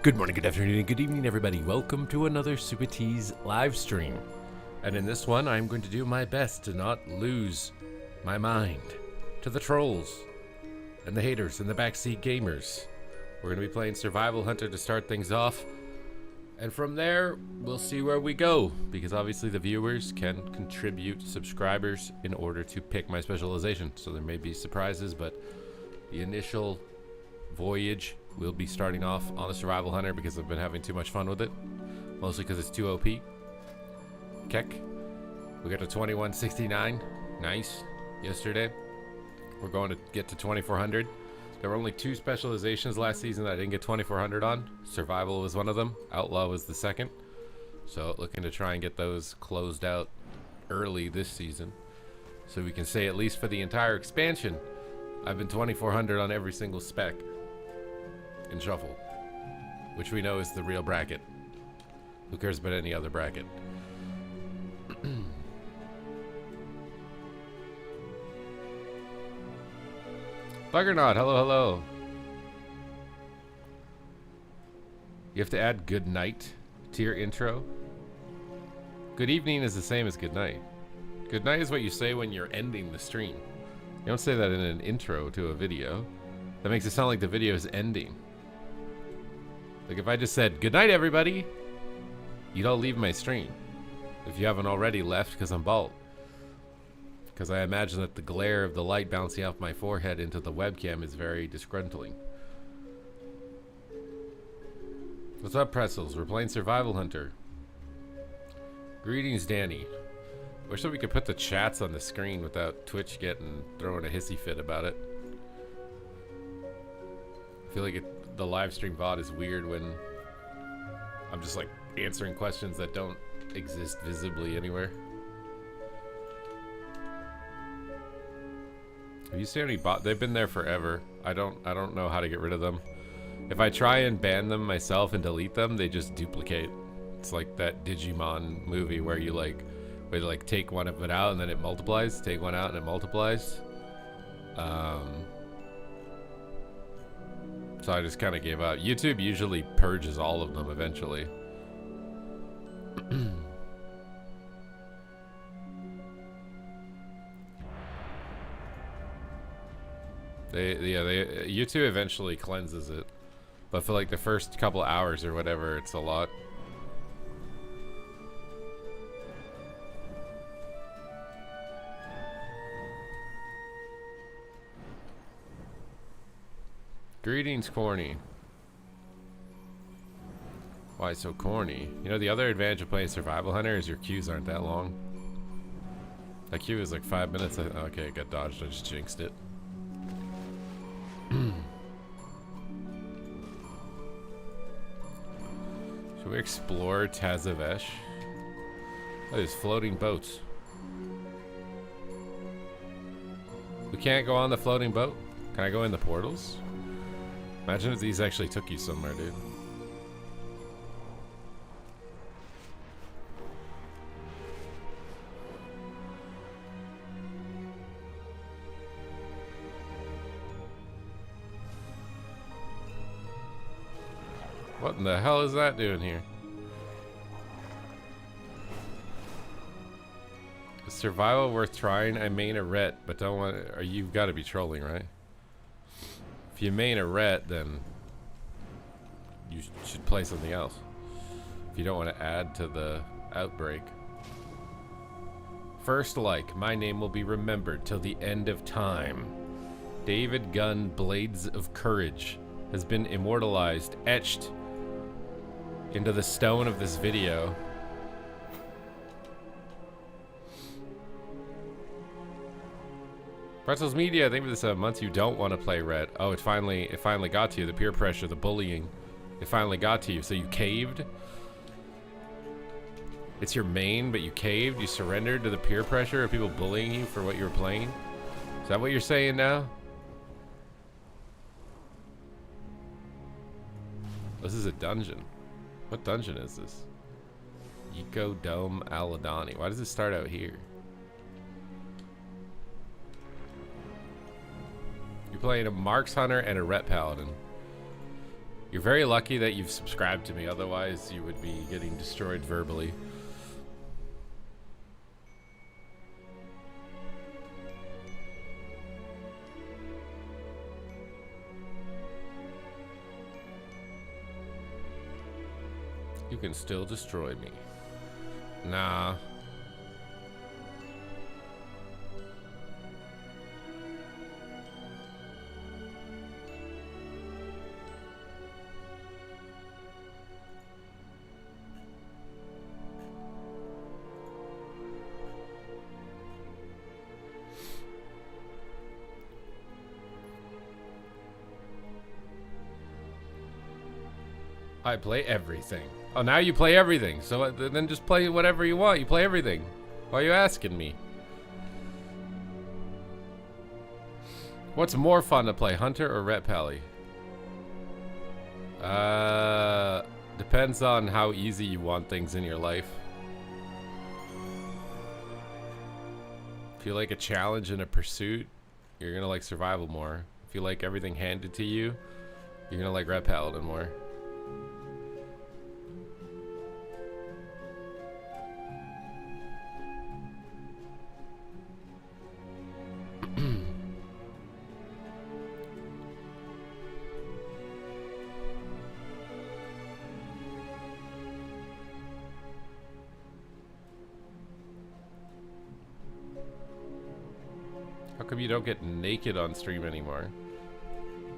Good morning, good afternoon, and good evening, everybody. Welcome to another Supatease live stream. And in this one, I'm going to do my best to not lose my mind to the trolls and the haters and the backseat gamers. We're going to be playing Survival Hunter to start things off. And from there, we'll see where we go. Because obviously the viewers can contribute subscribers in order to pick my specialization. So there may be surprises, but the initial voyage will be starting off on the Survival Hunter because I've been having too much fun with it. Mostly because it's too OP. Keck. We got to 2169. Nice. Yesterday. We're going to get to 2400. There were only 2 specializations last season that I didn't get 2400 on. Survival was one of them. Outlaw was the second. So looking to try and get those closed out early this season. So we can say at least for the entire expansion, I've been 2400 on every single spec. In Shuffle, which we know is the real bracket. Who cares about any other bracket? Buggernaut, hello, hello. You have to add good night to your intro. Good evening is the same as good night. Good night is what you say when you're ending the stream. You don't say that in an intro to a video. That makes it sound like the video is ending. Like if I just said, good night everybody, you'd all leave my stream. If you haven't already left because I'm bald. Because I imagine that the glare of the light bouncing off my forehead into the webcam is very disgruntling. What's up, Pretzels? We're playing Survival Hunter. Greetings, Danny. Wish that we could put the chats on the screen without Twitch throwing a hissy fit about it. I feel like the live stream VOD is weird when I'm just like answering questions that don't exist visibly anywhere. Have you seen any bot? They've been there forever. I don't know how to get rid of them. If I try and ban them myself and delete them, they just duplicate. It's like that Digimon movie where you like take one of it out and then it multiplies. Take one out and it multiplies. So I just kind of gave up. YouTube usually purges all of them eventually. YouTube eventually cleanses it. But for like the first couple hours or whatever, it's a lot. Greetings, corny. Why so corny? You know, the other advantage of playing Survival Hunter is your queues aren't that long. That queue is like 5 minutes. Okay, it got dodged. I just jinxed it. Should we explore Tazavesh? Oh, there's floating boats. We can't go on the floating boat? Can I go in the portals? Imagine if these actually took you somewhere, dude. What in the hell is that doing here? Is survival worth trying? I main a Ret, but don't want. You've got to be trolling, right? If you main a Ret, then you should play something else. If you don't want to add to the outbreak. First like, my name will be remembered till the end of time. David Gunn Blades of Courage has been immortalized, etched into the stone of this video. Pretzels Media, I think this months you don't want to play Ret. Oh, it finally got to you. The peer pressure, the bullying. It finally got to you. So you caved? It's your main, but you caved? You surrendered to the peer pressure of people bullying you for what you were playing? Is that what you're saying now? This is a dungeon. What dungeon is this? Eco Dome Aladani. Why does it start out here? You're playing a Marks Hunter and a Ret Paladin. You're very lucky that you've subscribed to me, otherwise you would be getting destroyed verbally. You can still destroy me. Nah. I play everything. Oh, now you play everything. So then just play whatever you want. You play everything. Why are you asking me? What's more fun to play, Hunter or Ret Pally? Depends on how easy you want things in your life. If you like a challenge and a pursuit, you're gonna like survival more. If you like everything handed to you, you're gonna like Ret Paladin more. How come you don't get naked on stream anymore?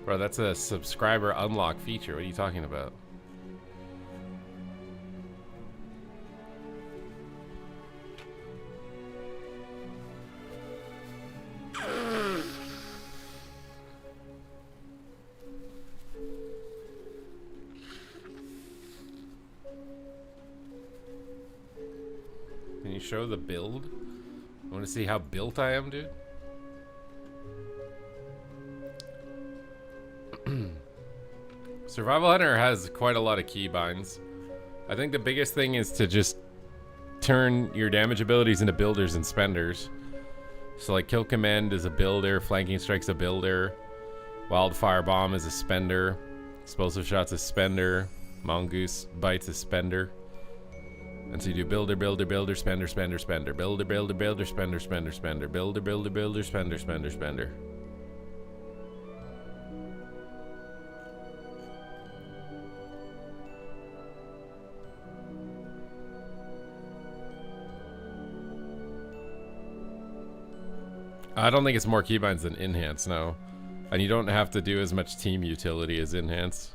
Bro, that's a subscriber unlock feature. What are you talking about? Can you show the build? I want to see how built I am, dude. Survival Hunter has quite a lot of keybinds. I think the biggest thing is to just turn your damage abilities into builders and spenders. So like Kill Command is a builder, Flanking Strike's a builder, Wildfire Bomb is a spender, Explosive Shot's a spender, Mongoose Bite's a spender. And so you do builder, builder, builder, spender, spender, spender, builder, builder, builder, spender, spender, spender, builder, builder, builder, spender, spender, spender. I don't think it's more keybinds than enhance, no. And you don't have to do as much team utility as enhance.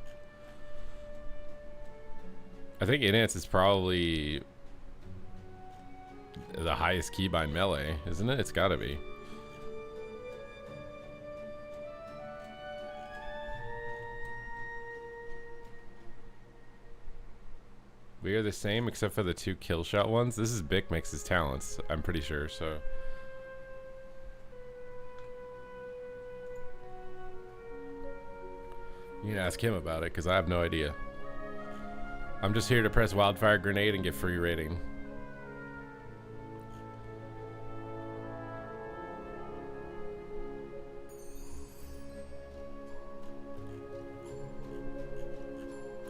I think enhance is probably the highest keybind melee, isn't it? It's gotta be. We are the same except for the 2 kill shot ones. This is Bic Mix's talents, I'm pretty sure, so. You can ask him about it, because I have no idea. I'm just here to press Wildfire Grenade and get free rating.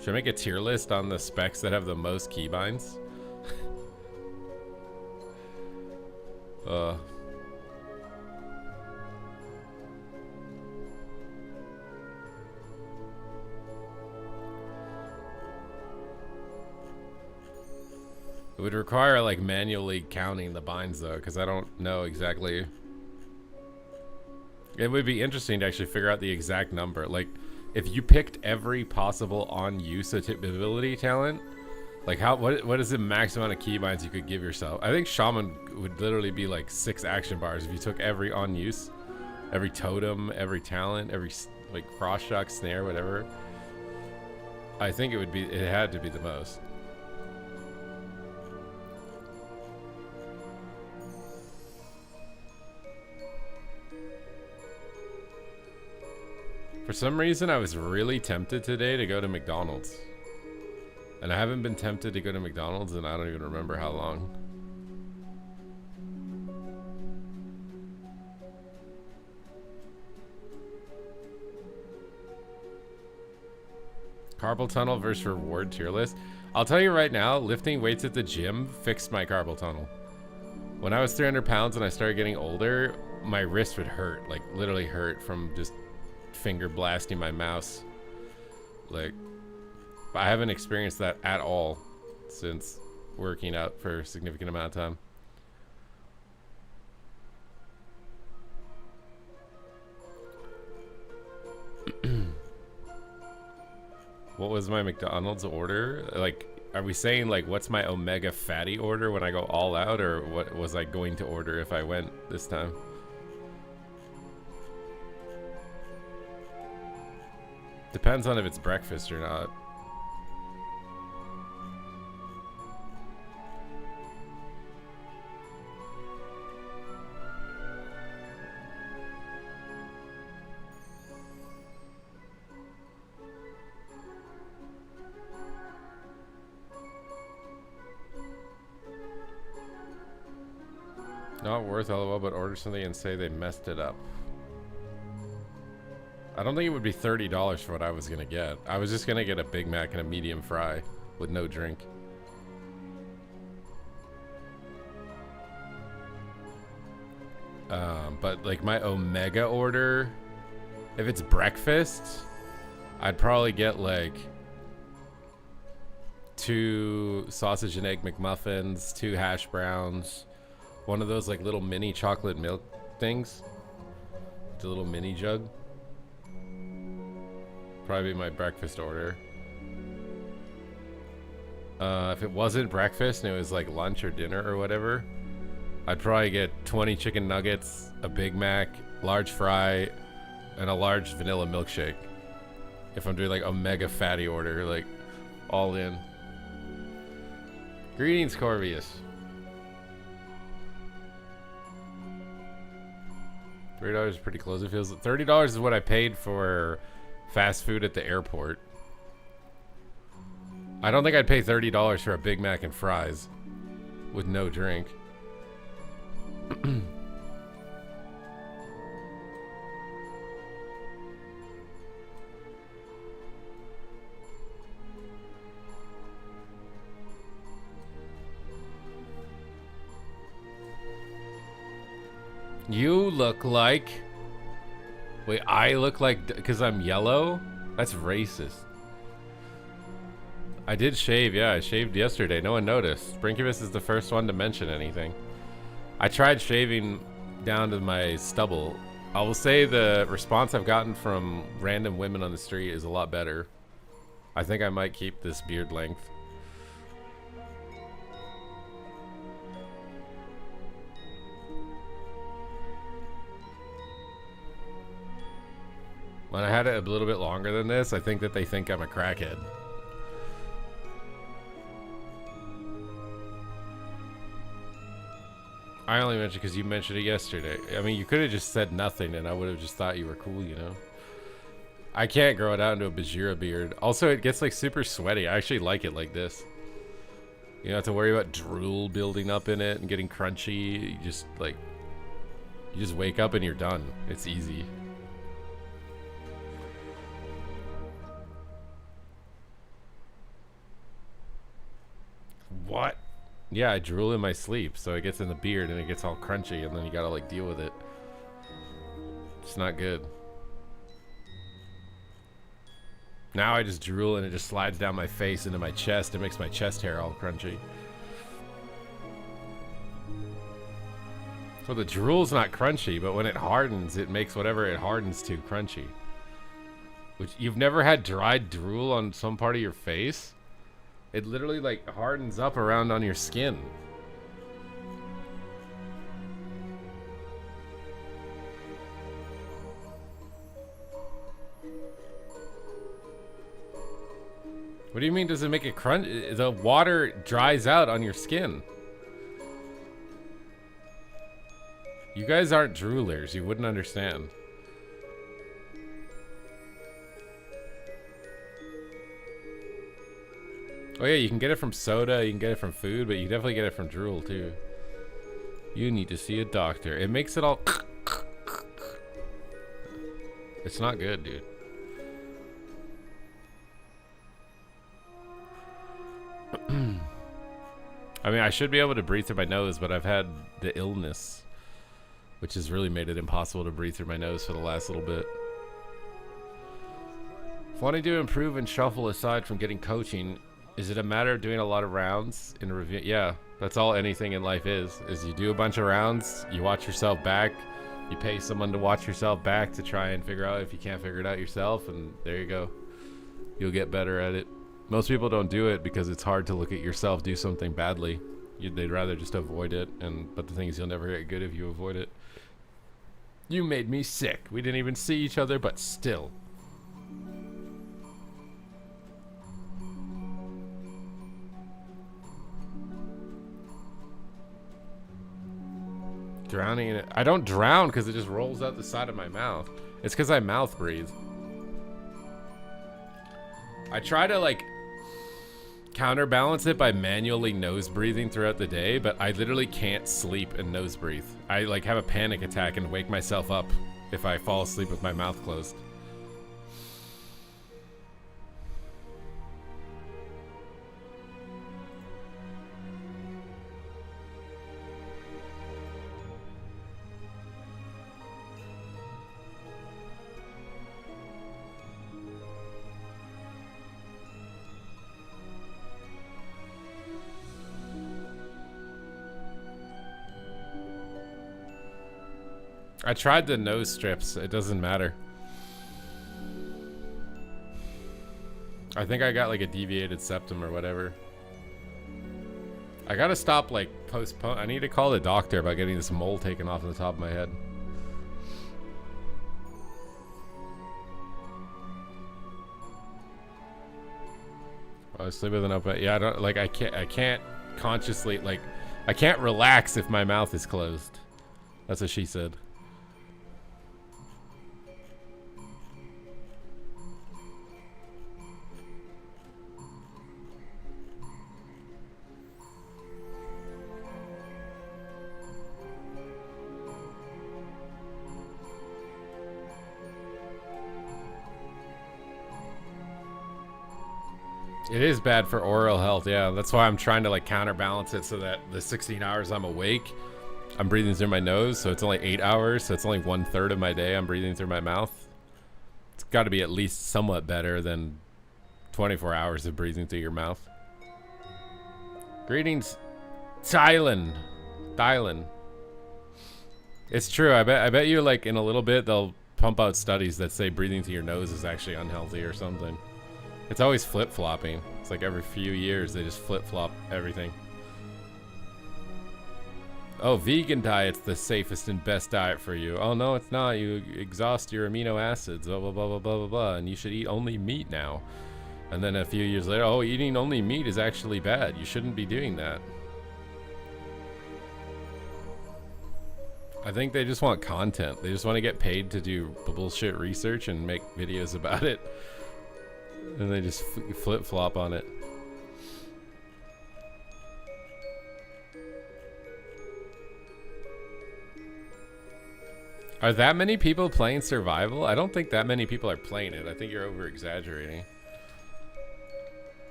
Should I make a tier list on the specs that have the most keybinds? It would require like manually counting the binds though, because I don't know exactly. It would be interesting to actually figure out the exact number. Like, if you picked every possible on-use ability talent, like what is the max amount of keybinds you could give yourself? I think Shaman would literally be like 6 action bars if you took every on-use, every totem, every talent, every like cross-shock, snare, whatever. I think it had to be the most. For some reason, I was really tempted today to go to McDonald's. And I haven't been tempted to go to McDonald's and I don't even remember how long. Carpal tunnel versus reward tier list. I'll tell you right now, lifting weights at the gym fixed my carpal tunnel. When I was 300 pounds and I started getting older, my wrist would hurt, like literally hurt from just finger blasting my mouse. Like, I haven't experienced that at all since working out for a significant amount of time. What was my McDonald's order? Like, are we saying like what's my omega fatty order when I go all out, or what was I going to order if I went this time? Depends on if it's breakfast or not. Not worth LOL, but order something and say they messed it up. I don't think it would be $30 for what I was gonna get. I was just gonna get a Big Mac and a medium fry with no drink. But like my omega order, if it's breakfast, I'd probably get like 2 sausage and egg McMuffins, 2 hash browns, one of those like little mini chocolate milk things, the little mini jug. Probably my breakfast order. If it wasn't breakfast and it was like lunch or dinner or whatever, I'd probably get 20 chicken nuggets, a Big Mac, large fry, and a large vanilla milkshake. If I'm doing like a mega fatty order, like all in. Greetings, Corvius. $30 is pretty close. It feels $30 is what I paid for fast food at the airport. I don't think I'd pay $30 for a Big Mac and fries with no drink. You look like... Wait, I look like... Because I'm yellow? That's racist. I did shave, yeah. I shaved yesterday. No one noticed. Brinkivus is the first one to mention anything. I tried shaving down to my stubble. I will say the response I've gotten from random women on the street is a lot better. I think I might keep this beard length. When I had it a little bit longer than this, I think that they think I'm a crackhead. I only mentioned because you mentioned it yesterday. I mean, you could have just said nothing and I would have just thought you were cool, you know? I can't grow it out into a Bajira beard. Also, it gets like super sweaty. I actually like it like this. You don't have to worry about drool building up in it and getting crunchy. You just like, you just wake up and you're done. It's easy. What? Yeah, I drool in my sleep, so it gets in the beard and it gets all crunchy, and then you gotta like deal with it. It's not good. Now I just drool and it just slides down my face into my chest. It makes my chest hair all crunchy. So the drool's not crunchy, but when it hardens, it makes whatever it hardens to crunchy. Which, you've never had dried drool on some part of your face? It literally like hardens up around on your skin. What do you mean does it make it crunch? The water dries out on your skin. You guys aren't droolers. You wouldn't understand. Oh yeah, you can get it from soda, you can get it from food, but you definitely get it from drool too. You need to see a doctor. It makes it all... It's not good, dude. I mean, I should be able to breathe through my nose, but I've had the illness, which has really made it impossible to breathe through my nose for the last little bit. Wanting to improve and shuffle aside from getting coaching, is it a matter of doing a lot of rounds in a review? Yeah, that's all anything in life is you do a bunch of rounds, you watch yourself back, you pay someone to watch yourself back to try and figure out if you can't figure it out yourself, and there you go. You'll get better at it. Most people don't do it because it's hard to look at yourself do something badly. They'd rather just avoid it, but the thing is, you'll never get good if you avoid it. You made me sick. We didn't even see each other, but still. Drowning in it. I don't drown because it just rolls out the side of my mouth. It's because I mouth breathe. I try to like counterbalance it by manually nose breathing throughout the day, but I literally can't sleep and nose breathe. I like have a panic attack and wake myself up if I fall asleep with my mouth closed. I tried the nose strips. It doesn't matter. I think I got like a deviated septum or whatever. I gotta stop like postpone. I need to call the doctor about getting this mole taken off the top of my head. I sleep with an open. Yeah, I don't like. I can't consciously like. I can't relax if my mouth is closed. That's what she said. It is bad for oral health, yeah. That's why I'm trying to like counterbalance it so that the 16 hours I'm awake, I'm breathing through my nose, so it's only 8 hours, so it's only 1/3 of my day I'm breathing through my mouth. It's got to be at least somewhat better than 24 hours of breathing through your mouth. Greetings, Thailand. It's true. I bet you like in a little bit they'll pump out studies that say breathing through your nose is actually unhealthy or something. It's always flip-flopping. It's like every few years they just flip-flop everything. Oh, vegan diet's the safest and best diet for you. Oh no, it's not. You exhaust your amino acids, blah blah blah blah blah blah blah, and you should eat only meat now. And then a few years later, oh, eating only meat is actually bad. You shouldn't be doing that. I think they just want content. They just want to get paid to do bullshit research and make videos about it. And they just flip-flop on it. Are that many people playing survival? I don't think that many people are playing it. I think you're over-exaggerating.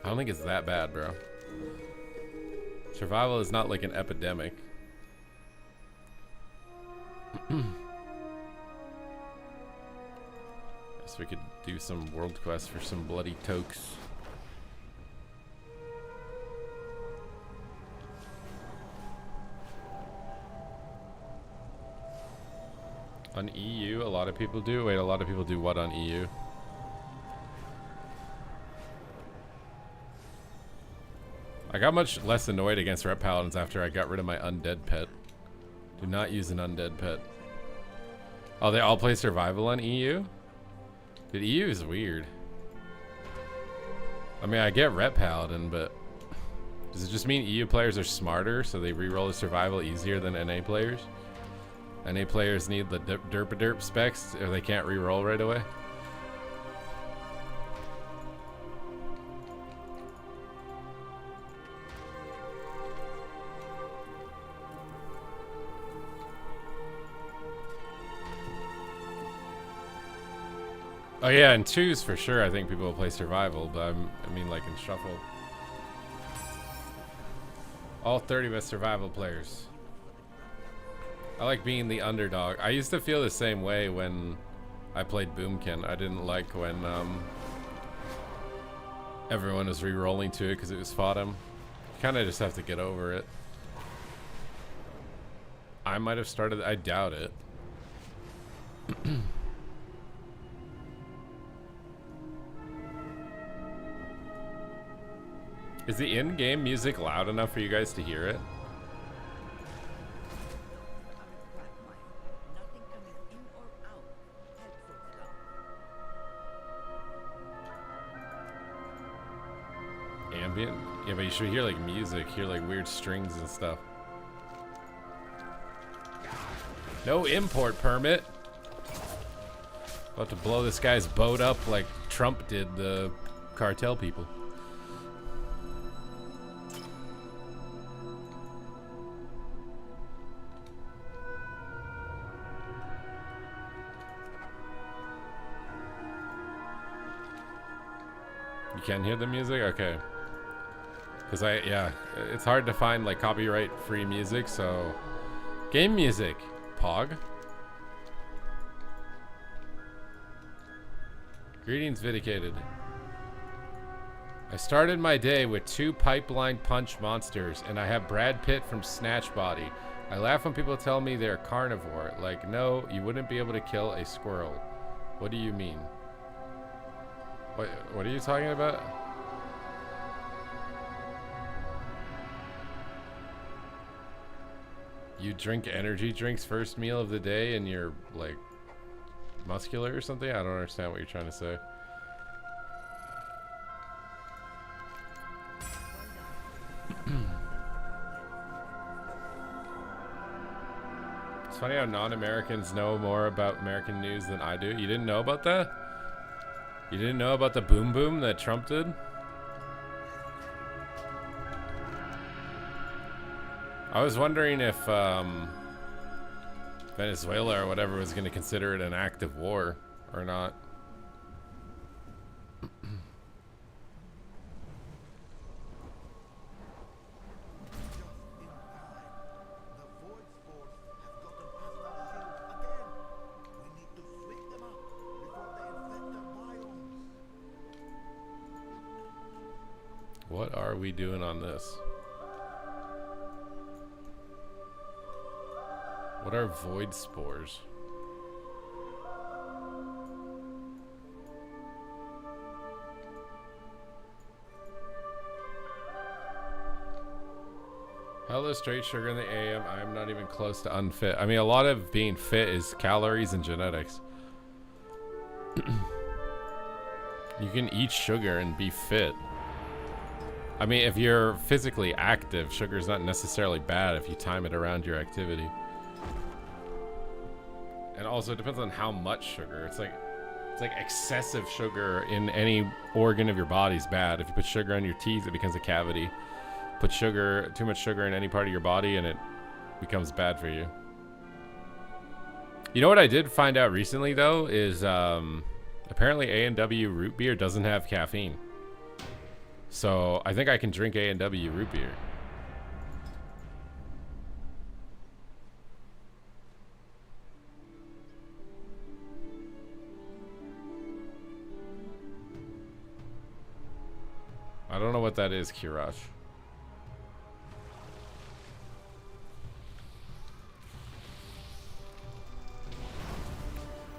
I don't think it's that bad, bro. Survival is not like an epidemic. Guess we could do some world quests for some bloody tokes. On EU, a lot of people do. Wait, a lot of people do what on EU? I got much less annoyed against Ret Paladins after I got rid of my undead pet. Do not use an undead pet. Oh, they all play survival on EU? Dude, EU is weird. I mean, I get Ret Paladin, but does it just mean EU players are smarter, so they reroll the survival easier than NA players? NA players need the derp specs, or they can't reroll right away? Oh yeah, in twos for sure. I think people will play survival, but I mean like in shuffle. All 30 best survival players. I like being the underdog. I used to feel the same way when I played Boomkin. I didn't like when everyone was re-rolling to it because it was Fodem. You kind of just have to get over it. I might have started. I doubt it. Is the in-game music loud enough for you guys to hear it? Ambient? Yeah, but you should hear like music, hear like weird strings and stuff. No import permit. About to blow this guy's boat up like Trump did the cartel people. You can hear the music? Okay. Because yeah, it's hard to find like copyright free music, so. Game music. Pog. Greetings, Vindicated. I started my day with 2 pipeline punch monsters, and I have Brad Pitt from Snatch Body. I laugh when people tell me they're carnivore. Like, no, you wouldn't be able to kill a squirrel. What do you mean? What are you talking about? You drink energy drinks first meal of the day and you're like muscular or something? I don't understand what you're trying to say. It's funny how non-Americans know more about American news than I do. You didn't know about that? You didn't know about the boom boom that Trump did? I was wondering if Venezuela or whatever was going to consider it an act of war or not. What are we doing on this? What are void spores? Hello, straight sugar in the AM. I'm not even close to unfit. I mean, a lot of being fit is calories and genetics. You can eat sugar and be fit. I mean, if you're physically active, sugar is not necessarily bad if you time it around your activity. And also, it depends on how much sugar. It's like excessive sugar in any organ of your body is bad. If you put sugar on your teeth, it becomes a cavity. Put too much sugar in any part of your body, and it becomes bad for you. You know what I did find out recently, though, is apparently A&W root beer doesn't have caffeine. So I think I can drink A&W root beer. I don't know what that is, Kiraj.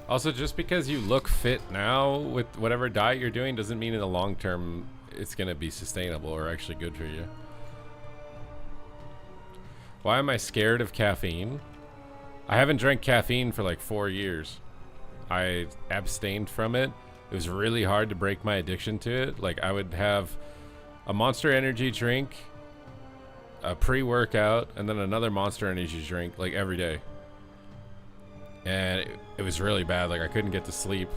Also, just because you look fit now with whatever diet you're doing doesn't mean in the long term it's going to be sustainable or actually good for you. Why am I scared of caffeine? I haven't drank caffeine for like 4 years. I abstained from it. It was really hard to break my addiction to it. Like, I would have a Monster Energy drink, a pre-workout, and then another Monster Energy drink like every day. And it was really bad. Like, I couldn't get to sleep.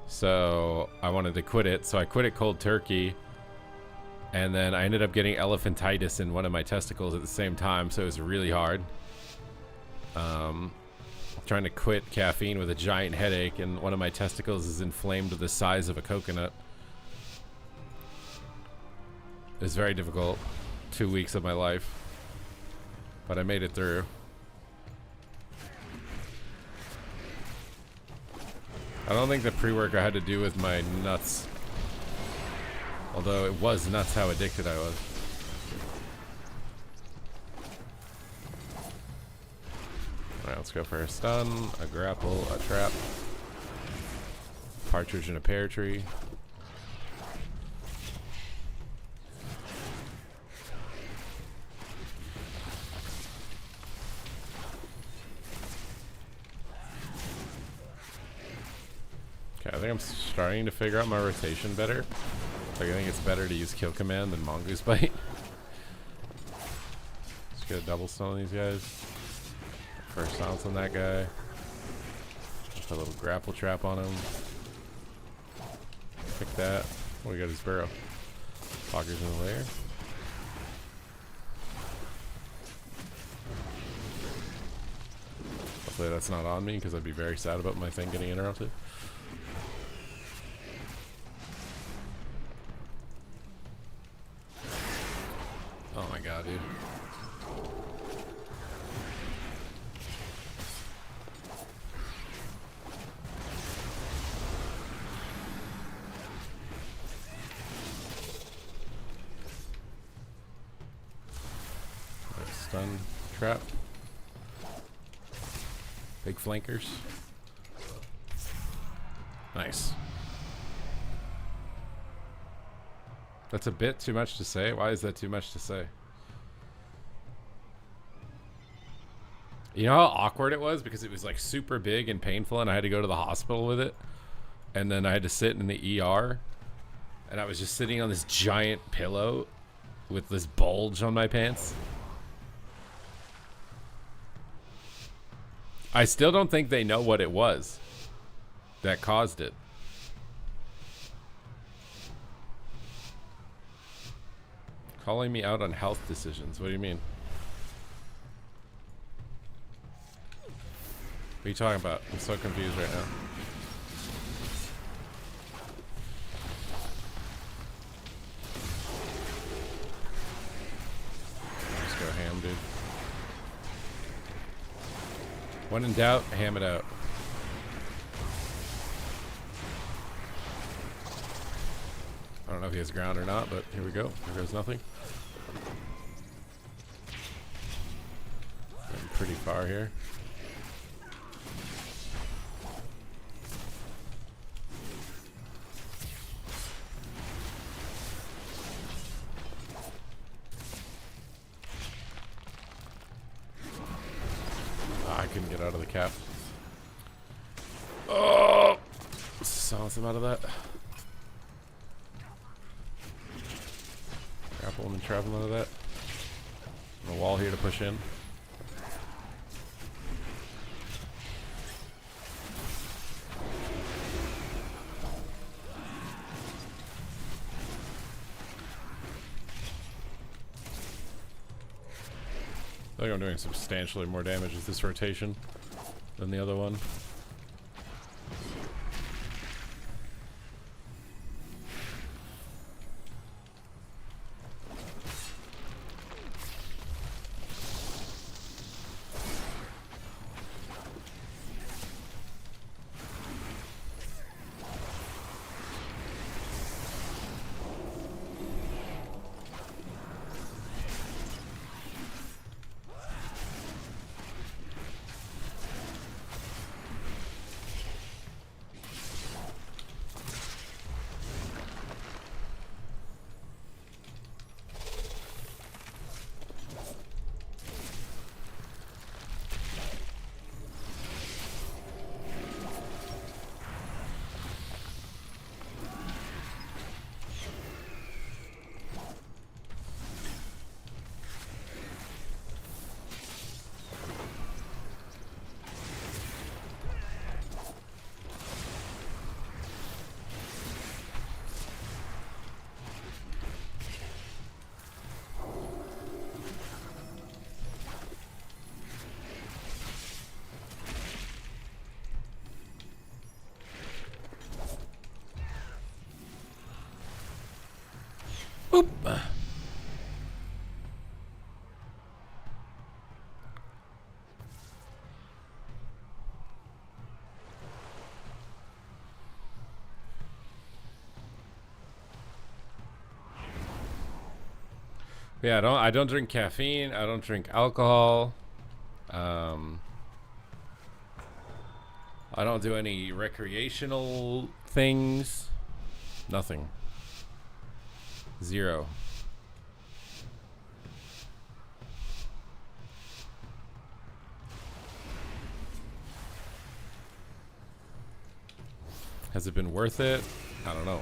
So I wanted to quit it. So I quit it cold turkey. And then I ended up getting elephantitis in one of my testicles at the same time. So it was really hard. trying to quit caffeine with a giant headache, and one of my testicles is inflamed to the size of a coconut. It was very difficult. 2 weeks of my life. But I made it through. I don't think the pre-workout had to do with my nuts. Although it was nuts how addicted I was. Alright, let's go for a stun, a grapple, a trap. Partridge in a pear tree. Okay, I think I'm starting to figure out my rotation better. Like, I think it's better to use Kill Command than Mongoose Bite. Just get a double stun on these guys. First silence on that guy. Put a little grapple trap on him. Pick that. Oh, we got his burrow. Poggers in the lair. Hopefully that's not on me, because I'd be very sad about my thing getting interrupted. Oh my god, dude. Stun trap. Big flankers. Nice. That's a bit too much to say. Why is that too much to say? You know how awkward it was? Because it was like super big and painful and I had to go to the hospital with it. And then I had to sit in the ER. And I was just sitting on this giant pillow with this bulge on my pants. I still don't think they know what it was that caused it. Calling me out on health decisions. What do you mean? What are you talking about? I'm so confused right now. Just go ham, dude. When in doubt, ham it out. I don't know if he has ground or not, but here we go. There goes nothing. Getting pretty far here. I couldn't get out of the cap. Oh! Silence him out of that. Grapple him and trap him out of that. A wall here to push in. I think I'm doing substantially more damage with this rotation than the other one. Yeah, I don't drink caffeine. I don't drink alcohol. Um, I don't do any recreational things. Nothing. Zero. Has it been worth it? I don't know.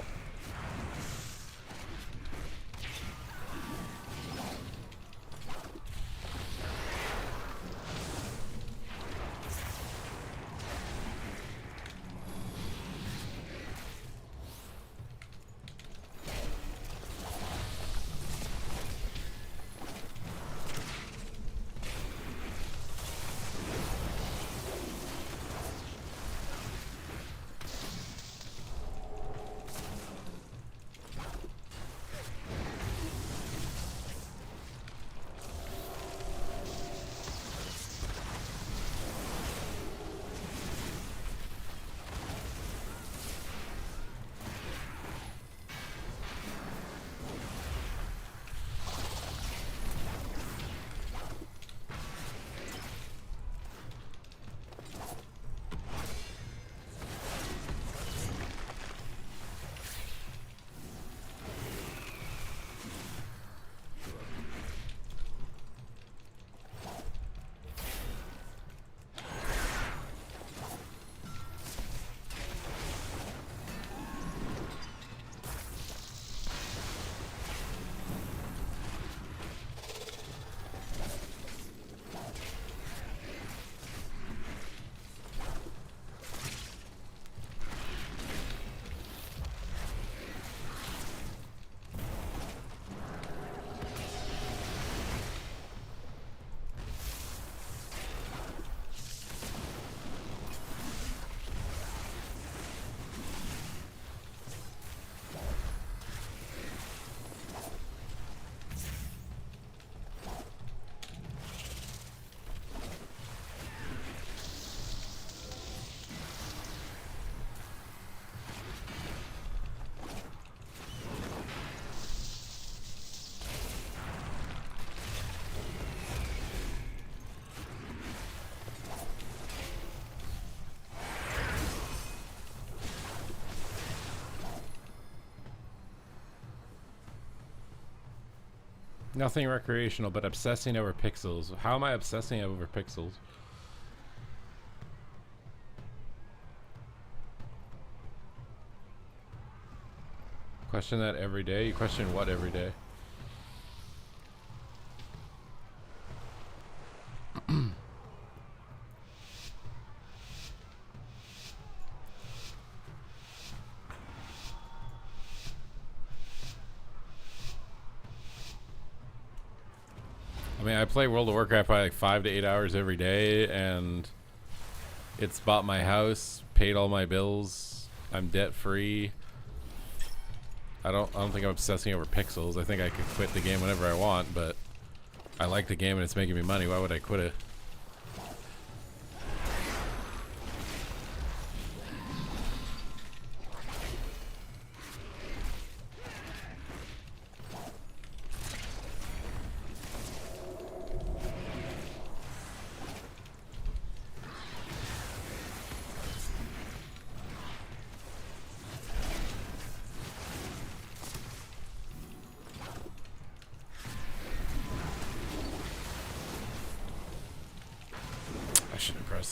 Nothing recreational, but obsessing over pixels. How am I obsessing over pixels? Question that every day? You question what every day? I mean, I play World of Warcraft by like 5 to 8 hours every day, and it's bought my house, paid all my bills. I'm debt free. I don't think I'm obsessing over pixels. I think I could quit the game whenever I want, but I like the game and it's making me money. Why would I quit it?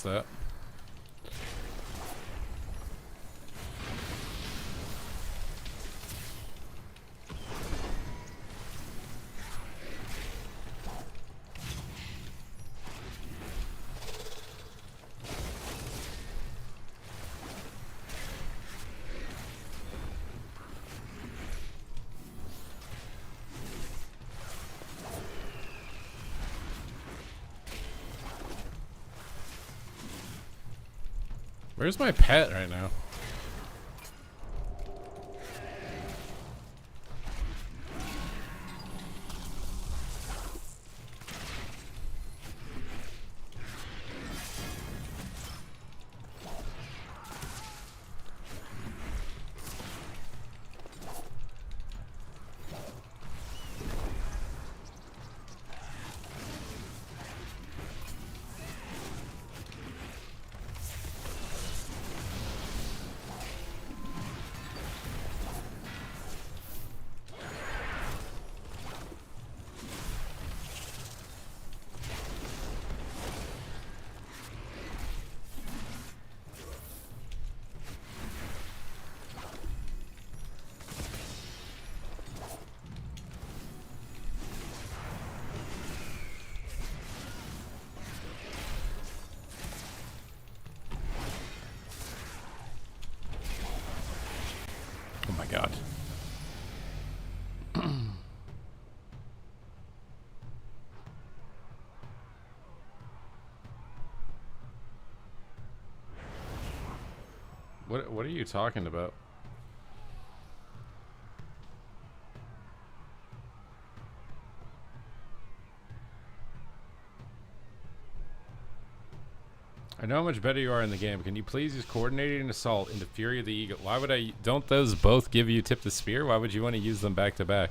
That. Where's my pet right now? god. What are you talking about? I know how much better you are in the game. Can you please use Coordinated and Assault into Fury of the Eagle? Why would I? Don't those both give you Tip the Spear? Why would you want to use them back to back?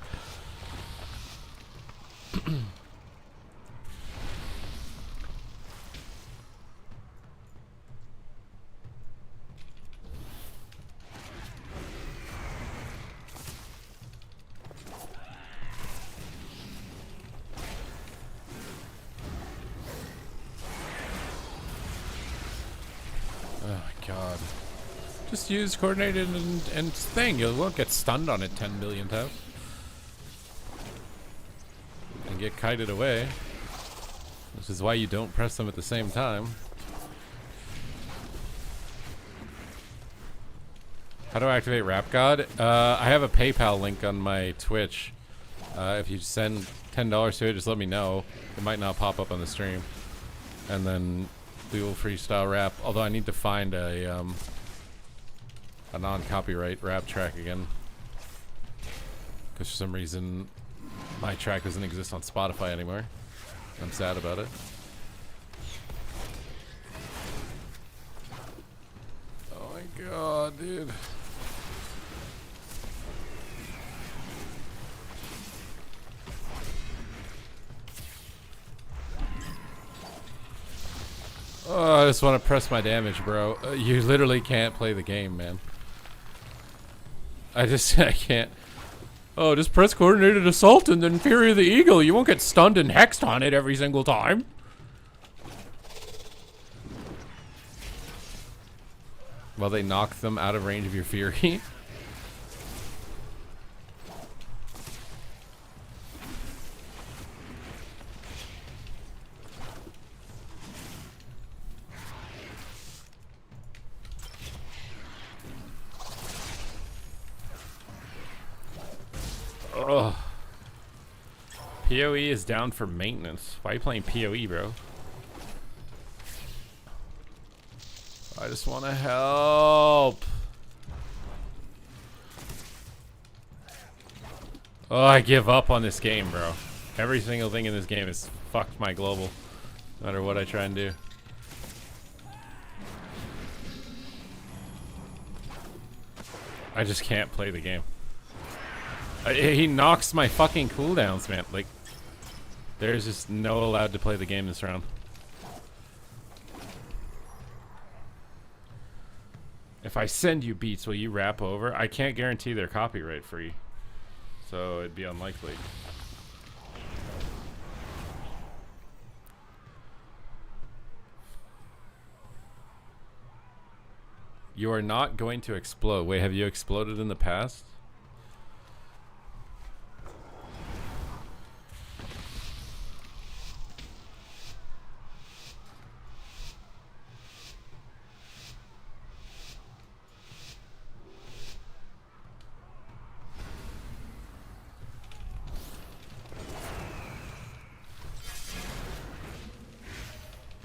God. Just use Coordinated and thing. You won't get stunned on it 10 million times. And get kited away. Which is why you don't press them at the same time. How do I activate Rap God? I have a PayPal link on my Twitch. If you send $10 to it, just let me know. It might not pop up on the stream. And then we will freestyle rap. Although I need to find a non-copyright rap track again. Because for some reason, my track doesn't exist on Spotify anymore. I'm sad about it. Oh my god, dude. Oh, I just want to press my damage, bro. You literally can't play the game, man. I can't. Oh, just press Coordinated Assault and then Fury of the Eagle. You won't get stunned and hexed on it every single time. Well, they knock them out of range of your Fury. Ugh. PoE is down for maintenance. Why are you playing PoE, bro? I just want to help. Oh, I give up on this game, bro. Every single thing in this game is fucked my global. No matter what I try and do. I just can't play the game. He knocks my fucking cooldowns, man. Like, there's just no allowed to play the game this round. If I send you beats, will you rap over? I can't guarantee they're copyright free. So it'd be unlikely. You are not going to explode. Wait, have you exploded in the past?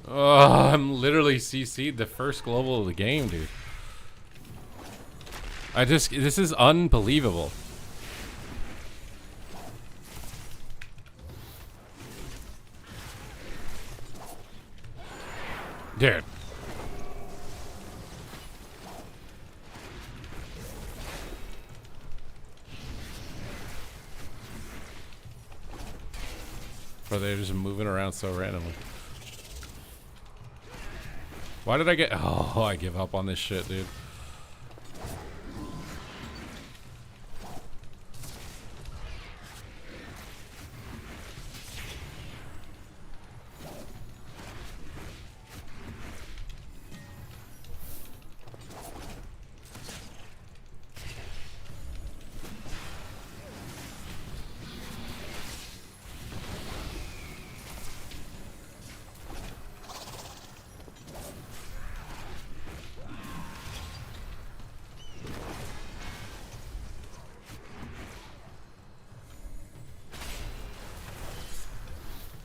Oh, I'm literally CC'd the first global of the game, dude. This is unbelievable. Dude. Bro, they're just moving around so randomly. Why did I get... Oh, I give up on this shit, dude.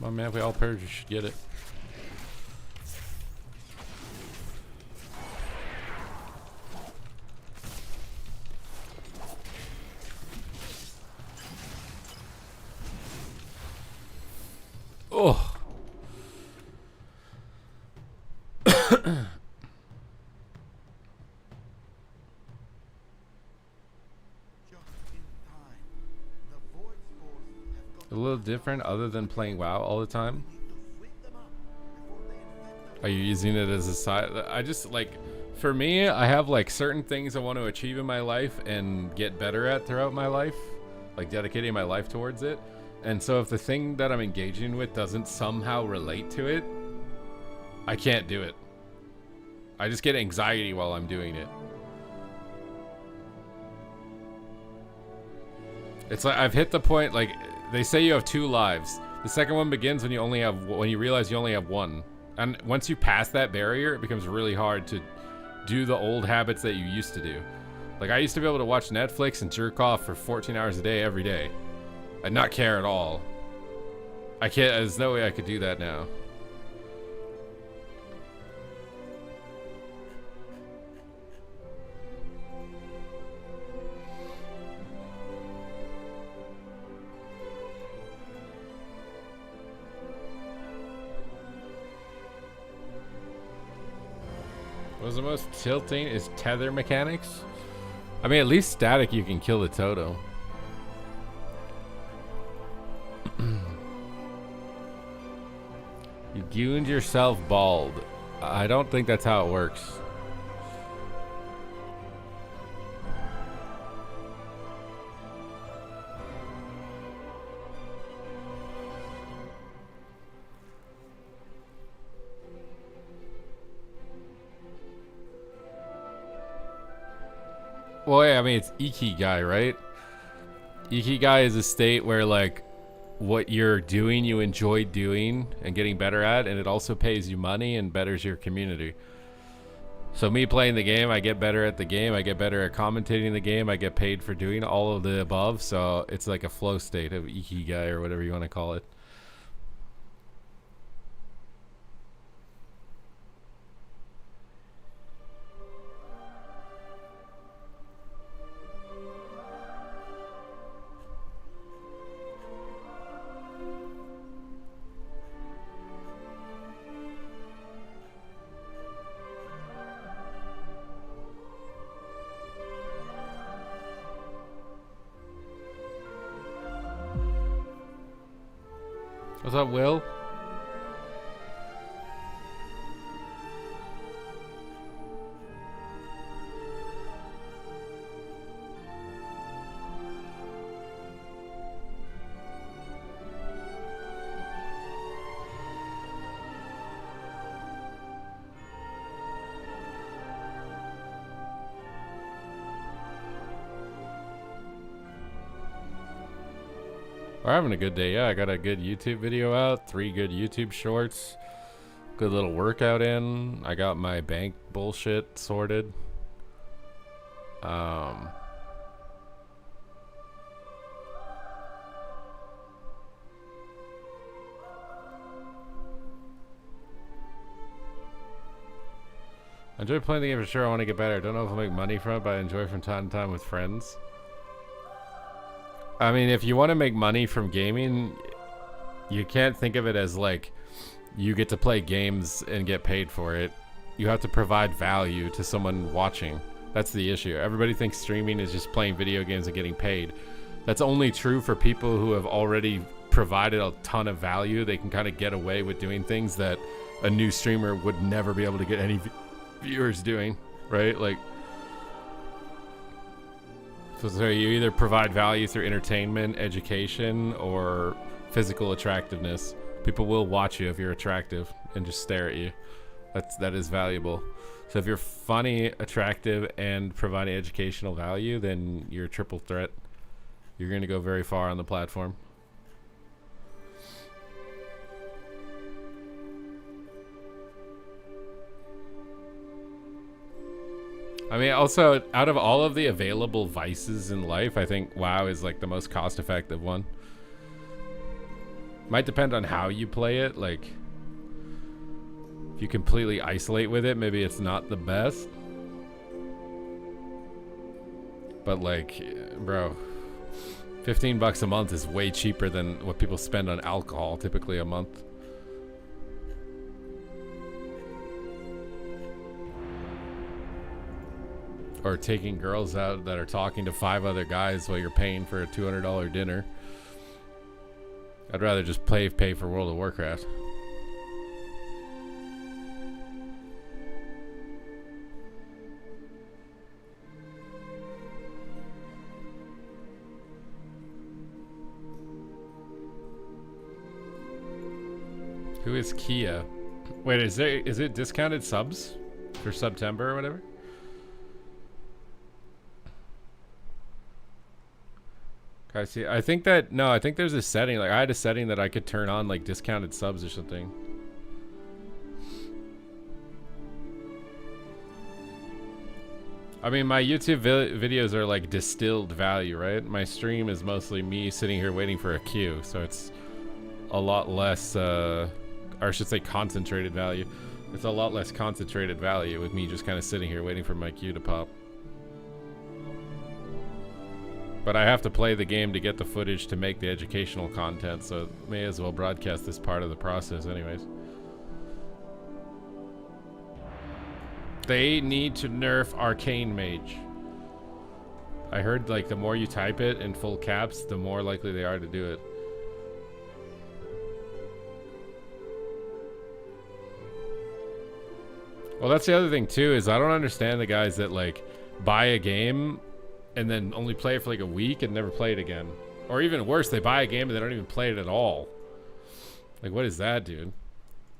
Oh man, if we all purge, we should get it. Oh. A little different other than playing WoW all the time. Are you using it as a side? I just like, for me, I have like certain things I want to achieve in my life and get better at throughout my life, like dedicating my life towards it. And so if the thing that I'm engaging with doesn't somehow relate to it, I can't do it. I just get anxiety while I'm doing it. It's like I've hit the point, like they say you have 2 lives. The second one begins when you realize you only have 1. And once you pass that barrier, it becomes really hard to do the old habits that you used to do. Like I used to be able to watch Netflix and jerk off for 14 hours a day every day and not care at all. I can't, there's no way I could do that now. What's the most tilting is tether mechanics. I mean, at least static you can kill the Toto. You gooned yourself bald. I don't think that's how it works. Well, yeah, I mean, it's Ikigai, right? Ikigai is a state where, like, what you're doing, you enjoy doing and getting better at, and it also pays you money and betters your community. So me playing the game, I get better at the game, I get better at commentating the game, I get paid for doing all of the above, so it's like a flow state of Ikigai or whatever you want to call it. What's up, Will? We're having a good day. Yeah, I got a good YouTube video out, 3 good YouTube shorts, good little workout in. I got my bank bullshit sorted. I enjoy playing the game for sure. I want to get better. I don't know if I'll make money from it, but I enjoy from time to time with friends. I mean, if you want to make money from gaming, you can't think of it as like you get to play games and get paid for it. You have to provide value to someone watching. That's the issue. Everybody thinks streaming is just playing video games and getting paid. That's only true for people who have already provided a ton of value. They can kind of get away with doing things that a new streamer would never be able to get any viewers doing, right? Like, so you either provide value through entertainment, education, or physical attractiveness. People will watch you if you're attractive and just stare at you. That is valuable. So if you're funny, attractive, and providing educational value, then you're a triple threat. You're going to go very far on the platform. I mean, also, out of all of the available vices in life, I think WoW is like the most cost-effective one. Might depend on how you play it. Like, if you completely isolate with it, maybe it's not the best. But like, bro, 15 bucks a month is way cheaper than what people spend on alcohol typically a month. Or taking girls out that are talking to 5 other guys while you're paying for a $200 dinner. I'd rather just pay for World of Warcraft. Who is Kia? Wait, is it discounted subs for September or whatever? Okay, see, I think there's a setting, like I had a setting that I could turn on like discounted subs or something. I mean, my YouTube videos are like distilled value, right? My stream is mostly me sitting here waiting for a queue, so it's a lot less, or I should say concentrated value. It's a lot less concentrated value with me just kind of sitting here waiting for my queue to pop. But I have to play the game to get the footage to make the educational content, so may as well broadcast this part of the process anyways. They need to nerf Arcane Mage. I heard like the more you type it in full caps, the more likely they are to do it. Well, that's the other thing too, is I don't understand the guys that like buy a game and then only play it for like a week and never play it again. Or even worse, they buy a game and they don't even play it at all. Like, what is that, dude?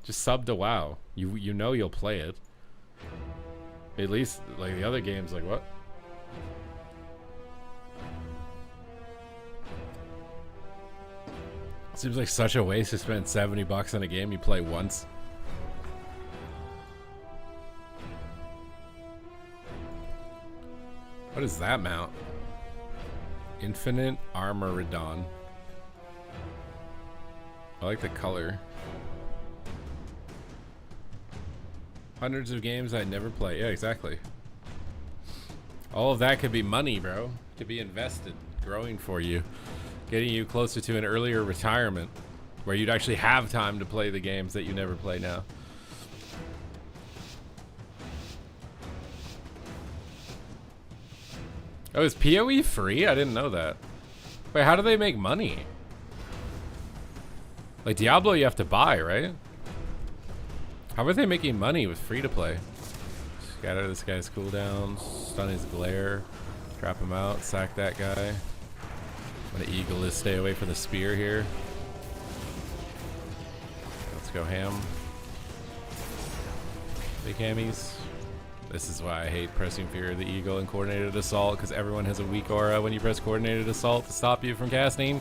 Just sub to WoW. You know you'll play it. At least, like, the other games, like, what? Seems like such a waste to spend 70 bucks on a game you play once. What is that mount? Infinite Armoridon. I like the color. Hundreds of games I'd never play. Yeah, exactly. All of that could be money, bro. Could be invested, growing for you, getting you closer to an earlier retirement where you'd actually have time to play the games that you never play now. Oh, is PoE free? I didn't know that. Wait, how do they make money? Like Diablo you have to buy, right? How are they making money with free to play? Scatter this guy's cooldowns, stun his glare, trap him out, sack that guy. I'm gonna eagle this, stay away from the spear here. Let's go ham. Big hammies. This is why I hate pressing Fear of the Eagle and Coordinated Assault, because everyone has a weak aura when you press Coordinated Assault to stop you from casting.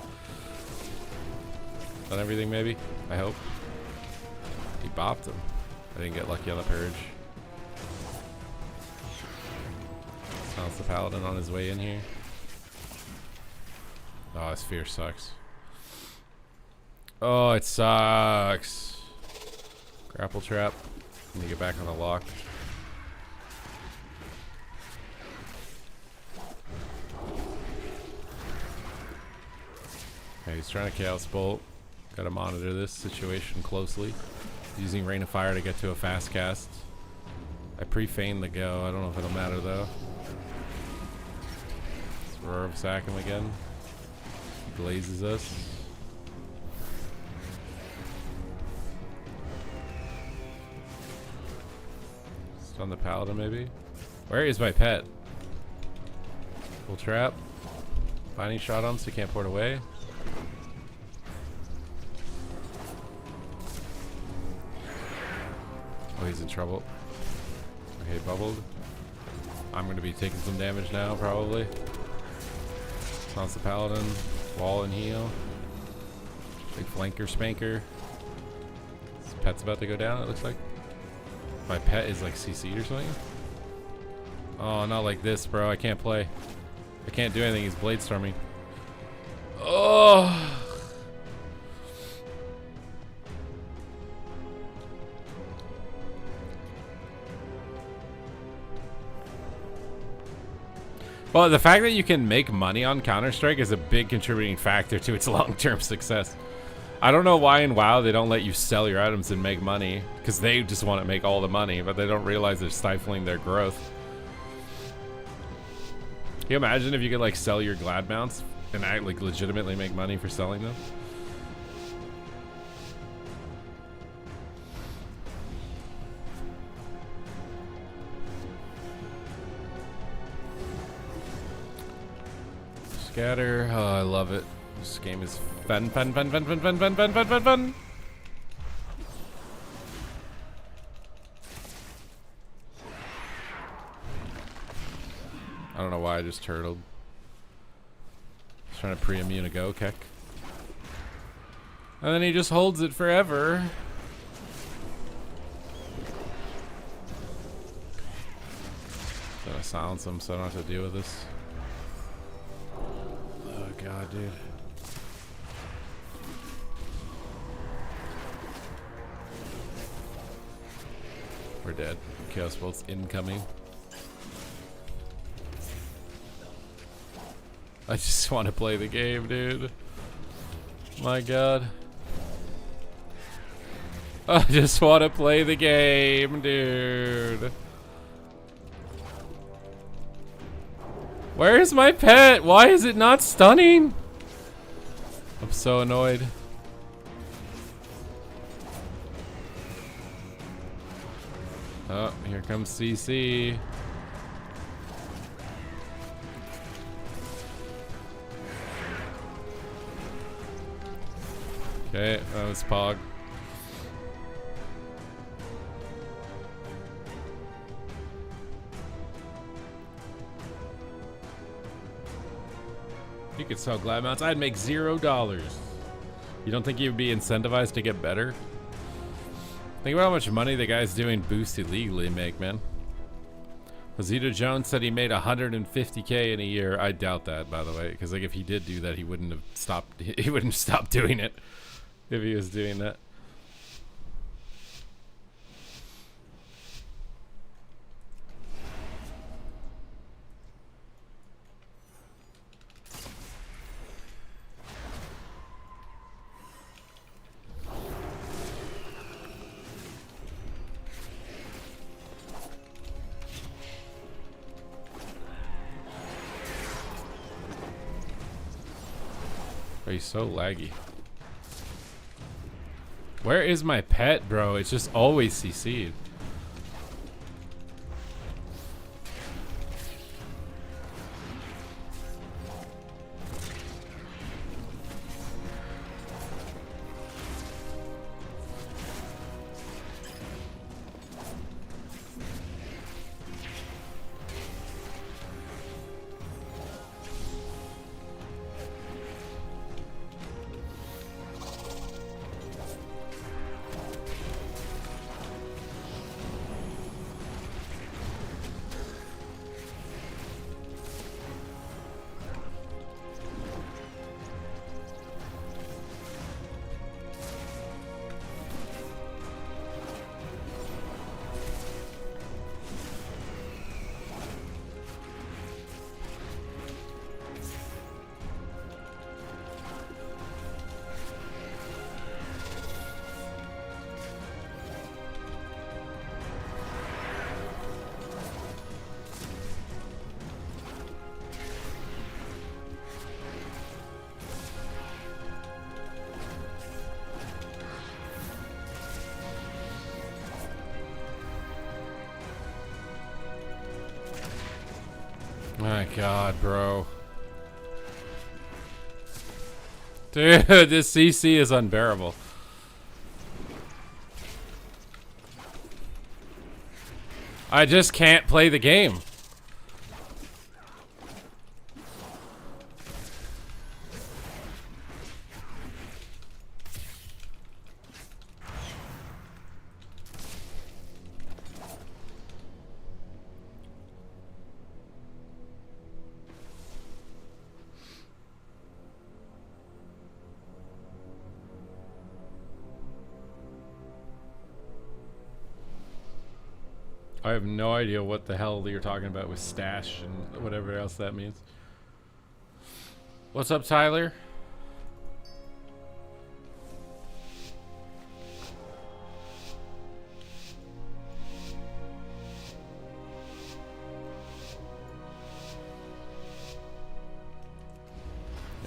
Done everything, maybe? I hope. He bopped him. I didn't get lucky on the purge. Sounds the paladin on his way in here. Oh, this fear sucks. Oh, it sucks. Grapple trap. Let me get back on the lock. Okay, he's trying to Chaos Bolt. Gotta monitor this situation closely. Using Rain of Fire to get to a fast cast. I pre-feigned the go. I don't know if it'll matter though. Let's Roar sack him again. He glazes us. Stun the paladin maybe. Where is my pet? Full trap. Binding shot on him so he can't port away. Oh, he's in trouble. Okay, bubbled. I'm going to be taking some damage now, probably. Taunts the paladin. Wall and heal. Big flanker spanker. His pet's about to go down, it looks like. My pet is like CC'd or something. Oh, not like this, bro. I can't play. I can't do anything. He's blade storming. Oh. Well, the fact that you can make money on Counter-Strike is a big contributing factor to its long-term success. I don't know why in WoW they don't let you sell your items and make money, because they just want to make all the money, but they don't realize they're stifling their growth. Can you imagine if you could like sell your glad mounts and like legitimately make money for selling them? Scatter, oh, I love it. This game is fun. I don't know why I just turtled. Just trying to pre-immune a go kick. And then he just holds it forever. Gonna silence him so I don't have to deal with this. Oh god, dude. We're dead. Chaos Bolt's incoming. I just want to play the game, dude. My god. I just want to play the game, dude. Where is my pet? Why is it not stunning? I'm so annoyed. Oh, here comes CC. Okay, that was Pog. You could sell glad mounts. I'd make $0. You don't think you'd be incentivized to get better? Think about how much money the guys doing boost illegally make, man. Zito Jones said he made 150K in a year. I doubt that, by the way, because like if he did do that, he wouldn't have stopped. He wouldn't stop doing it if he was doing that. Oh, he's so laggy. Where is my pet, bro? It's just always CC'd. My god, bro. Dude, this CC is unbearable. I just can't play the game. I have no idea what the hell you're talking about with stash and whatever else that means. What's up, Tyler?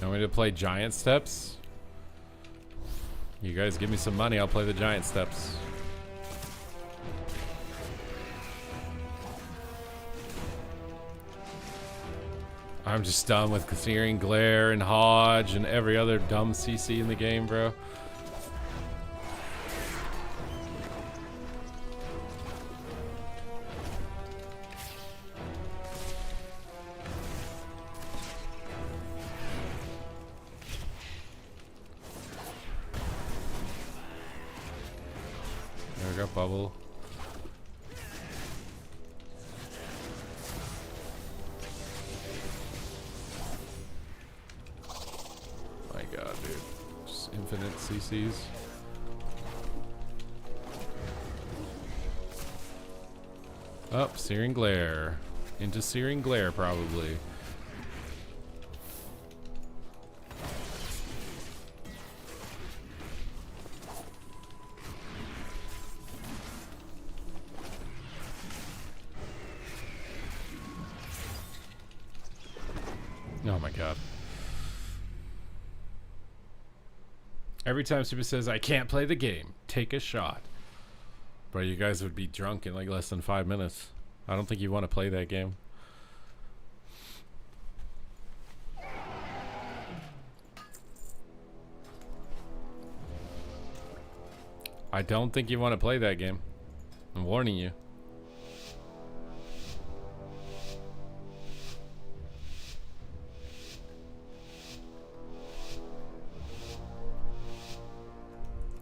You want me to play Giant Steps? You guys give me some money, I'll play the Giant Steps. I'm just done with Searing Glare and Hodge and every other dumb CC in the game, bro. There we go, bubble. My god, dude. Just infinite CCs. Up, Searing Glare. Into Searing Glare, probably. Oh my god. Every time Super says, I can't play the game, take a shot. Bro, you guys would be drunk in like less than 5 minutes. I don't think you want to play that game. I don't think you want to play that game. I'm warning you.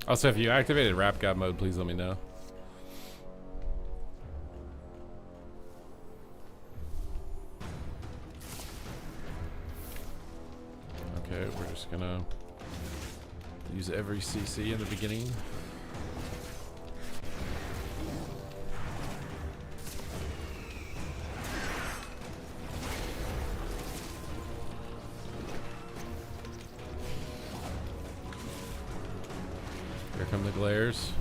Also, if you activated Rap God mode, please let me know. Okay, we're just gonna use every CC in the beginning. Here come the glares.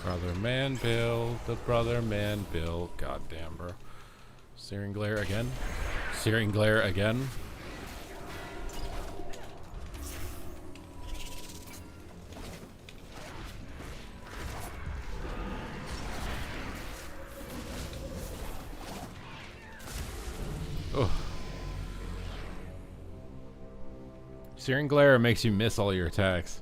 Brother Man Bill, the Brother Man Bill. Goddamn, bro. Searing Glare again. Searing Glare again. Oh. Searing Glare makes you miss all your attacks.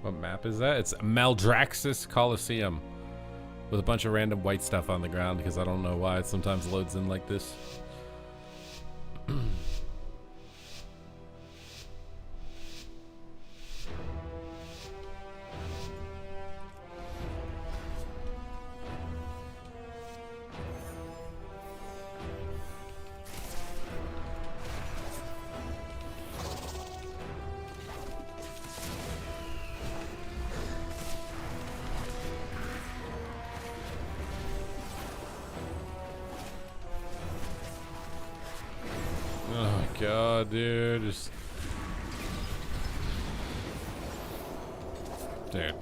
What map is that? It's Maldraxxus Coliseum with a bunch of random white stuff on the ground because I don't know why it sometimes loads in like this. God, dude, just... Dude.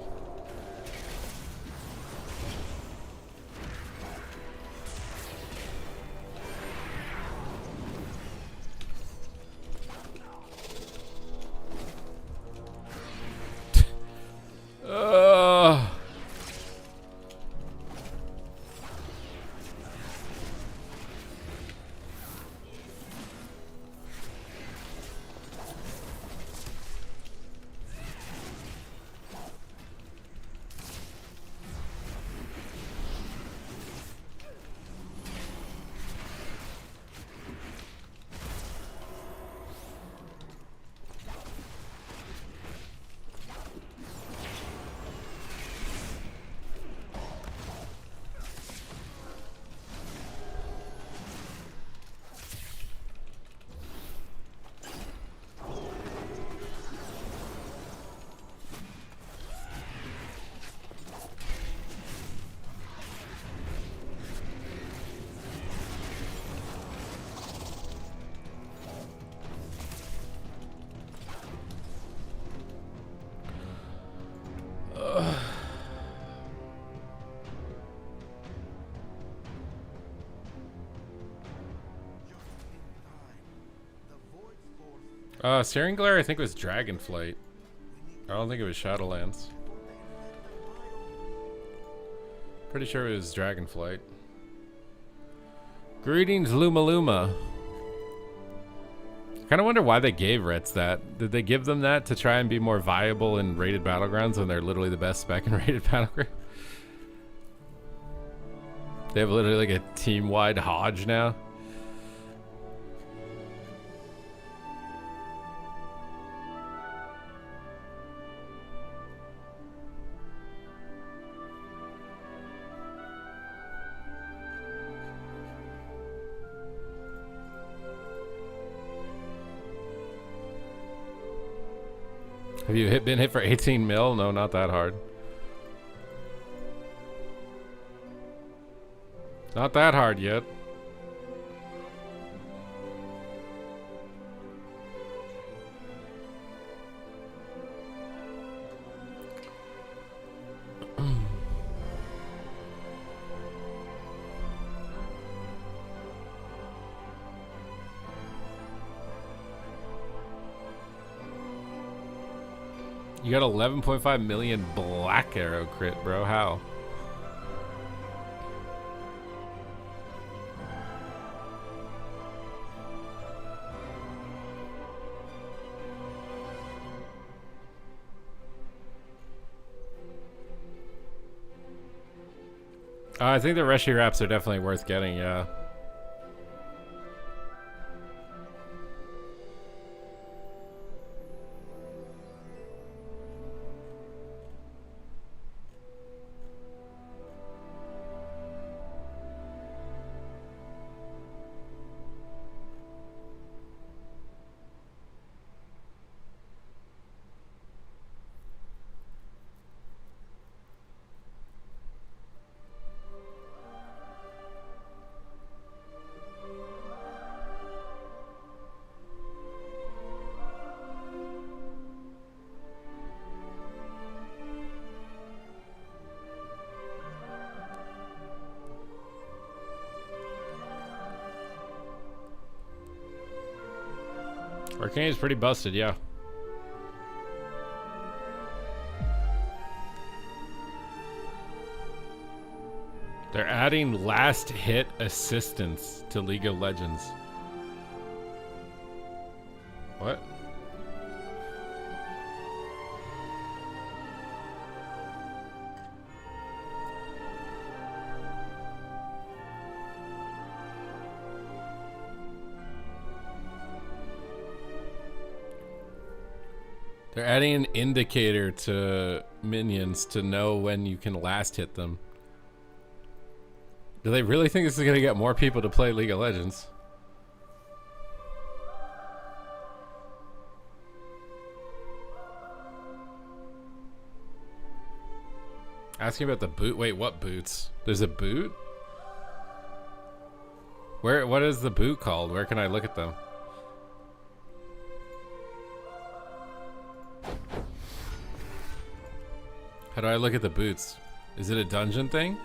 Searing Glare I think was Dragonflight. I don't think it was Shadowlands. Pretty sure it was Dragonflight. Greetings, Luma Luma. I kind of wonder why they gave Rets that. Did they give them that to try and be more viable in rated battlegrounds when they're literally the best spec in rated battleground? They have literally like a team-wide Hodge now. Have you been hit for 18 mil? No, not that hard. Not that hard yet. You got 11.5 million Black Arrow crit, bro. How? I think the Reshi Wraps are definitely worth getting, yeah. Arcane is pretty busted, yeah. They're adding last hit assistance to League of Legends. What? They're adding an indicator to minions to know when you can last hit them. Do they really think this is going to get more people to play League of Legends? Asking about the boot. Wait, what boots? There's a boot? Where? What is the boot called? Where can I look at them? How do I look at the boots? Is it a dungeon thing?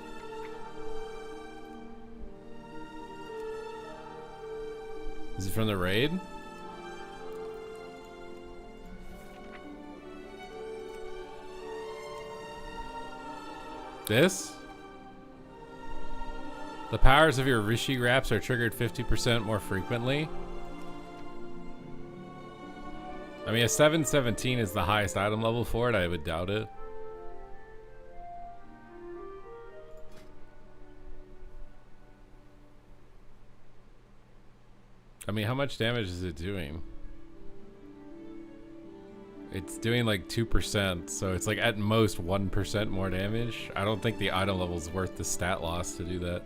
Is it from the raid? This? The powers of your Rishi Wraps are triggered 50% more frequently. I mean, a 717 is the highest item level for it. I would doubt it. I mean, how much damage is it doing? It's doing like 2%, so it's like at most 1% more damage. I don't think the item level is worth the stat loss to do that.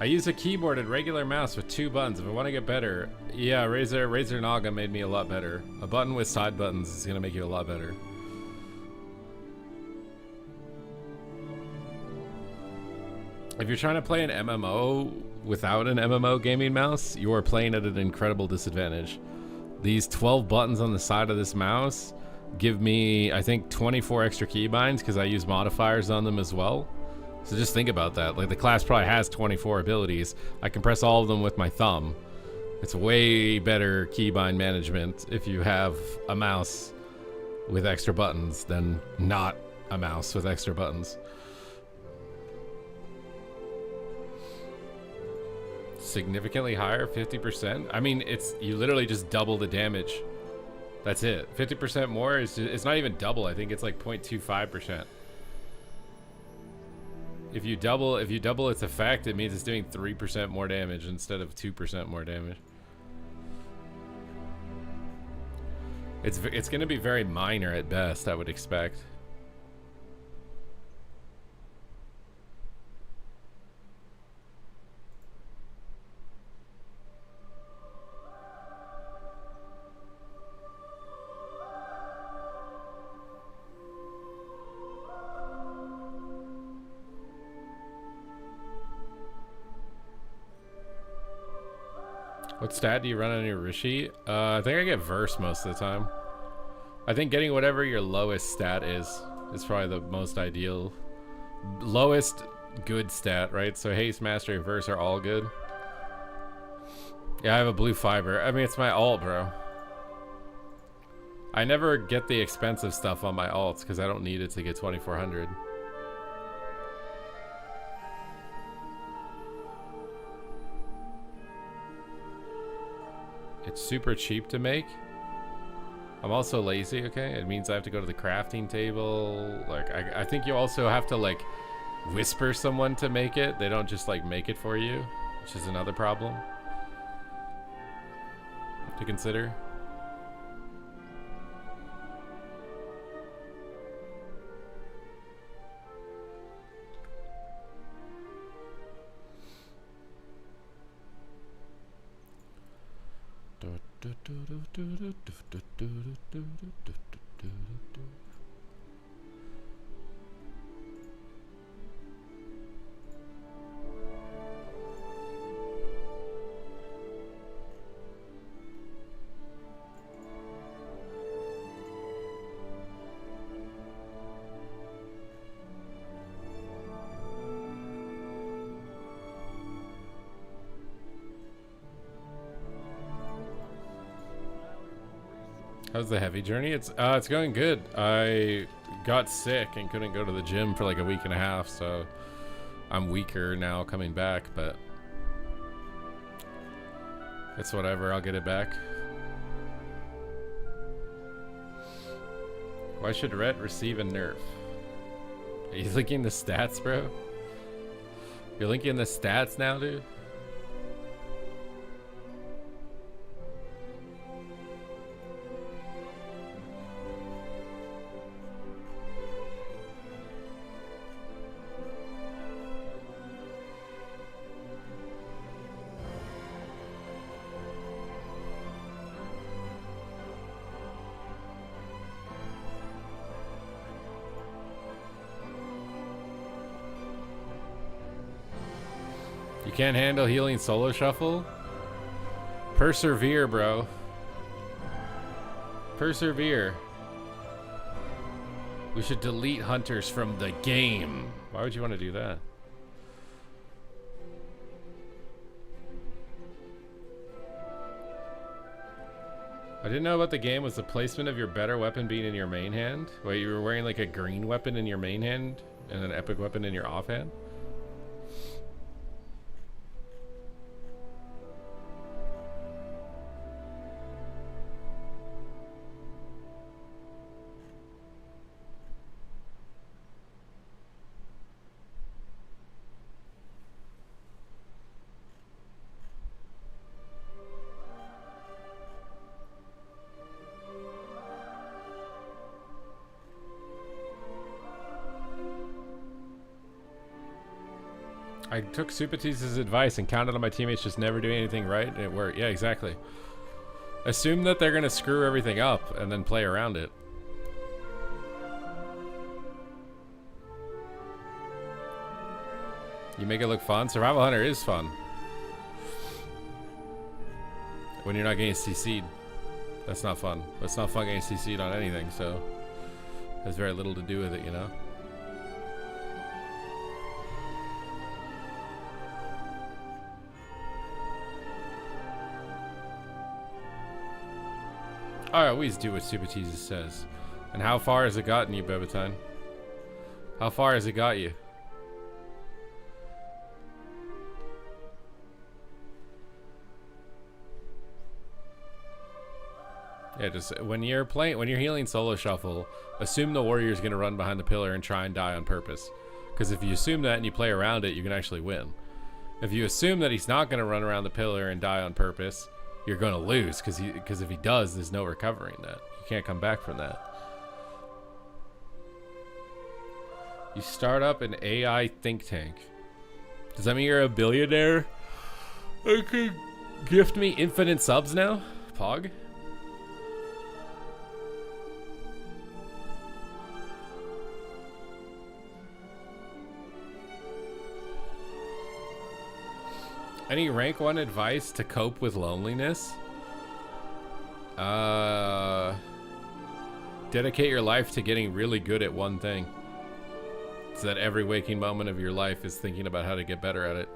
I use a keyboard and regular mouse with 2 buttons. If I want to get better, yeah, Razer Naga made me a lot better. A button with side buttons is gonna make you a lot better. If you're trying to play an MMO without an MMO gaming mouse, you are playing at an incredible disadvantage. These 12 buttons on the side of this mouse give me, I think, 24 extra keybinds because I use modifiers on them as well. So just think about that. Like, the class probably has 24 abilities. I can press all of them with my thumb. It's way better keybind management if you have a mouse with extra buttons than not a mouse with extra buttons. Significantly higher, 50%. I mean, you literally just double the damage. That's it. 50% more is it's not even double. I think it's like 0.25%. If you double its effect, it means it's doing 3% more damage instead of 2% more damage. It's going to be very minor at best, I would expect. What stat do you run on your Rishi? I think I get verse most of the time. I think getting whatever your lowest stat is probably the most ideal. Lowest good stat, right? So haste, mastery, and verse are all good. Yeah, I have a blue fiber. I mean, it's my alt, bro. I never get the expensive stuff on my alts because I don't need it to get 2400. It's super cheap to make. I'm also lazy, okay? It means I have to go to the crafting table. Like, I think you also have to, like, whisper someone to make it. They don't just, like, make it for you, which is another problem to consider. How's the heavy journey? It's going good. I got sick and couldn't go to the gym for like a week and a half, so I'm weaker now coming back, but it's whatever. I'll get it back. Why should Ret receive a nerf? Are you linking the stats, bro? You're linking the stats now, dude? Can't handle healing solo shuffle? Persevere, bro. Persevere. We should delete hunters from the game. Why would you want to do that? I didn't know about the game was the placement of your better weapon being in your main hand. Wait, you were wearing like a green weapon in your main hand and an epic weapon in your offhand? I took Supatease's advice and counted on my teammates just never doing anything right, and it worked. Yeah, exactly. Assume that they're gonna screw everything up and then play around it. You make it look fun. Survival Hunter is fun when you're not getting CC'd. That's not fun. That's not fun getting CC'd on anything, so it has very little to do with it, you know? I always do what Supatease says. And how far has it gotten you, Bebatine? How far has it got you? Yeah, just when you're healing solo shuffle, assume the warrior's gonna run behind the pillar and try and die on purpose. Because if you assume that and you play around it, you can actually win. If you assume that he's not gonna run around the pillar and die on purpose, you're gonna lose. Because if he does, there's no recovering that. You can't come back from that. You start up an AI think tank. Does that mean you're a billionaire? I could gift me infinite subs now, Pog. Any rank 1 advice to cope with loneliness? Dedicate your life to getting really good at one thing. So that every waking moment of your life is thinking about how to get better at it.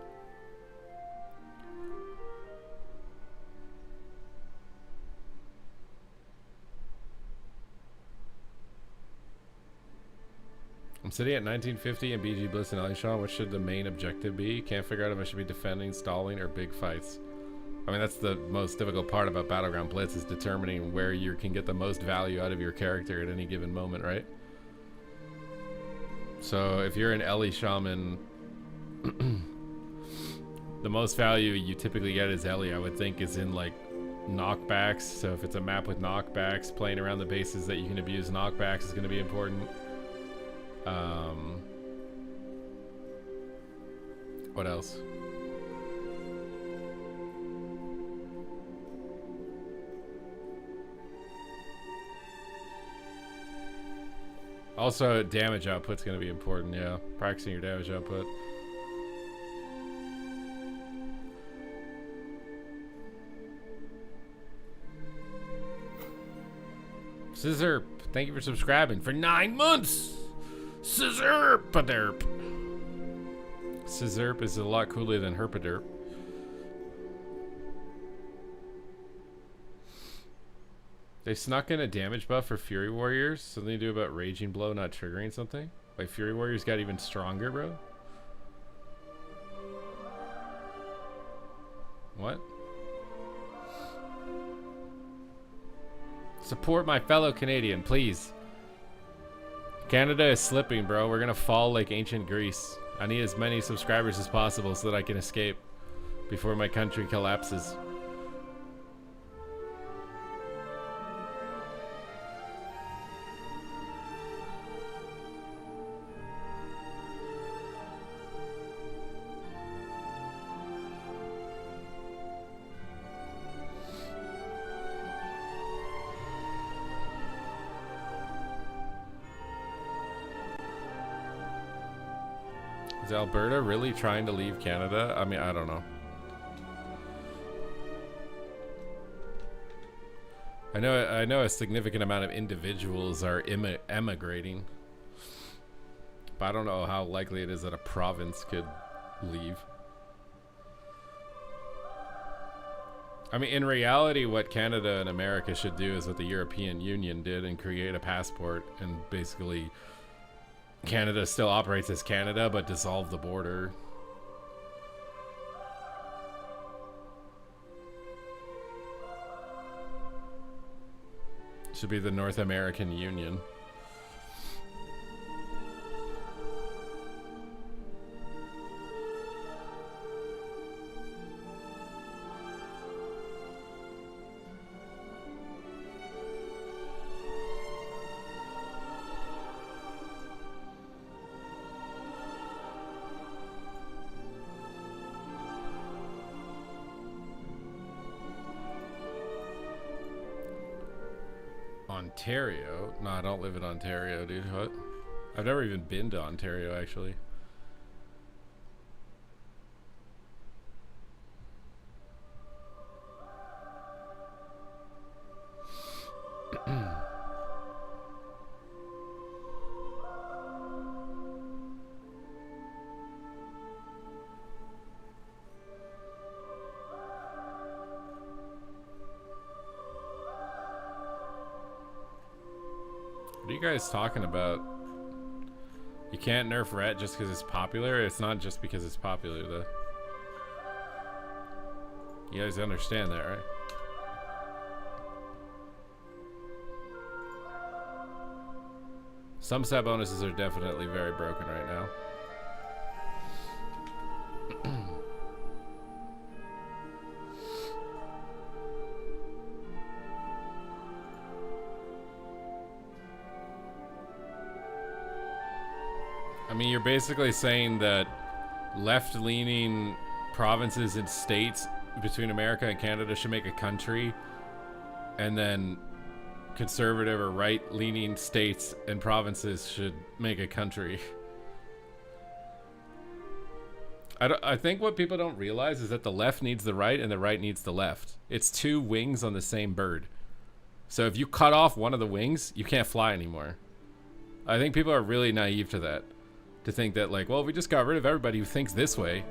I'm sitting at 1950 and BG Bliss and Alishawn. What should the main objective be? Can't figure out if I should be defending, stalling, or big fights. I mean, that's the most difficult part about Battleground Blitz, is determining where you can get the most value out of your character at any given moment, right? So if you're an Ellie Shaman, the most value you typically get as Ellie, I would think, is in like knockbacks. So if it's a map with knockbacks, playing around the bases that you can abuse knockbacks is going to be important. What else? Also, damage output's going to be important, yeah. Practicing your damage output. Scissor, thank you for subscribing for 9 months! Scissorpaderp. Scissorp is a lot cooler than herpaderp. They snuck in a damage buff for Fury Warriors. Something to do about Raging Blow not triggering something? Like Fury Warriors got even stronger, bro? What? Support my fellow Canadian, please. Canada is slipping, bro. We're gonna fall like ancient Greece. I need as many subscribers as possible so that I can escape before my country collapses. Is Alberta really trying to leave Canada? I mean, I don't know. I know a significant amount of individuals are emigrating, but I don't know how likely it is that a province could leave. I mean, in reality, what Canada and America should do is what the European Union did and create a passport, and basically Canada still operates as Canada, but dissolve the border. Should be the North American Union. Ontario? No, I don't live in Ontario, dude. What? I've never even been to Ontario, actually. guys talking about? You can't nerf Ret just because it's popular? It's not just because it's popular, though. You guys understand that, right? Some stat bonuses are definitely very broken right now. I mean, you're basically saying that left-leaning provinces and states between America and Canada should make a country, and then conservative or right-leaning states and provinces should make a country. I think what people don't realize is that the left needs the right and the right needs the left. It's two wings on the same bird. So if you cut off one of the wings, you can't fly anymore. I think people are really naive to that. To think that, like, well, if we just got rid of everybody who thinks this way,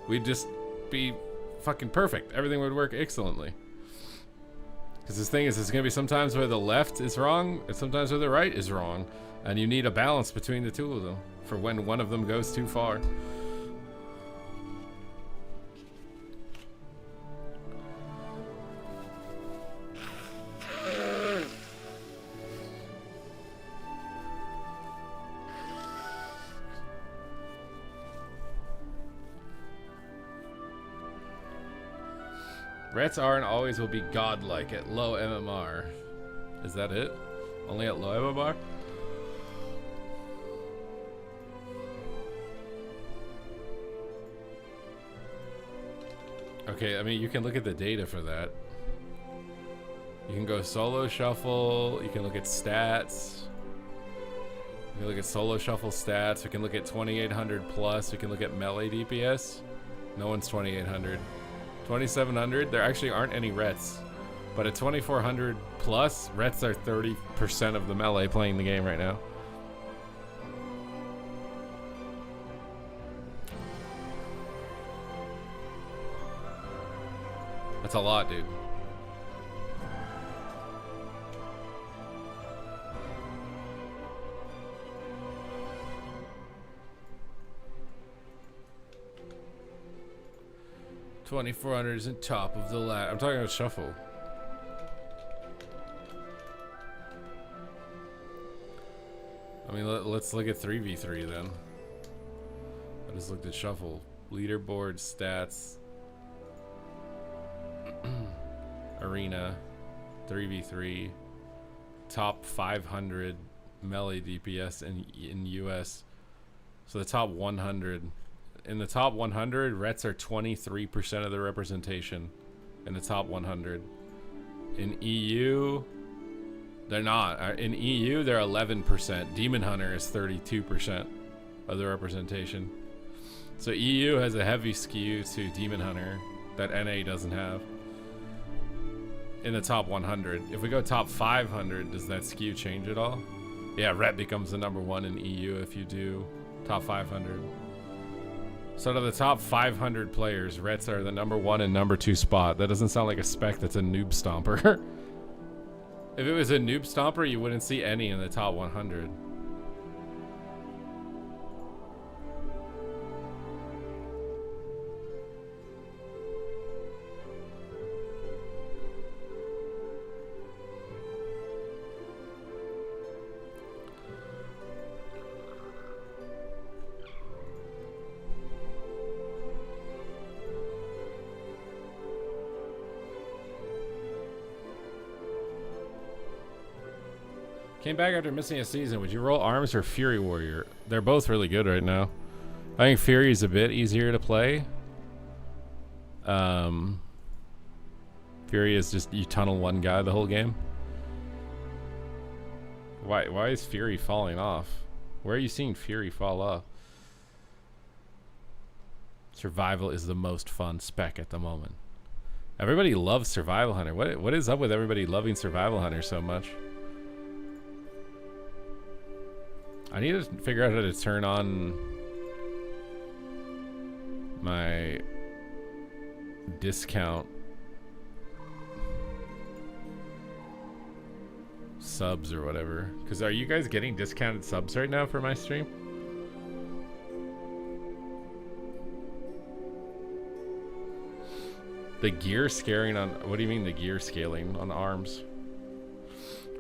we'd just be fucking perfect. Everything would work excellently. Because this thing is, there's going to be sometimes where the left is wrong and sometimes where the right is wrong. And you need a balance between the two of them for when one of them goes too far. Rets are and always will be godlike at low MMR. Is that it? Only at low MMR? Okay, I mean, you can look at the data for that. You can go solo shuffle. You can look at stats. You can look at solo shuffle stats. We can look at 2800 plus. We can look at melee DPS. No one's 2800. 2700, there actually aren't any Rets. But at 2400 plus, Rets are 30% of the melee playing the game right now. That's a lot, dude. $2,400 is in top of the ladder. I'm talking about shuffle. I mean, let's look at 3v3 then. I just looked at shuffle. Leaderboard, stats, arena, 3v3, top 500 melee DPS in US. So the top 100. In the top 100, Rets are 23% of the representation in the top 100. In EU, they're not. In EU, they're 11%. Demon Hunter is 32% of the representation. So EU has a heavy skew to Demon Hunter that NA doesn't have. In the top 100. If we go top 500, does that skew change at all? Yeah, Ret becomes the #1 in EU if you do top 500. So to the top 500 players, Rets are the #1 and #2 spot. That doesn't sound like a spec that's a noob stomper. If it was a noob stomper, you wouldn't see any in the top 100. Came back after missing a season. Would you roll Arms or Fury Warrior? They're both really good right now. I think Fury is a bit easier to play. Fury is just you tunnel one guy the whole game. Why is Fury falling off? Where are you seeing Fury fall off? Survival is the most fun spec at the moment. Everybody loves Survival Hunter. What is up with everybody loving Survival Hunter so much? I need to figure out how to turn on my discount subs or whatever. Because are you guys getting discounted subs right now for my stream? The gear scaling on... What do you mean the gear scaling on arms?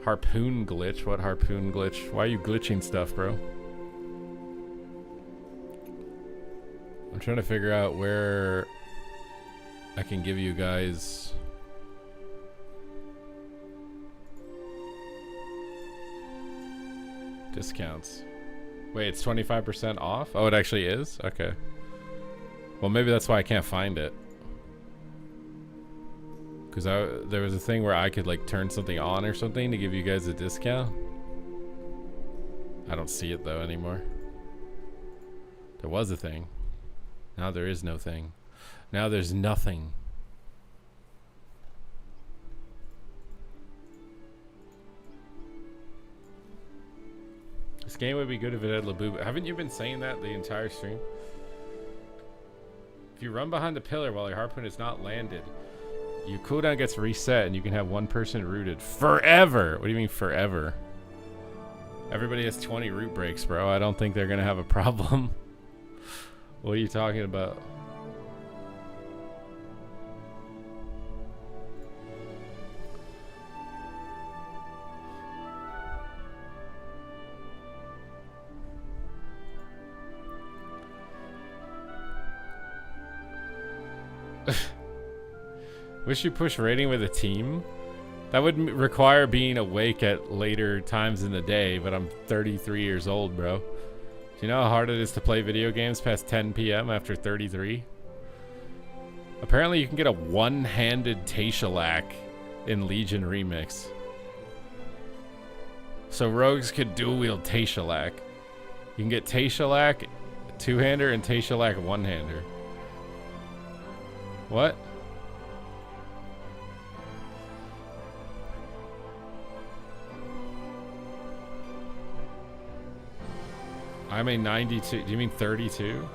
Harpoon glitch? What harpoon glitch? Why are you glitching stuff, bro? I'm trying to figure out where I can give you guys... discounts. Wait, it's 25% off? Oh, it actually is? Okay. Well, maybe that's why I can't find it. Because there was a thing where I could like turn something on or something to give you guys a discount. I don't see it though anymore. There was a thing. Now there is no thing. Now there's nothing. This game would be good if it had Labubu. Haven't you been saying that the entire stream? If you run behind the pillar while your harpoon is not landed, your cooldown gets reset and you can have one person rooted forever. What do you mean forever? Everybody has 20 root breaks, bro. I don't think they're gonna have a problem. What are you talking about? Wish you push rating with a team? That would require being awake at later times in the day, but I'm 33 years old, bro. Do you know how hard it is to play video games past 10 p.m. after 33? Apparently you can get a one-handed Taishalak in Legion Remix. So rogues could dual-wield Taishalak. You can get Taishalak two-hander and Taishalak one-hander. What? I'm a 92. Do you mean 32?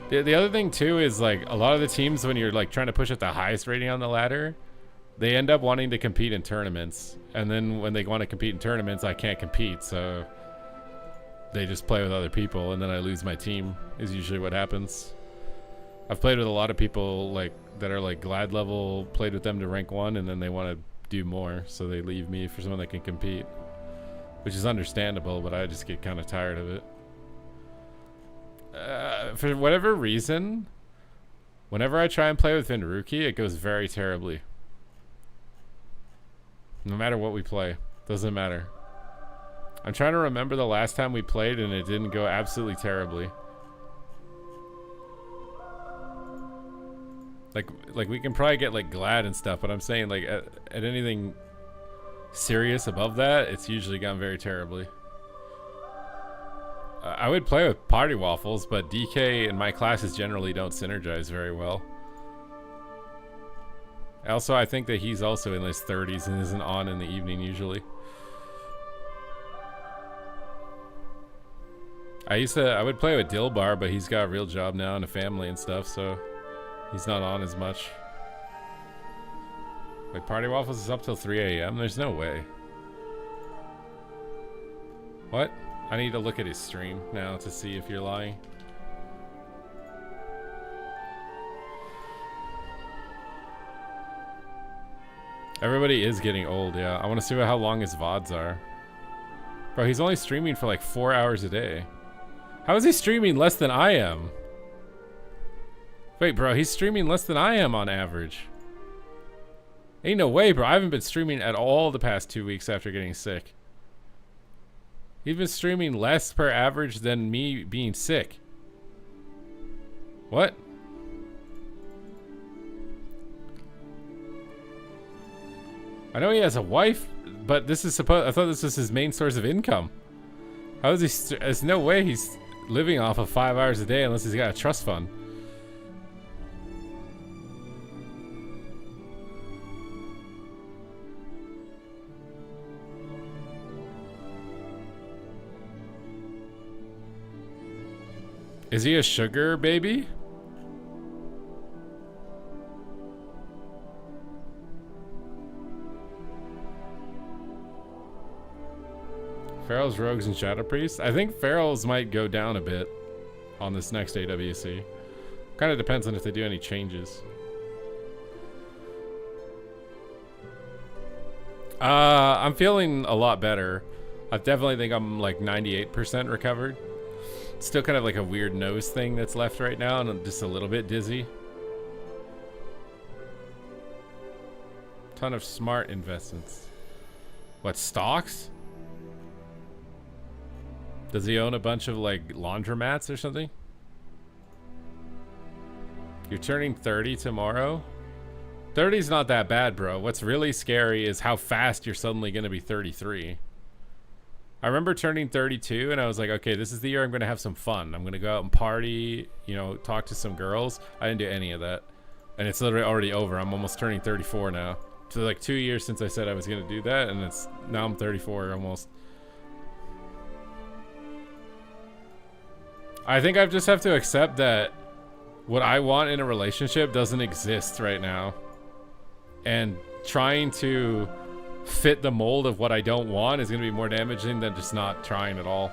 The other thing too is like a lot of the teams when you're like trying to push at the highest rating on the ladder, they end up wanting to compete in tournaments. And then when they want to compete in tournaments, I can't compete. So they just play with other people and then I lose my team is usually what happens. I've played with a lot of people like that are like glad level, played with them to rank 1 and then they want to do more, so they leave me for someone that can compete, which is understandable, but I just get kind of tired of it. For whatever reason, whenever I try and play with Vinruki, it goes very terribly. No matter what we play, doesn't matter. I'm trying to remember the last time we played and it didn't go absolutely terribly. Like we can probably get like glad and stuff, but I'm saying like at anything serious above that, it's usually gone very terribly. I would play with Party Waffles, but DK and my classes generally don't synergize very well. Also, I think that he's also in his 30s and isn't on in the evening usually. I would play with Dilbar, but he's got a real job now and a family and stuff, so he's not on as much. Like Party Waffles is up till 3 a.m. There's no way. What? I need to look at his stream now to see if you're lying. Everybody is getting old, yeah. I want to see how long his VODs are. Bro, he's only streaming for like 4 hours a day. How is he streaming less than I am? Wait, bro, he's streaming less than I am on average. Ain't no way, bro. I haven't been streaming at all the past 2 weeks after getting sick. He's been streaming less per average than me being sick. What? I know he has a wife, but this is supposed. I thought this was his main source of income. How is he? There's no way he's living off of 5 hours a day unless he's got a trust fund. Is he a sugar baby? Pharaoh's, Rogues, and Shadow Priests. I think Pharaoh's might go down a bit on this next AWC. Kind of depends on if they do any changes. I'm feeling a lot better. I definitely think I'm like 98% recovered. Still kind of like a weird nose thing that's left right now, and I'm just a little bit dizzy. Ton of smart investments. What, stocks? Does he own a bunch of like laundromats or something? You're turning 30 tomorrow? 30's not that bad, bro. What's really scary is how fast you're suddenly going to be 33. I remember turning 32 and I was like, okay, this is the year I'm going to have some fun. I'm going to go out and party, you know, talk to some girls. I didn't do any of that. And it's literally already over. I'm almost turning 34 now. So like 2 years since I said I was going to do that, and it's now I'm 34 almost. I think I just have to accept that what I want in a relationship doesn't exist right now. And trying to fit the mold of what I don't want is going to be more damaging than just not trying at all.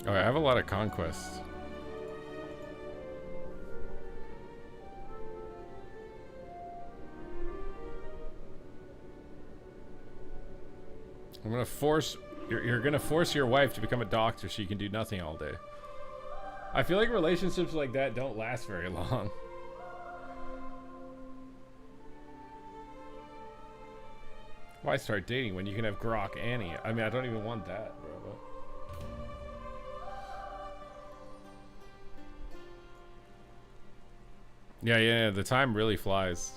Oh, I have a lot of conquests. I'm gonna force you're gonna force your wife to become a doctor so you can do nothing all day. I feel like relationships like that don't last very long. Why start dating when you can have Grok Annie? I mean, I don't even want that, bro. But... Yeah, the time really flies.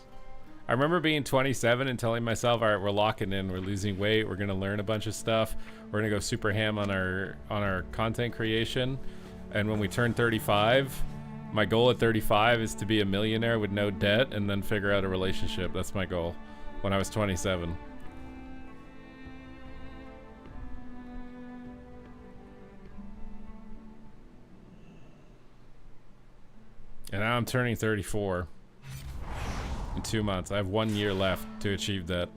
I remember being 27 and telling myself, all right, we're locking in, we're losing weight, we're gonna learn a bunch of stuff, we're gonna go super ham on our content creation. And when we turn 35, my goal at 35 is to be a millionaire with no debt and then figure out a relationship. That's my goal when I was 27. And now I'm turning 34 in 2 months. I have 1 year left to achieve that.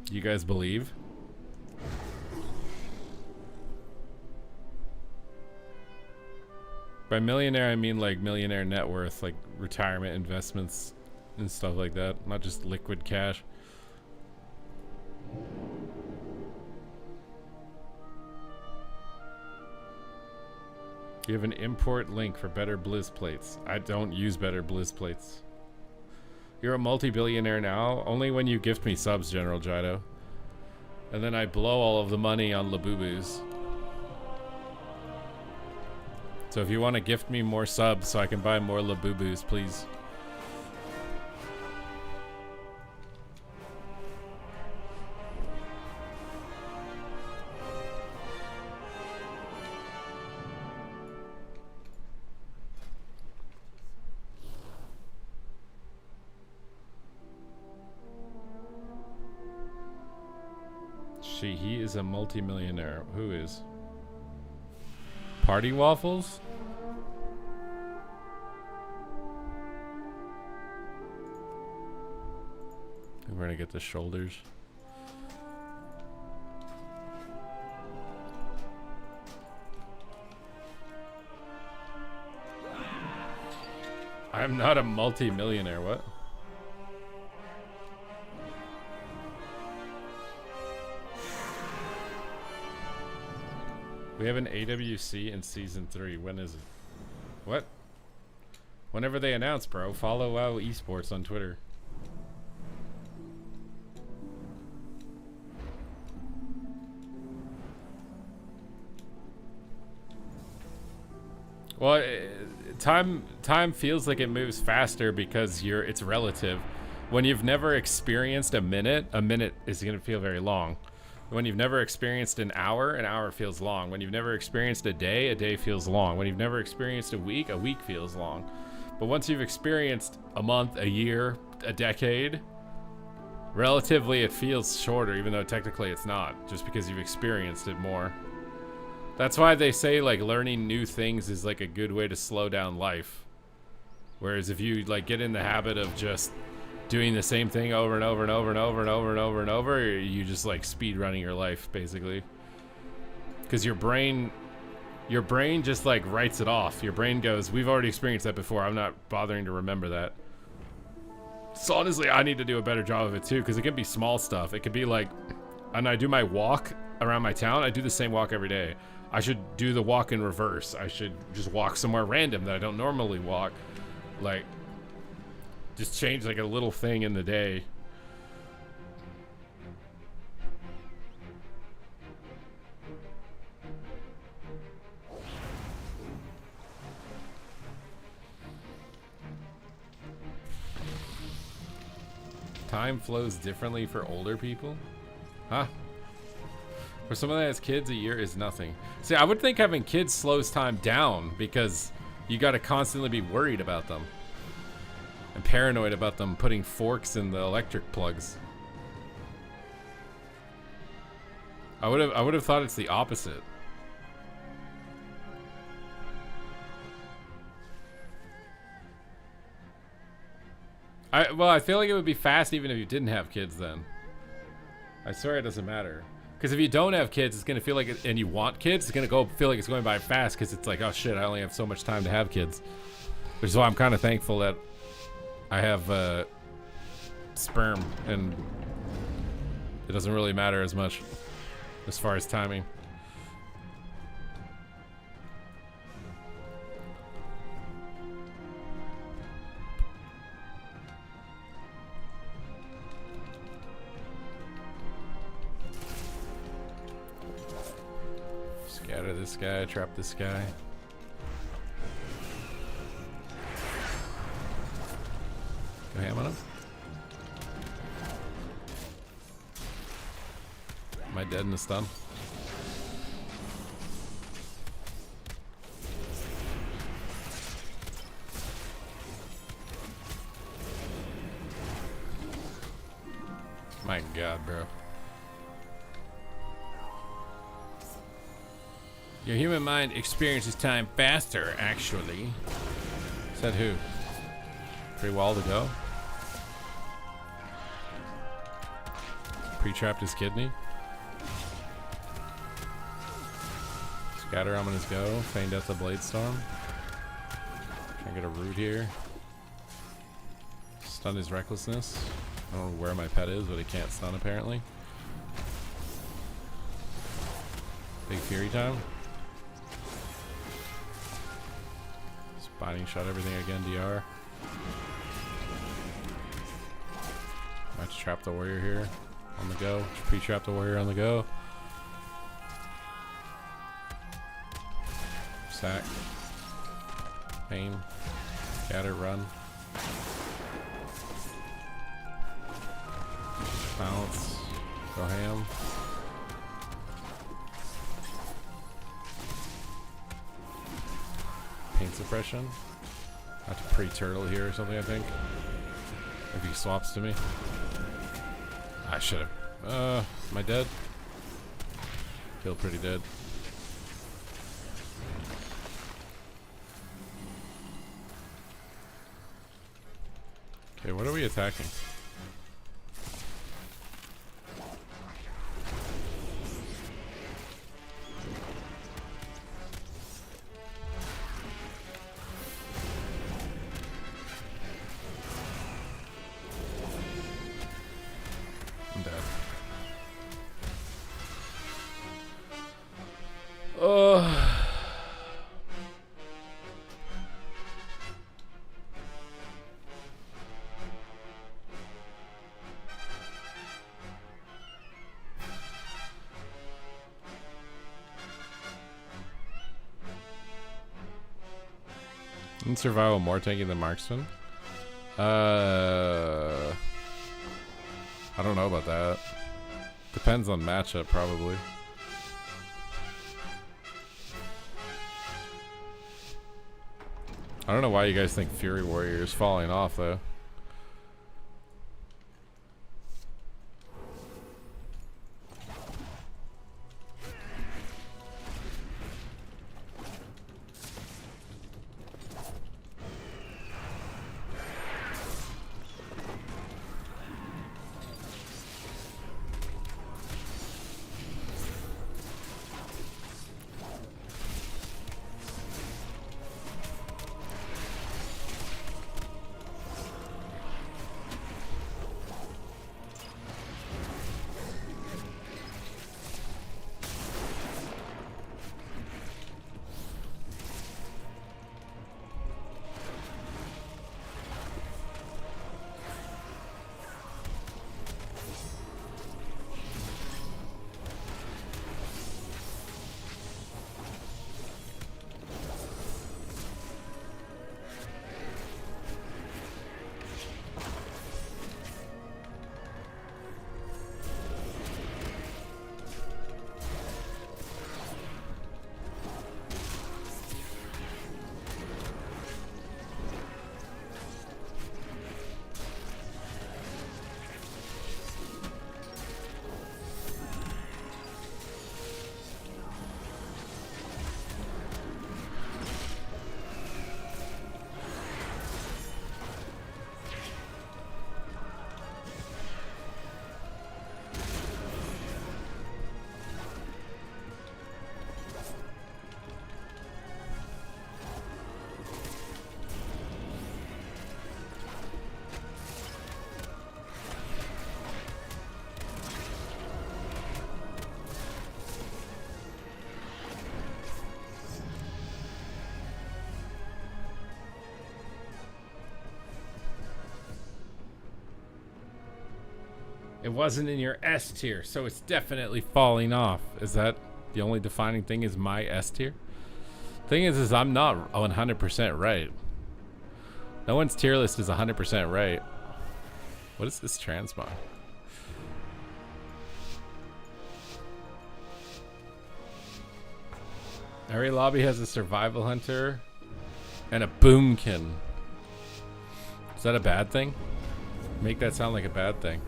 You guys believe? By millionaire, I mean like millionaire net worth, like retirement investments and stuff like that, not just liquid cash. You have an import link for better Blizz plates. I don't use better Blizz plates. You're a multi-billionaire now? Only when you gift me subs, General Jido. And then I blow all of the money on Labubu's. So if you want to gift me more subs so I can buy more Labubu's, please. He is a multi-millionaire. Who is? Party Waffles? We're gonna get the shoulders. I'm not a multi-millionaire. What? We have an AWC in season 3. When is it? What? Whenever they announce, bro. Follow WoW Esports on Twitter. Well, time feels like it moves faster because it's relative. When you've never experienced a minute is gonna feel very long. When you've never experienced an hour feels long. When you've never experienced a day feels long. When you've never experienced a week feels long. But once you've experienced a month, a year, a decade, relatively it feels shorter, even though technically it's not, just because you've experienced it more. That's why they say like learning new things is like a good way to slow down life. Whereas if you like get in the habit of just doing the same thing over and over and over and over and over and over and over, you just like speed running your life basically. Because your brain just like writes it off. Your brain goes, we've already experienced that before. I'm not bothering to remember that. So honestly, I need to do a better job of it too, because it can be small stuff. It could be like, and I do my walk around my town. I do the same walk every day. I should do the walk in reverse. I should just walk somewhere random that I don't normally walk. Like, just change like a little thing in the day. Time flows differently for older people? Huh? For someone that has kids, a year is nothing. See, I would think having kids slows time down because you gotta constantly be worried about them. I'm paranoid about them putting forks in the electric plugs. I would have thought it's the opposite. Well, I feel like it would be fast even if you didn't have kids then. I swear it doesn't matter. Because if you don't have kids, it's gonna feel like it, and you want kids, it's gonna feel like it's going by fast because it's like, oh shit, I only have so much time to have kids. Which is why I'm kind of thankful that I have sperm and it doesn't really matter as much as far as timing. Scatter this guy, trap this guy. Go ham on him. Am I dead in the stun? My god, bro. Your human mind experiences time faster, actually. Said who? Pretty wall to go. Pre-trapped his kidney. Scatter him on his go. Feigned death of Blade Storm. Trying to get a root here. Stun his recklessness. I don't know where my pet is, but it can't stun apparently. Big Fury time. Binding shot everything again, DR. I have to trap the warrior here on the go. Pre-trap the warrior on the go. Sack. Pain. Scatter, run. Bounce. Go ham. Pain suppression. I have to pre-turtle here or something, I think. If he swaps to me. I should have. Am I dead? Feel pretty dead. Okay, what are we attacking? I'm dead. In survival, more tanky than marksman. I don't know about that. Depends on matchup, probably. I don't know why you guys think Fury Warrior is falling off, though. It wasn't in your S tier, so it's definitely falling off. Is that the only defining thing is my S tier? Thing is I'm not 100% right. No one's tier list is 100% right. What is this transmog? Every lobby has a survival hunter and a boomkin. Is that a bad thing? Make that sound like a bad thing.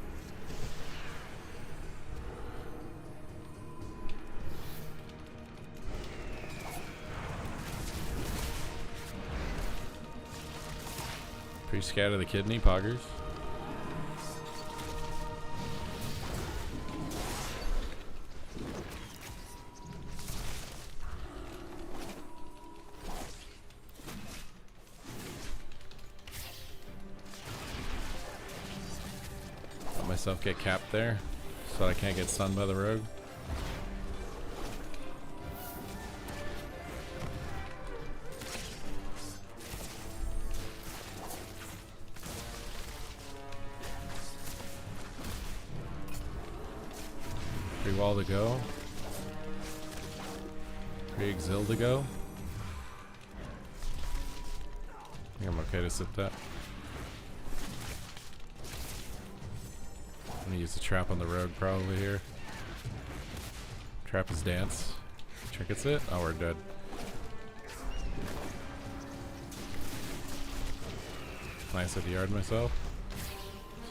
Pretty scared of the kidney, poggers. Let myself get capped there so I can't get stunned by the rogue. Wall to go. Pre-exil to go. I think I'm okay to sit that. I'm gonna use the trap on the rogue probably here. Trap his dance. Trinkets it. Oh, we're dead. Nice at the yard myself.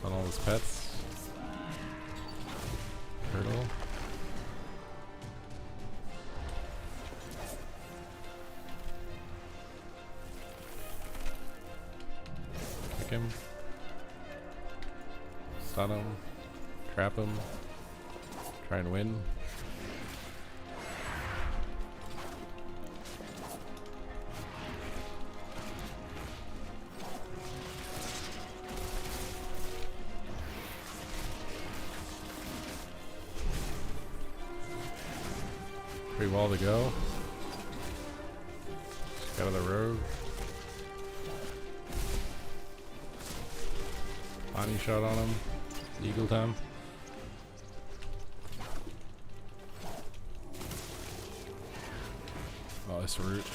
On all his pets. Turtle. Him, stun him, trap him, try and win. Free wall to go. Just out of the rogue. Bonnie shot on him. Eagle time. Oh, this root.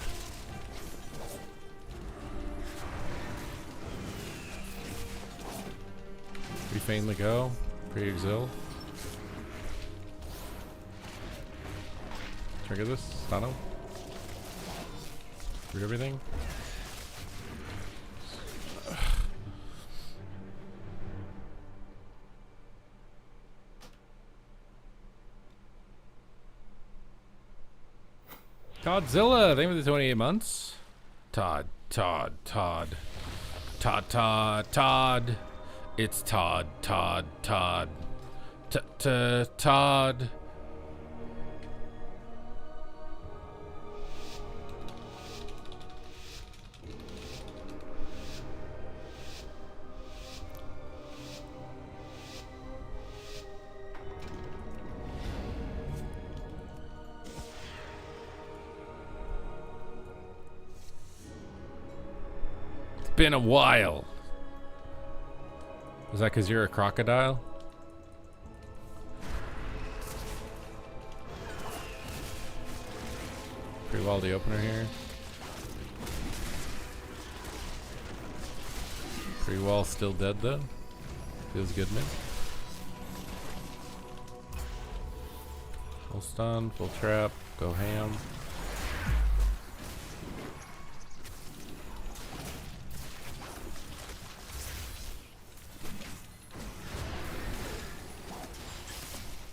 We feign the go. Pre-exil. Trigger this. Stun him. Root everything. Todzilla, thank you for the 28 months. Todd. It's Todd. Todd. Been a while. Is that because you're a crocodile? Pretty well the opener here. Pretty well still dead though. Feels good, man. Full stun, full trap, go ham.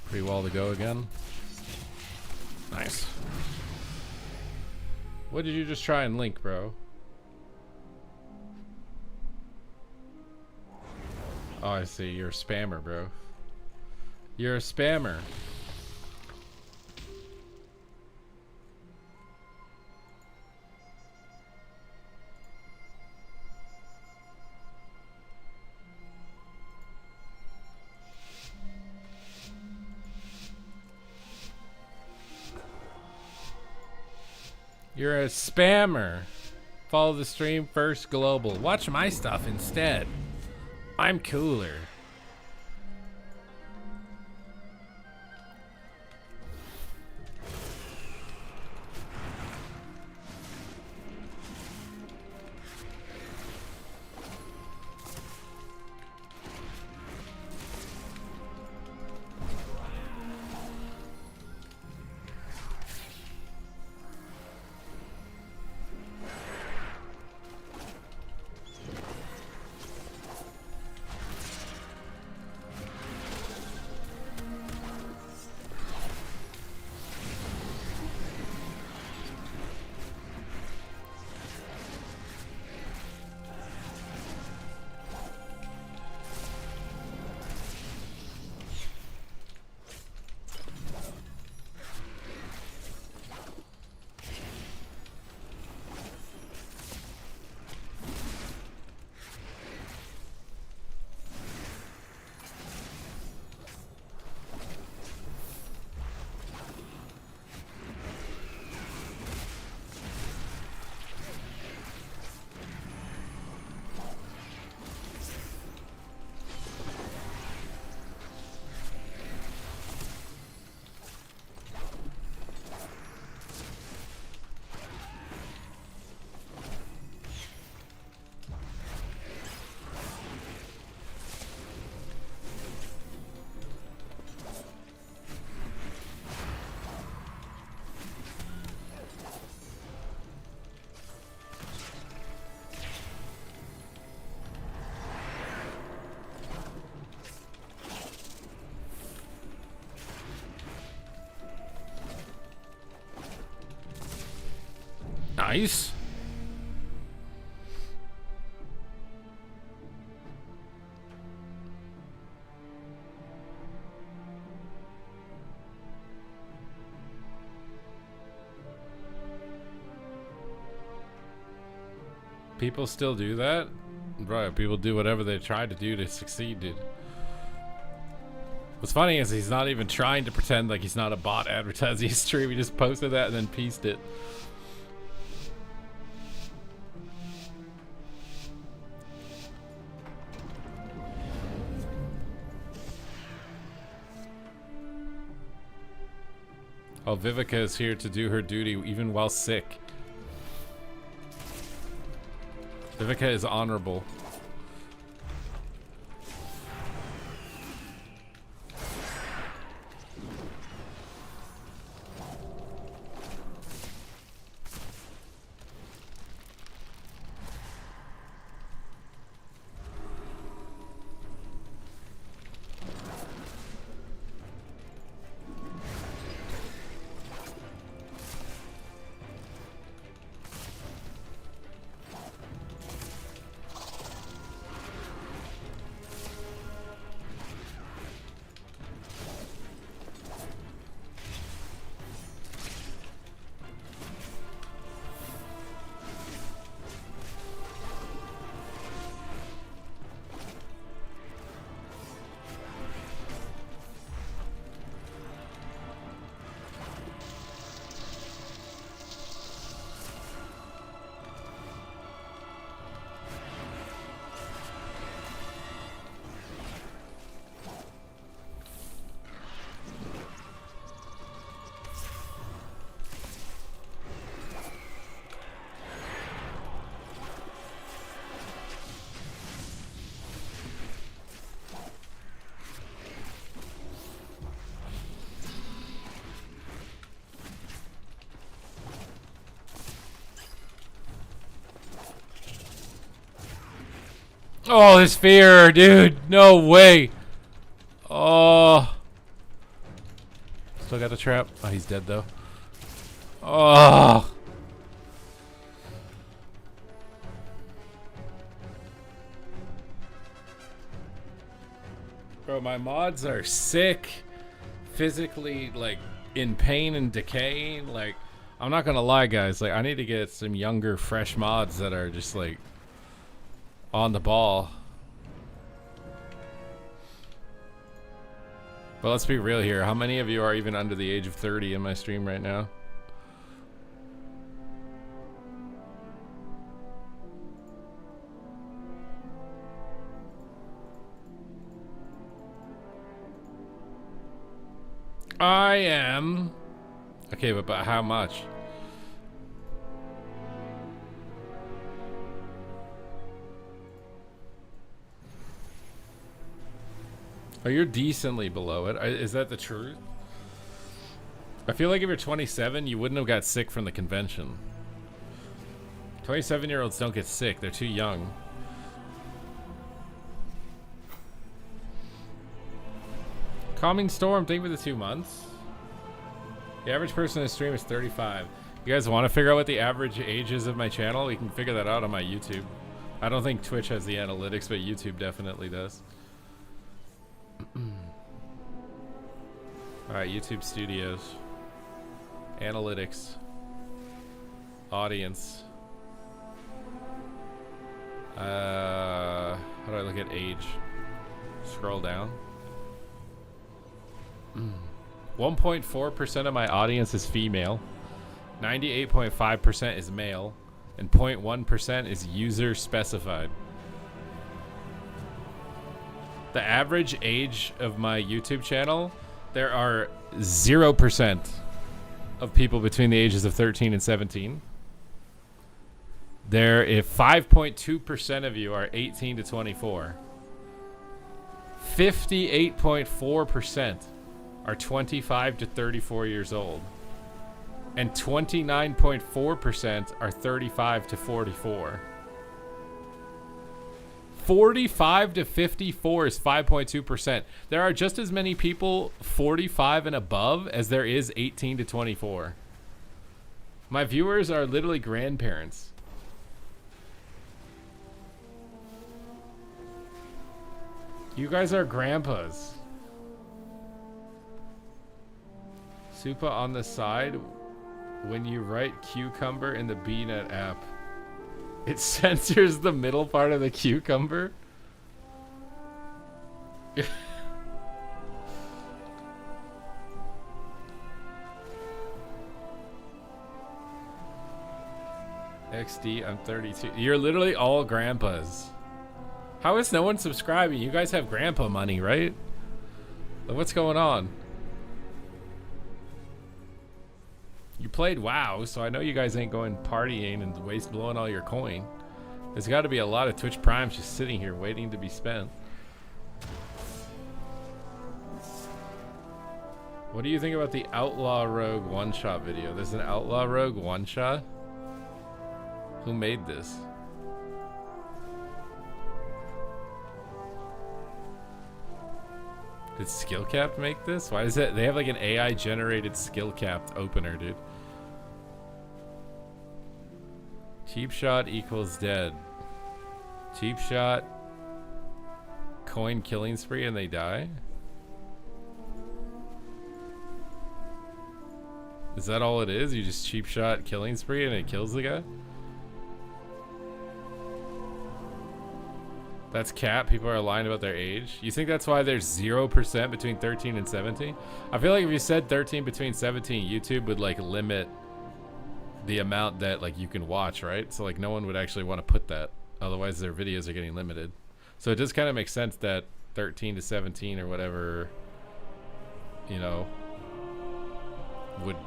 Pretty well to go again. Nice. What did you just try and link, bro? Oh, I see. You're a spammer, bro. You're a spammer. You're a spammer. Follow the stream first global. Watch my stuff instead. I'm cooler. Nice. People still do that? Bro, people do whatever they try to do to succeed, dude. What's funny is he's not even trying to pretend like he's not a bot advertising his stream. He just posted that and then pieced it. Oh, Vivica is here to do her duty even while sick. Vivica is honorable. Oh, this fear, dude. No way. Oh. Still got the trap. Oh, he's dead, though. Oh. Bro, my mods are sick. Physically, like, in pain and decaying. Like, I'm not gonna lie, guys. Like, I need to get some younger, fresh mods that are just, like, on the ball. But let's be real here. How many of you are even under the age of 30 in my stream right now? I am. Okay, but how much? Oh, you're decently below it. Is that the truth? I feel like if you're 27, you wouldn't have got sick from the convention. 27-year-olds don't get sick. They're too young. Calming Storm, thank you for the 2 months. The average person in the stream is 35. You guys want to figure out what the average age is of my channel? We can figure that out on my YouTube. I don't think Twitch has the analytics, but YouTube definitely does. Alright, YouTube Studios. Analytics. Audience. How do I look at age? Scroll down. 1.4% of my audience is female. 98.5% is male. And 0.1% is user specified. The average age of my YouTube channel, there are 0% of people between the ages of 13 and 17. If 5.2% of you are 18 to 24, 58.4% are 25 to 34 years old, and 29.4% are 35 to 44. 45 to 54 is 5.2%. There are just as many people 45 and above as there is 18 to 24. My viewers are literally grandparents. You guys are grandpas. Supa on the side when you write cucumber in the BNet app. It censors the middle part of the cucumber. XD, I'm 32. You're literally all grandpas. How is no one subscribing? You guys have grandpa money, right? What's going on? You played WoW, so I know you guys ain't going partying and blowing all your coin. There's got to be a lot of Twitch Primes just sitting here waiting to be spent. What do you think about the Outlaw Rogue one-shot video? There's an Outlaw Rogue one-shot? Who made this? Did Skillcapped make this? Why is that? They have like an AI generated Skillcapped opener, dude. Cheap shot equals dead. Cheap shot, coin killing spree, and they die? Is that all it is? You just cheap shot killing spree and it kills the guy? That's cap. People are lying about their age. You think that's why there's 0% between 13 and 17? I feel like if you said 13 between 17, YouTube would like limit the amount that like you can watch, right? So like no one would actually want to put that. Otherwise their videos are getting limited. So it just kind of makes sense that 13 to 17 or whatever, you know, would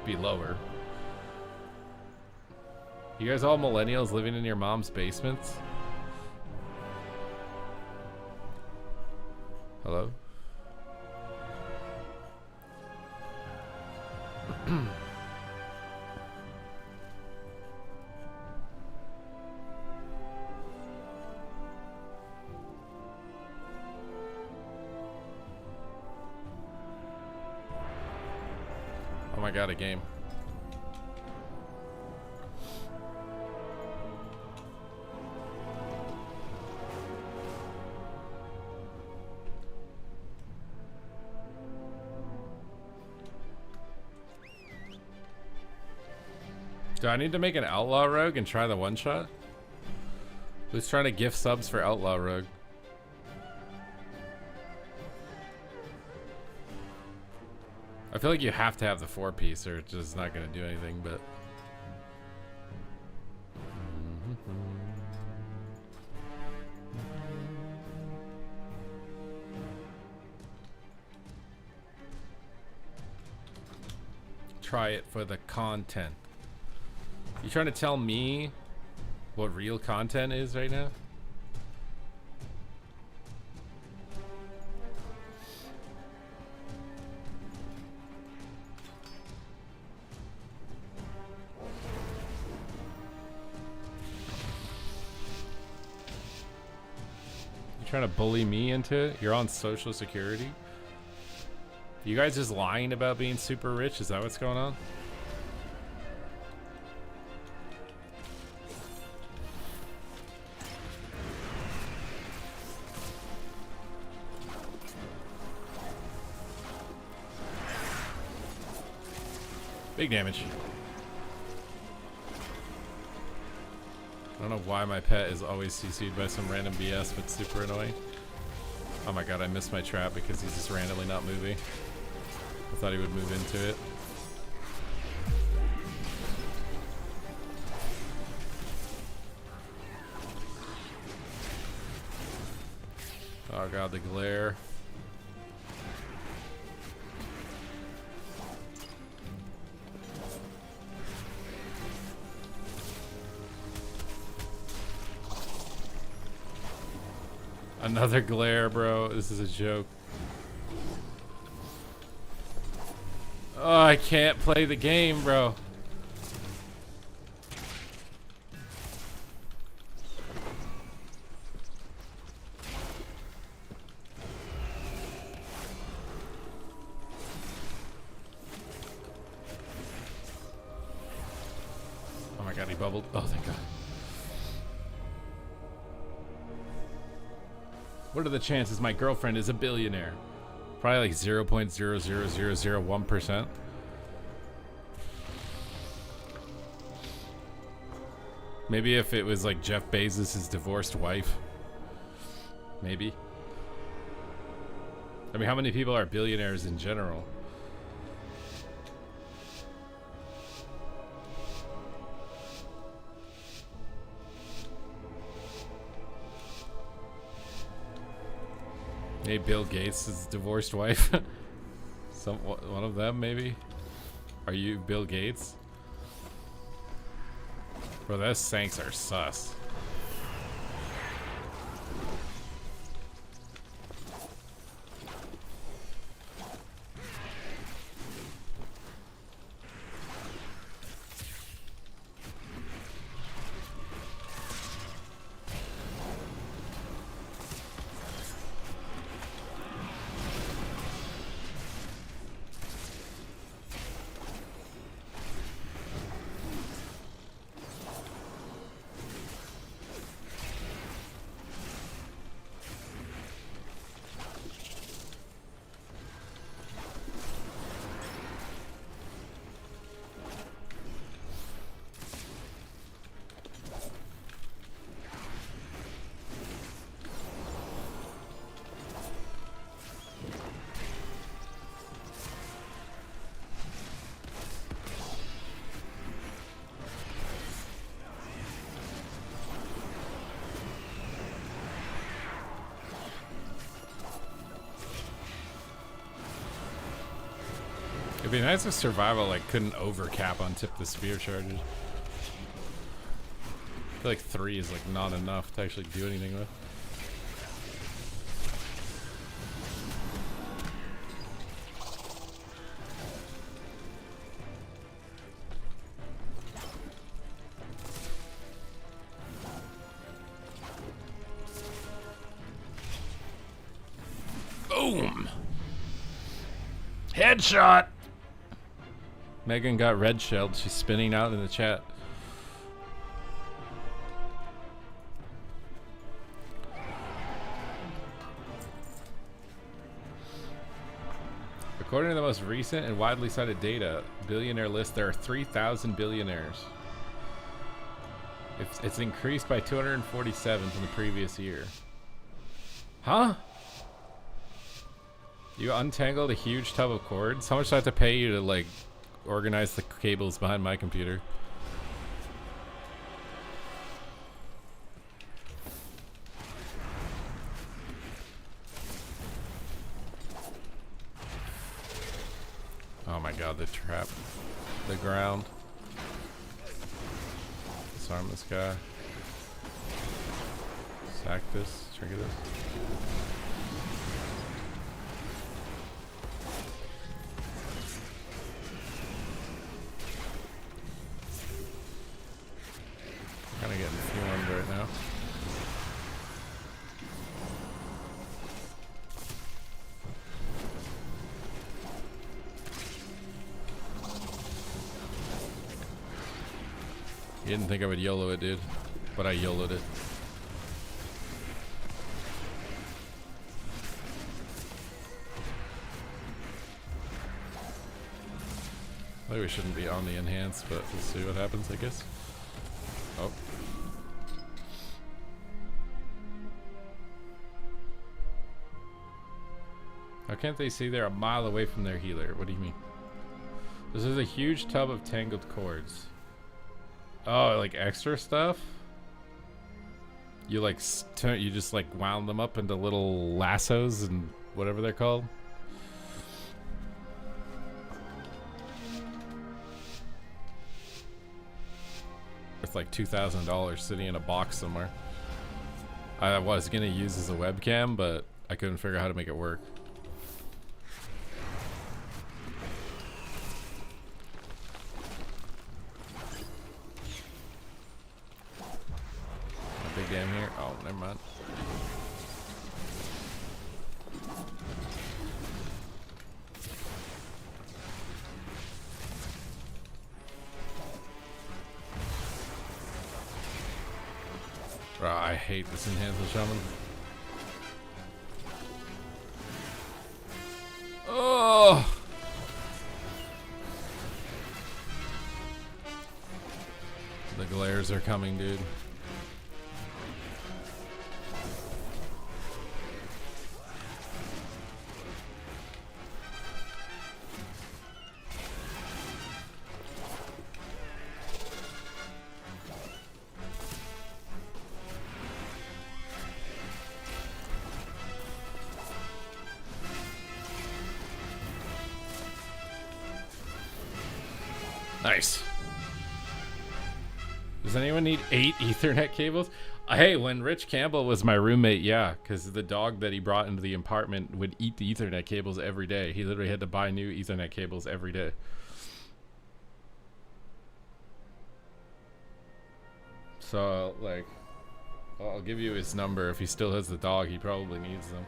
be lower. You guys all millennials living in your mom's basements? Hello? my god, a game. Do I need to make an Outlaw Rogue and try the one-shot? Who's trying to gift subs for Outlaw Rogue? I feel like you have to have the 4-piece or it's just not going to do anything, but... Try it for the content. You trying to tell me what real content is right now? You trying to bully me into it? You're on Social Security? You guys just lying about being super rich? Is that what's going on? Big damage. I don't know why my pet is always CC'd by some random BS, but super annoying. Oh my god, I missed my trap because he's just randomly not moving. I thought he would move into it. Oh god, the glare. Another glare, bro. This is a joke. Oh, I can't play the game, bro. Oh my god, he bubbled. Oh, thank god. What are the chances my girlfriend is a billionaire? Probably like 0.00001%. Maybe if it was like Jeff Bezos' divorced wife. Maybe. I mean, how many people are billionaires in general? Hey, Bill Gates' divorced wife. One of them, maybe. Are you Bill Gates? Bro, those Sanks are sus. It'd be nice if survival like couldn't overcap on tip the spear charges. I feel like 3 is like not enough to actually do anything with. Boom! Headshot! Megan got red shelled. She's spinning out in the chat. According to the most recent and widely cited data billionaire list, there are 3,000 billionaires. It's increased by 247 from the previous year. Huh? You untangled a huge tub of cords? How much do I have to pay you to, like, organize the cables behind my computer? Oh my god, they trapped the ground. Disarm this guy. Sack this. Trigger this. Kinda getting fumed right now. You didn't think I would YOLO it, dude, but I YOLO'd it. Maybe we shouldn't be on the enhance, but we'll see what happens, I guess. Oh. How can't they see they're a mile away from their healer? What do you mean? This is a huge tub of tangled cords. Oh, like extra stuff? You like you just like wound them up into little lassos and whatever they're called? It's like $2,000 sitting in a box somewhere. I was gonna use as a webcam, but I couldn't figure out how to make it work. Big damn here. Oh, never mind. Oh, I hate this enhancement shaman. Oh! The glares are coming, dude. Nice. Does anyone need 8 Ethernet cables? Hey, when Rich Campbell was my roommate, yeah, because the dog that he brought into the apartment would eat the Ethernet cables every day. He literally had to buy new Ethernet cables every day. So, like, I'll give you his number. If he still has the dog, he probably needs them.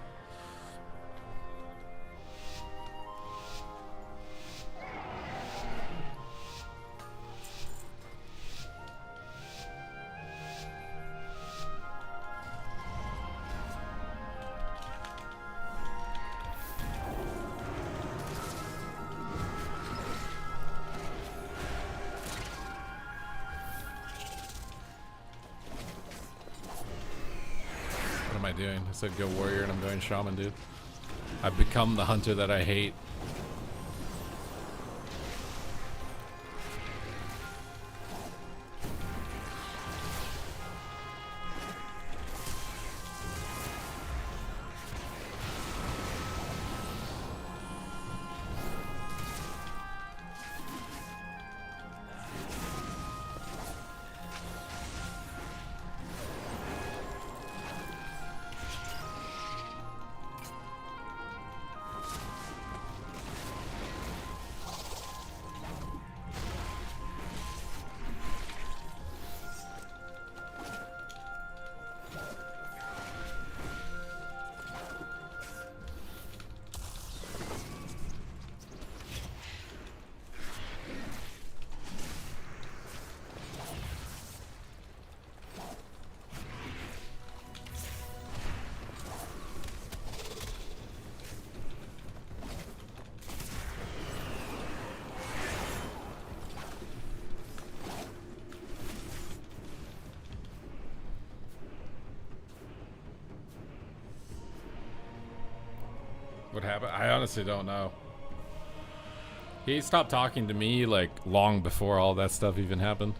Doing? I said go warrior and I'm going shaman, dude. I've become the hunter that I hate. What happened? I honestly don't know. He stopped talking to me like long before all that stuff even happened.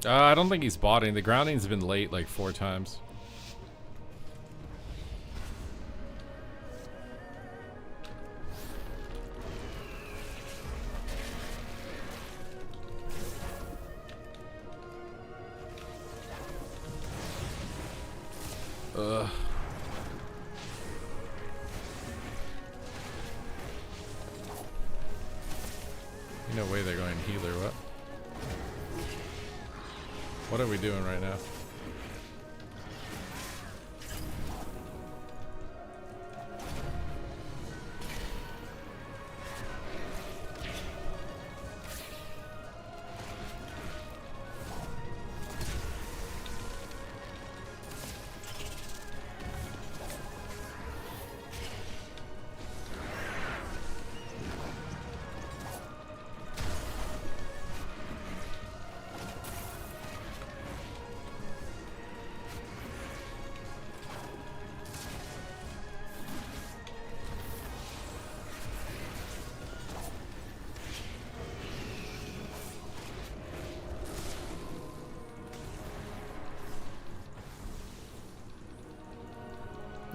I don't think he's botting. The grounding's been late like 4 times. Ugh. No way they're going healer, what? What are we doing right now?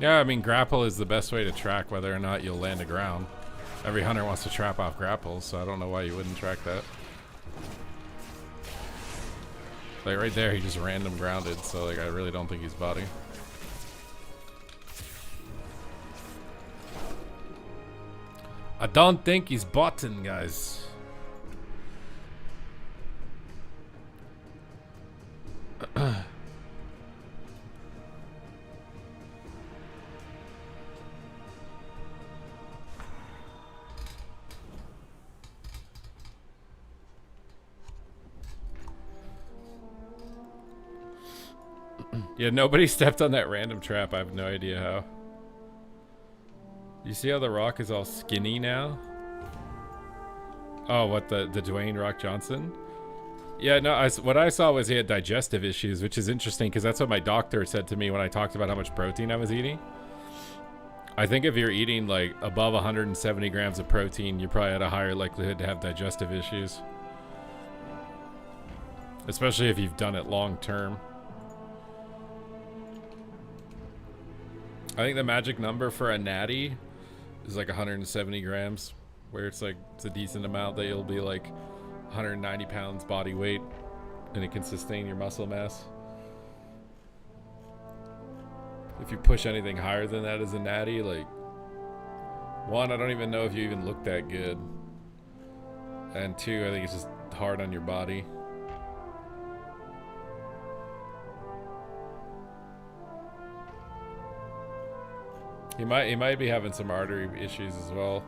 Yeah, I mean, grapple is the best way to track whether or not you'll land a ground. Every hunter wants to trap off grapples, so I don't know why you wouldn't track that. Like right there, he just random grounded, so like I really don't think he's botting. I don't think he's botting, guys. Yeah, nobody stepped on that random trap. I have no idea how. You see how the Rock is all skinny now? Oh, what, the Dwayne Rock Johnson? Yeah, no, what I saw was he had digestive issues, which is interesting because that's what my doctor said to me when I talked about how much protein I was eating. I think if you're eating like above 170 grams of protein, you're probably at a higher likelihood to have digestive issues. Especially if you've done it long term. I think the magic number for a natty is like 170 grams, where it's like, it's a decent amount that you'll be like 190 pounds body weight and it can sustain your muscle mass. If you push anything higher than that as a natty, like, one, I don't even know if you even look that good. And two, I think it's just hard on your body. He might be having some artery issues as well.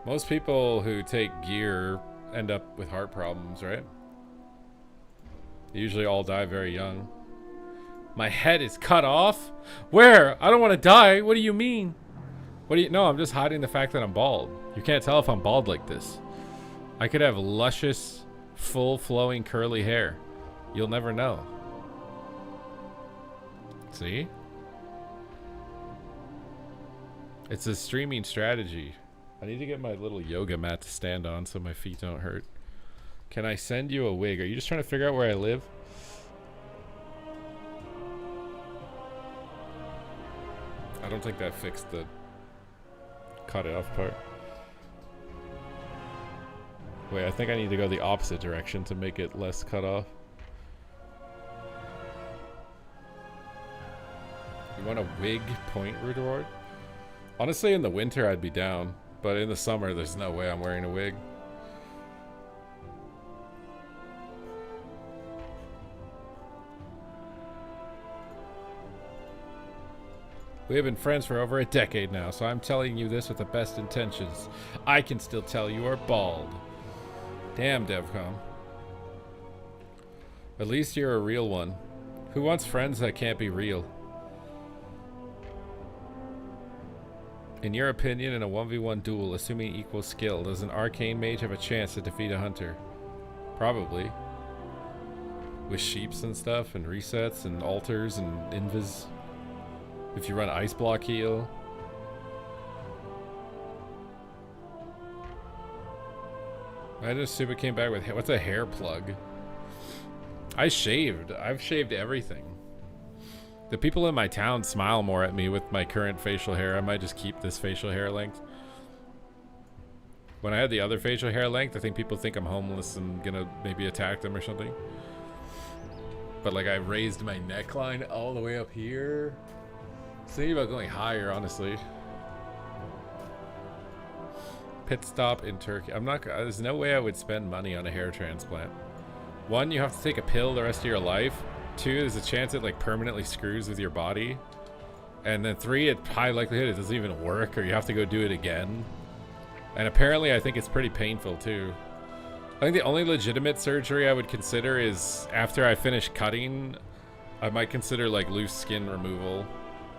Most people who take gear end up with heart problems, right? They usually all die very young. My head is cut off? Where? I don't want to die. What do you mean? What do you... No, I'm just hiding the fact that I'm bald. You can't tell if I'm bald like this. I could have luscious, full flowing curly hair. You'll never know. See? It's a streaming strategy. I need to get my little yoga mat to stand on so my feet don't hurt. Can I send you a wig? Are you just trying to figure out where I live? I don't think that fixed the cut it off part. Wait, I think I need to go the opposite direction to make it less cut off. You want a wig point reward? Honestly, in the winter I'd be down, but in the summer there's no way I'm wearing a wig. We have been friends for over a decade now, so I'm telling you this with the best intentions. I can still tell you are bald. Damn, Devcom. At least you're a real one. Who wants friends that can't be real? In your opinion, in a 1v1 duel, assuming equal skill, does an arcane mage have a chance to defeat a hunter? Probably. With sheeps and stuff, and resets, and altars, and invis. If you run ice block heal. I just Supa came back with, what's a hair plug? I've shaved everything. The people in my town smile more at me with my current facial hair. I might just keep this facial hair length. When I had the other facial hair length, I think people think I'm homeless and gonna maybe attack them or something. But like I raised my neckline all the way up here. Thinking about going higher, honestly. Pit stop in Turkey. I'm not, there's no way I would spend money on a hair transplant. One, you have to take a pill the rest of your life. Two, there's a chance it like permanently screws with your body. And then three, it's high likelihood it doesn't even work, or you have to go do it again. And apparently I think it's pretty painful too. I think the only legitimate surgery I would consider is after I finish cutting, I might consider like loose skin removal.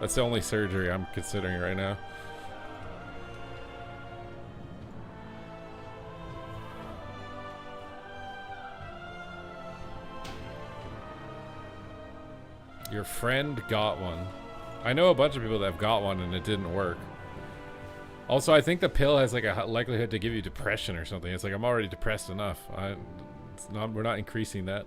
That's the only surgery I'm considering right now. Your friend got one. I know a bunch of people that have got one and it didn't work. Also, I think the pill has like a likelihood to give you depression or something. It's like, I'm already depressed enough. We're not increasing that.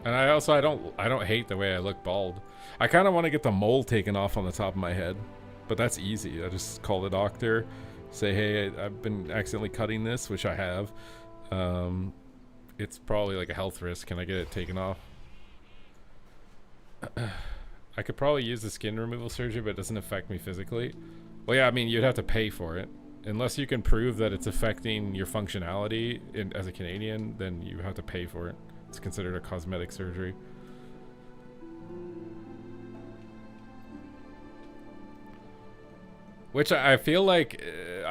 And I don't hate the way I look bald. I kind of want to get the mole taken off on the top of my head, but that's easy. I just call the doctor, say, hey, I've been accidentally cutting this, which I have. It's probably like a health risk. Can I get it taken off? I could probably use the skin removal surgery, but it doesn't affect me physically. Well, yeah, I mean, you'd have to pay for it. Unless you can prove that it's affecting your functionality as a Canadian, then you have to pay for it. It's considered a cosmetic surgery. Which I feel like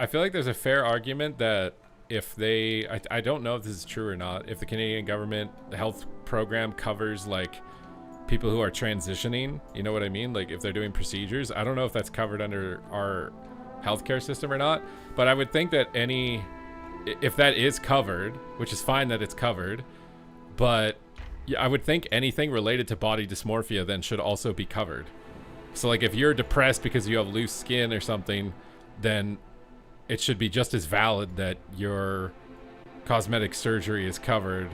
there's a fair argument that if they, I don't know if this is true or not, if the Canadian government, the health program covers like people who are transitioning, you know what I mean? Like if they're doing procedures, I don't know if that's covered under our healthcare system or not, but I would think that if that is covered, which is fine that it's covered, but yeah, I would think anything related to body dysmorphia then should also be covered. So like if you're depressed because you have loose skin or something, then it should be just as valid that your cosmetic surgery is covered.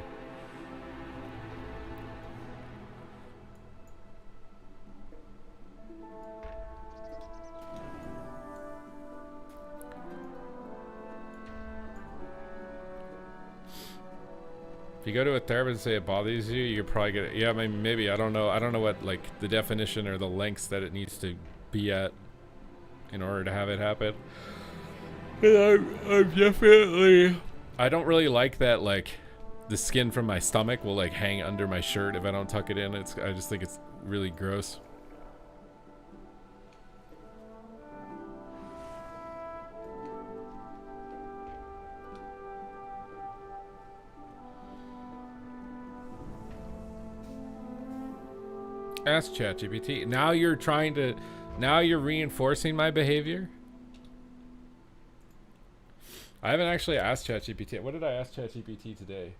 If you go to a therapist and say it bothers you, you probably get it. Yeah, maybe. I don't know. I don't know what like the definition or the lengths that it needs to be at in order to have it happen. I'm definitely. I don't really like that. Like the skin from my stomach will like hang under my shirt if I don't tuck it in. I just think it's really gross. Ask ChatGPT. Now you're reinforcing my behavior. I haven't actually asked ChatGPT. What did I ask ChatGPT today?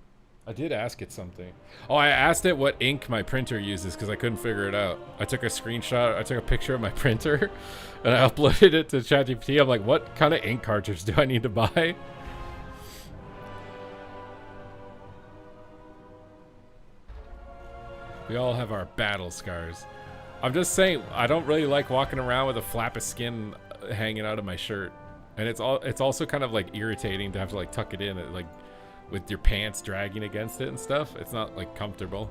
I did ask it something. Oh, I asked it what ink my printer uses because I couldn't figure it out. I took a screenshot. I took a picture of my printer and I uploaded it to ChatGPT. I'm like, what kind of ink cartridge do I need to buy? We all have our battle scars. I'm just saying, I don't really like walking around with a flap of skin hanging out of my shirt. And it's also kind of like irritating to have to like tuck it in, like with your pants dragging against it and stuff. It's not like comfortable.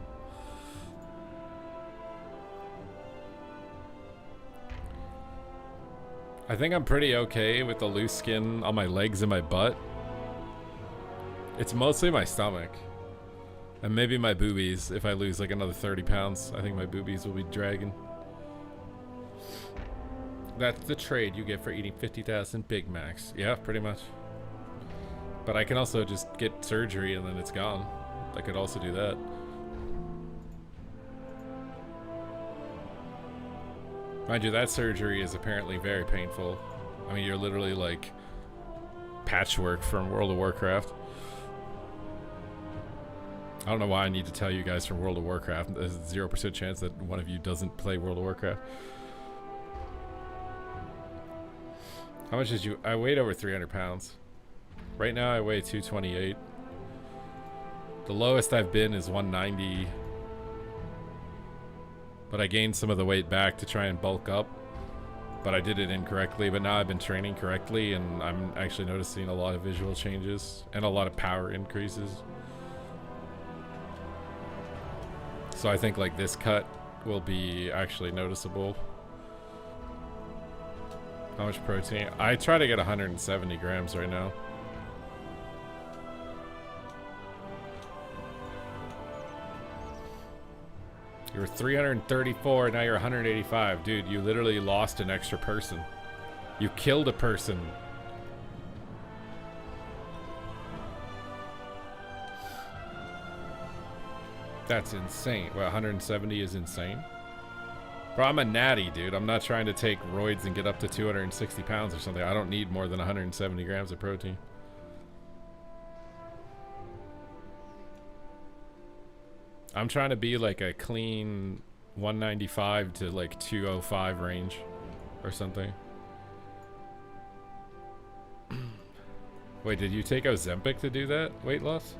I think I'm pretty okay with the loose skin on my legs and my butt. It's mostly my stomach. And maybe my boobies. If I lose like another 30 pounds, I think my boobies will be dragging. That's the trade you get for eating 50,000 Big Macs. Yeah, pretty much. But I can also just get surgery and then it's gone. I could also do that. Mind you, that surgery is apparently very painful. I mean, you're literally like patchwork from World of Warcraft. I don't know why I need to tell you guys from World of Warcraft. There's a 0% chance that one of you doesn't play World of Warcraft. How much did you... I weighed over 300 pounds. Right now I weigh 228. The lowest I've been is 190. But I gained some of the weight back to try and bulk up. But I did it incorrectly. But now I've been training correctly and I'm actually noticing a lot of visual changes and a lot of power increases. So I think like this cut will be actually noticeable. How much protein? I try to get 170 grams right now. You were 334, now you're 185. Dude, you literally lost an extra person. You killed a person. That's insane. Well, 170 is insane. Bro, I'm a natty, dude. I'm not trying to take roids and get up to 260 pounds or something. I don't need more than 170 grams of protein. I'm trying to be like a clean 195 to like 205 range or something. Wait, did you take Ozempic to do that weight loss?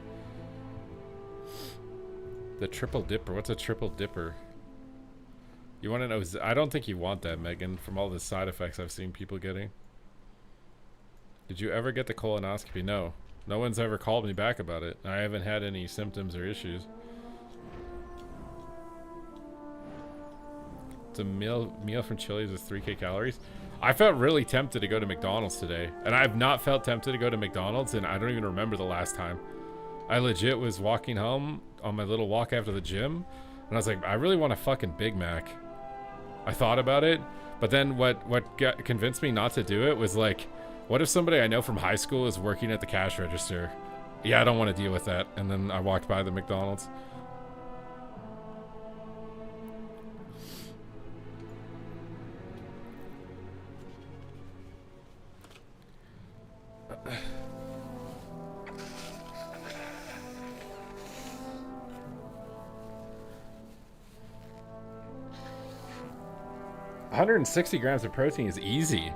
The triple dipper. What's a triple dipper? You want to know? I don't think you want that, Megan, from all the side effects I've seen people getting. Did you ever get the colonoscopy? No. No one's ever called me back about it. I haven't had any symptoms or issues. It's a meal from Chili's with 3K calories. I felt really tempted to go to McDonald's today. And I've not felt tempted to go to McDonald's, and I don't even remember the last time. I legit was walking home on my little walk after the gym, and I was like, I really want a fucking Big Mac. I thought about it, but then what convinced me not to do it was like, what if somebody I know from high school is working at the cash register? Yeah, I don't want to deal with that. And then I walked by the McDonald's. $160 grams of protein is easy.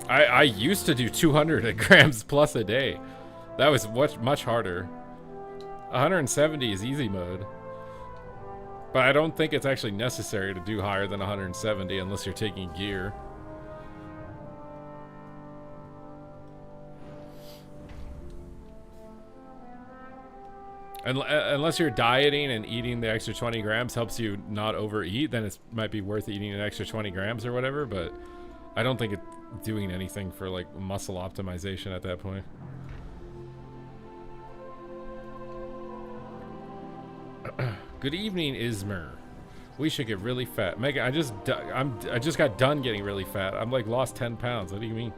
I used to do 200 grams plus a day. That was much harder. 170 is easy mode. But I don't think it's actually necessary to do higher than 170 unless you're taking gear. Unless you're dieting and eating the extra 20 grams helps you not overeat, then it might be worth eating an extra 20 grams or whatever, but I don't think it's doing anything for like muscle optimization at that point. Good evening, Ismer. We should get really fat. Megan, I just got done getting really fat. I'm like lost 10 pounds. What do you mean?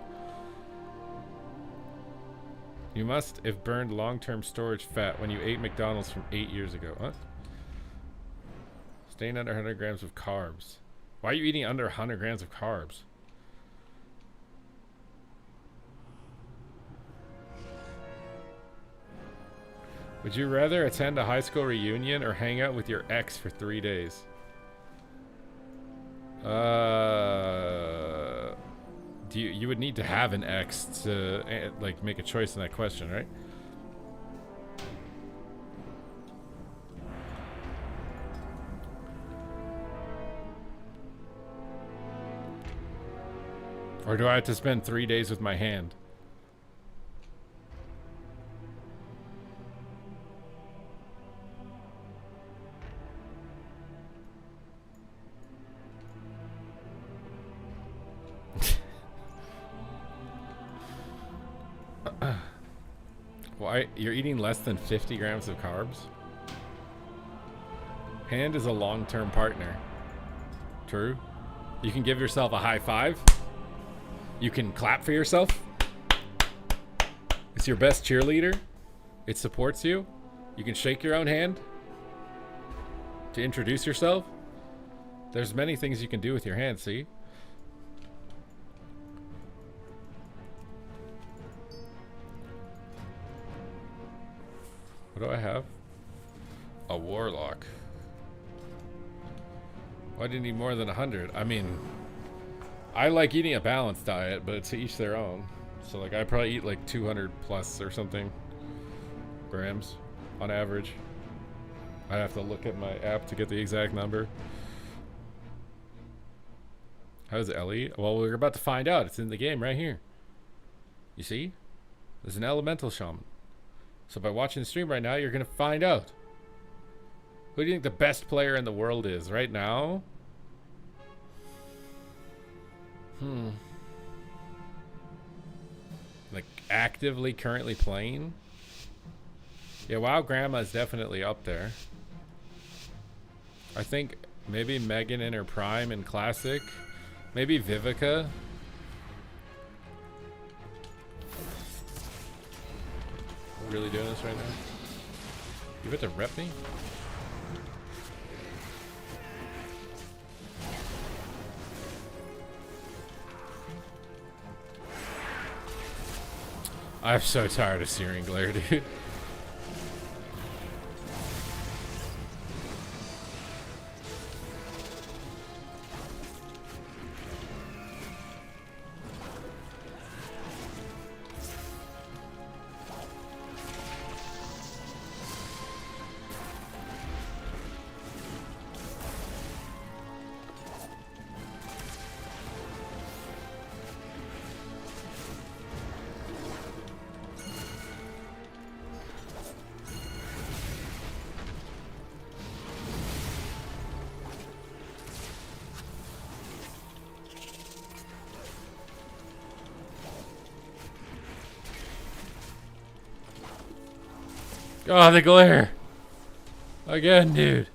You must have burned long-term storage fat when you ate McDonald's from 8 years ago. What? Staying under 100 grams of carbs. Why are you eating under 100 grams of carbs? Would you rather attend a high school reunion or hang out with your ex for 3 days? You would need to have an ex to like make a choice in that question, right? Or do I have to spend 3 days with my hand? Why? You're eating less than 50 grams of carbs? Hand is a long-term partner. True. You can give yourself a high five. You can clap for yourself. It's your best cheerleader. It supports you. You can shake your own hand to introduce yourself. There's many things you can do with your hand, see? What do I have? A warlock. Why do you need more than 100? I mean, I like eating a balanced diet, but to each their own. So like I probably eat like 200 plus or something grams on average. I have to look at my app to get the exact number. How's Ellie? Well, we're about to find out. It's in the game right here. You see? There's an elemental shaman. So by watching the stream right now, you're going to find out. Who do you think the best player in the world is right now? Like actively currently playing? Yeah, WoW Grandma is definitely up there. I think maybe Megan in her prime in Classic. Maybe Vivica. We're really doing this right now? You about to rep me? I'm so tired of Searing Glare, dude. Oh, the glare. Again, dude.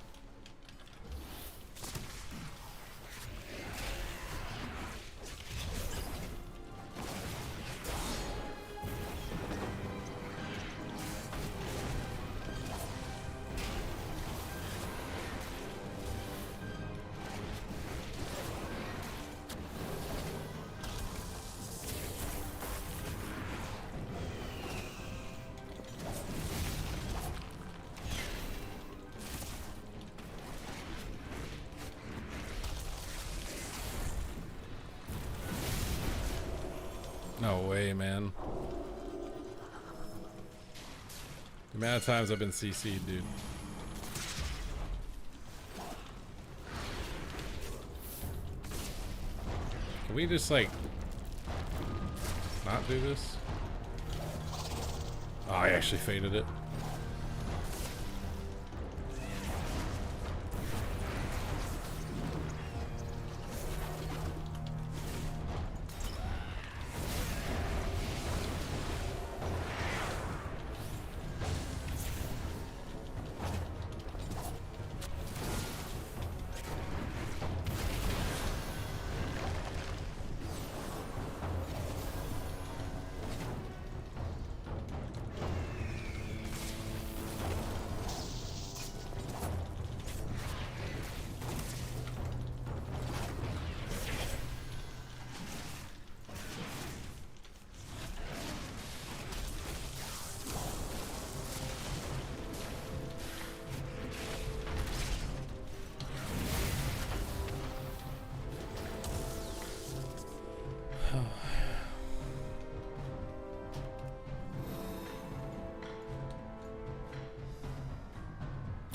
No way, man. The amount of times I've been CC'd, dude. Can we just, like, not do this? Oh, I actually faded it.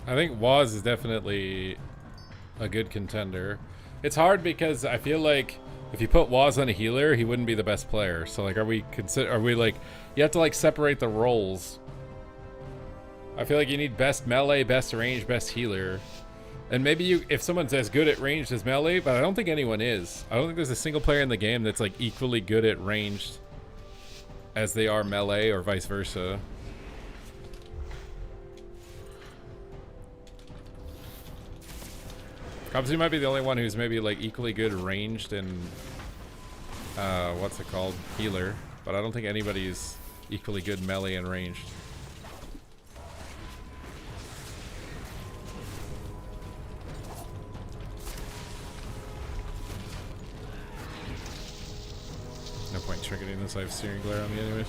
I think Waz is definitely a good contender. It's hard because I feel like if you put Waz on a healer, he wouldn't be the best player. So like, are we like, you have to like separate the roles. I feel like you need best melee, best range, best healer. And maybe if someone's as good at ranged as melee, but I don't think anyone is. I don't think there's a single player in the game that's like equally good at ranged as they are melee or vice versa. Kabzu might be the only one who's maybe like equally good ranged and what's it called? Healer. But I don't think anybody's equally good melee and ranged. No point trinketing this. I have Searing Glare on me anyways.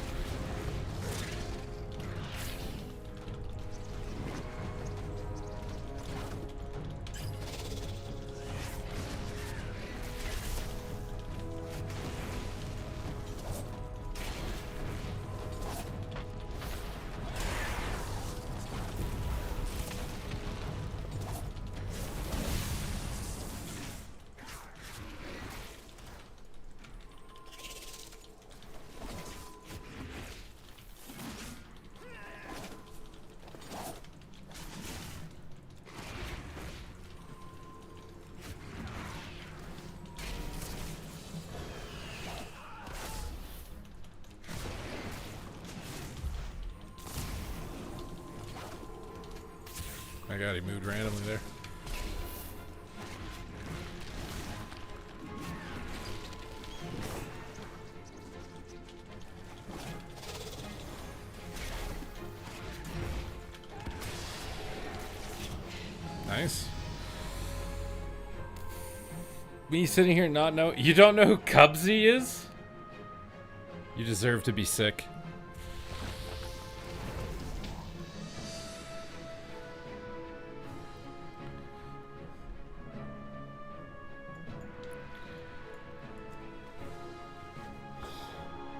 My god, he moved randomly there. Nice. Me sitting here not know. You don't know who Cubsy is? You deserve to be sick.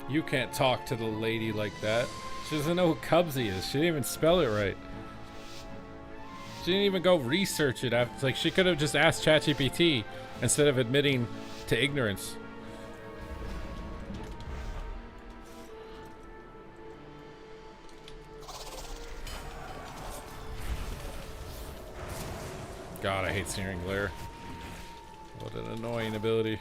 You can't talk to the lady like that. She doesn't know who Cubsy is. She didn't even spell it right. She didn't even go research it. It's like she could have just asked ChatGPT instead of admitting to ignorance. God, I hate Searing Glare. What an annoying ability.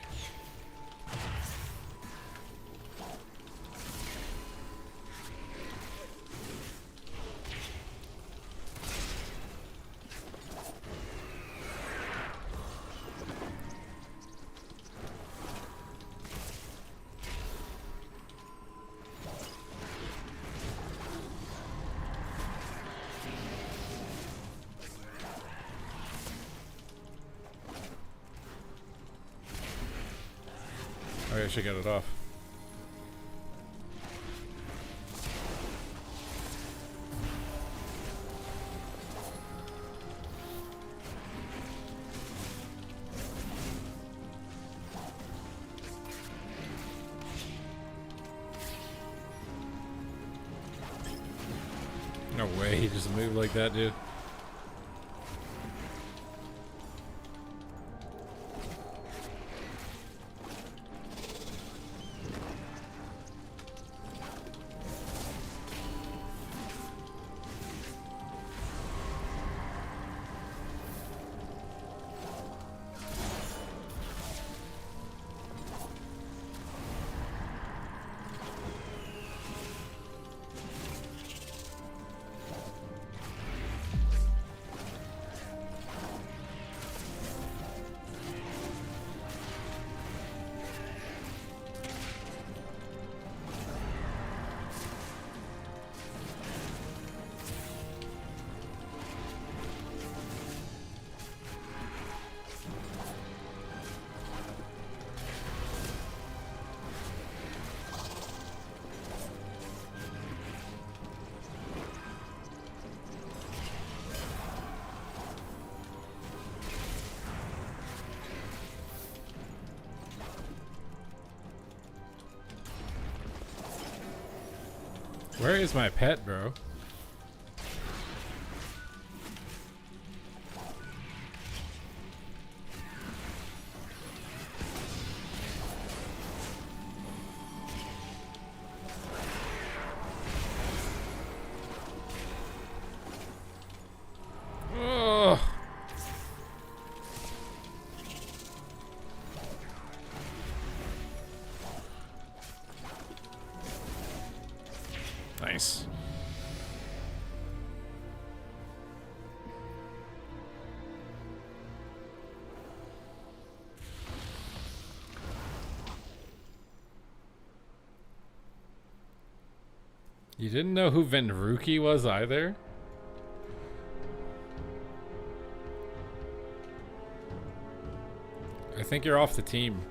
I should get it off. No way, he just moved like that, dude. Where is my pet, bro? Ugh. Nice. You didn't know who Venruki was either? I think you're off the team.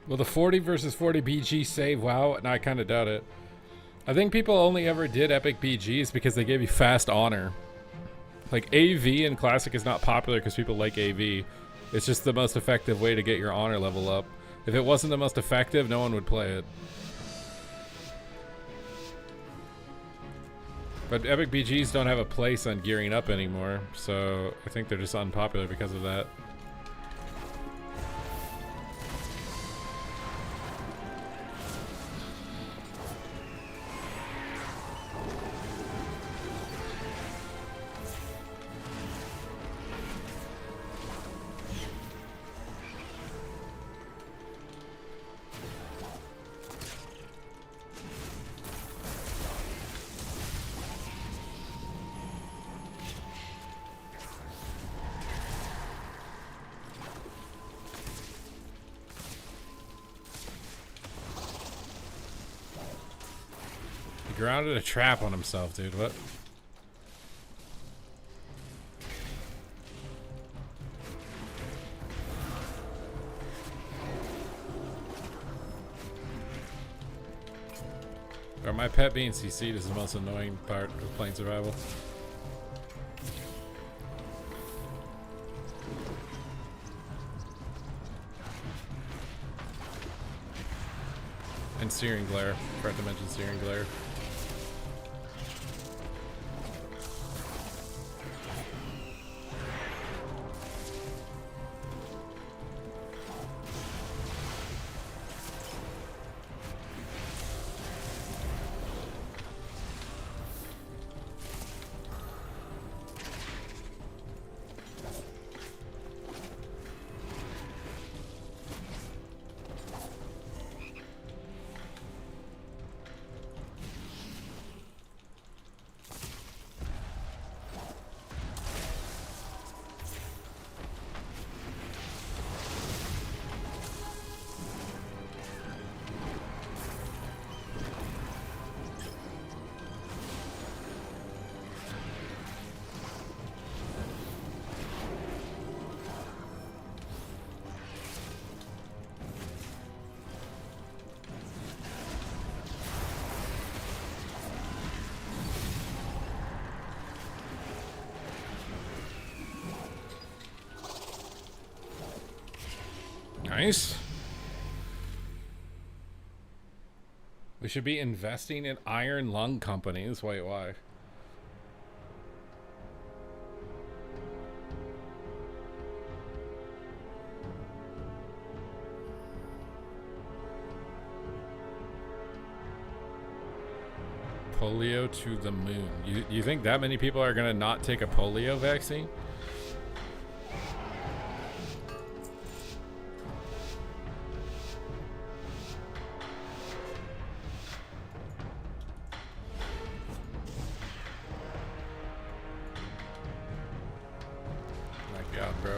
Will the 40 versus 40 BG save WoW? No, I kind of doubt it. I think people only ever did epic BGs because they gave you fast honor. Like AV in Classic is not popular because people like AV. It's just the most effective way to get your honor level up. If it wasn't the most effective, no one would play it. But epic BGs don't have a place on gearing up anymore, so I think they're just unpopular because of that. Grounded a trap on himself, dude. What? Or my pet being CC'd is the most annoying part of playing survival. And searing glare. Forgot to mention searing glare. Nice. We should be investing in iron lung companies. Wait, why? Polio to the moon. You think that many people are gonna not take a polio vaccine? My God, bro.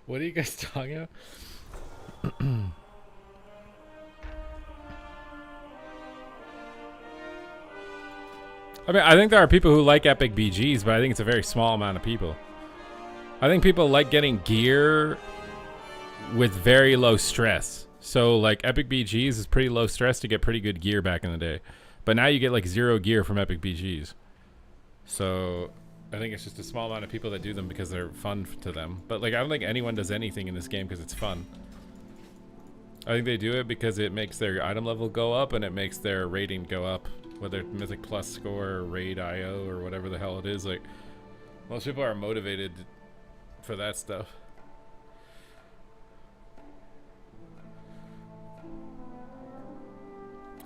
What are you guys talking about? I mean, I think there are people who like epic BGs, but I think it's a very small amount of people. I think people like getting gear with very low stress. So, like, epic BGs is pretty low stress to get pretty good gear back in the day. But now you get, like, 0 gear from epic BGs. So, I think it's just a small amount of people that do them because they're fun to them. But, like, I don't think anyone does anything in this game because it's fun. I think they do it because it makes their item level go up and it makes their rating go up. Whether it's Mythic Plus score or Raid IO or whatever the hell it is. Like, most people are motivated for that stuff.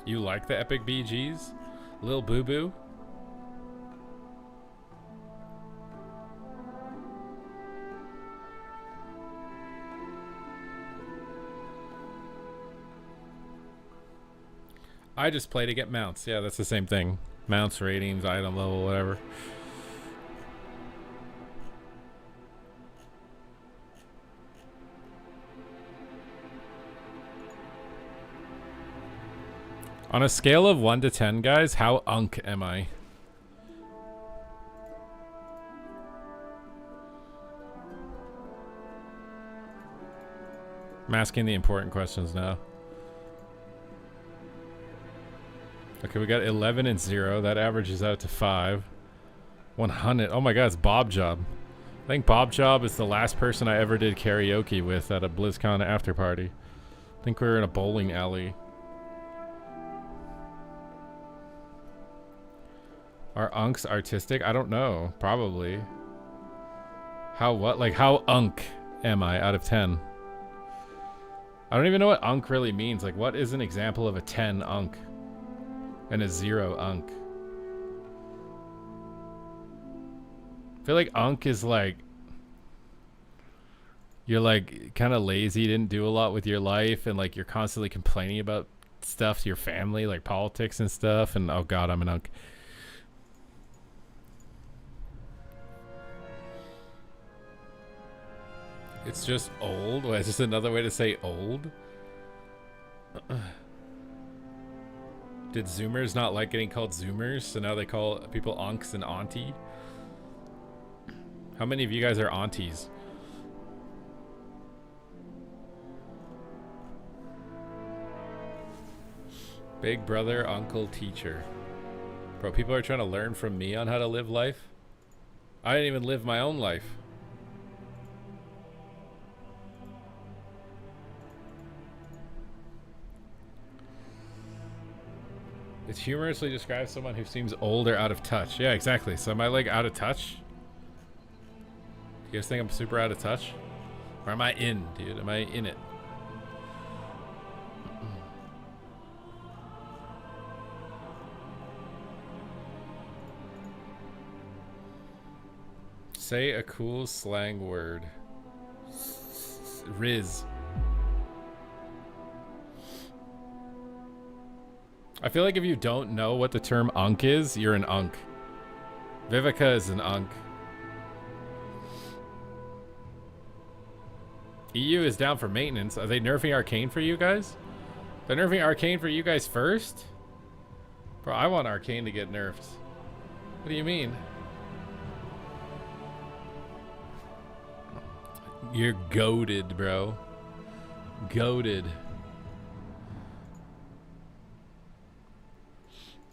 You like the epic BGs? Lil Boo Boo? I just play to get mounts. Yeah, that's the same thing. Mounts, ratings, item level, whatever. On a scale of 1 to 10, guys, how unk am I? I'm asking the important questions now. Okay, we got 11 and 0. That averages out to 5. 100. Oh my god, it's Bob Job. I think Bob Job is the last person I ever did karaoke with at a BlizzCon after party. I think we were in a bowling alley. Are unks artistic? I don't know. Probably. How what? Like how unk am I out of 10? I don't even know what unk really means. Like what is an example of a 10 unk and a 0 unk? I feel like unk is like you're like kind of lazy, didn't do a lot with your life, and like you're constantly complaining about stuff to your family, like politics and stuff, and oh god, I'm an unk. It's just old? What, is this another way to say old? Did Zoomers not like getting called Zoomers, so now they call people unks and auntie? How many of you guys are aunties? Big brother, uncle, teacher. Bro, people are trying to learn from me on how to live life. I didn't even live my own life. It humorously describes someone who seems old or out of touch. Yeah, exactly. So am I like out of touch? You guys think I'm super out of touch? Or am I in, dude? Am I in it? Say a cool slang word. Riz. I feel like if you don't know what the term unk is, you're an unk. Vivica is an unk. EU is down for maintenance. Are they nerfing Arcane for you guys? They're nerfing Arcane for you guys first? Bro, I want Arcane to get nerfed. What do you mean? You're goated, bro. Goated.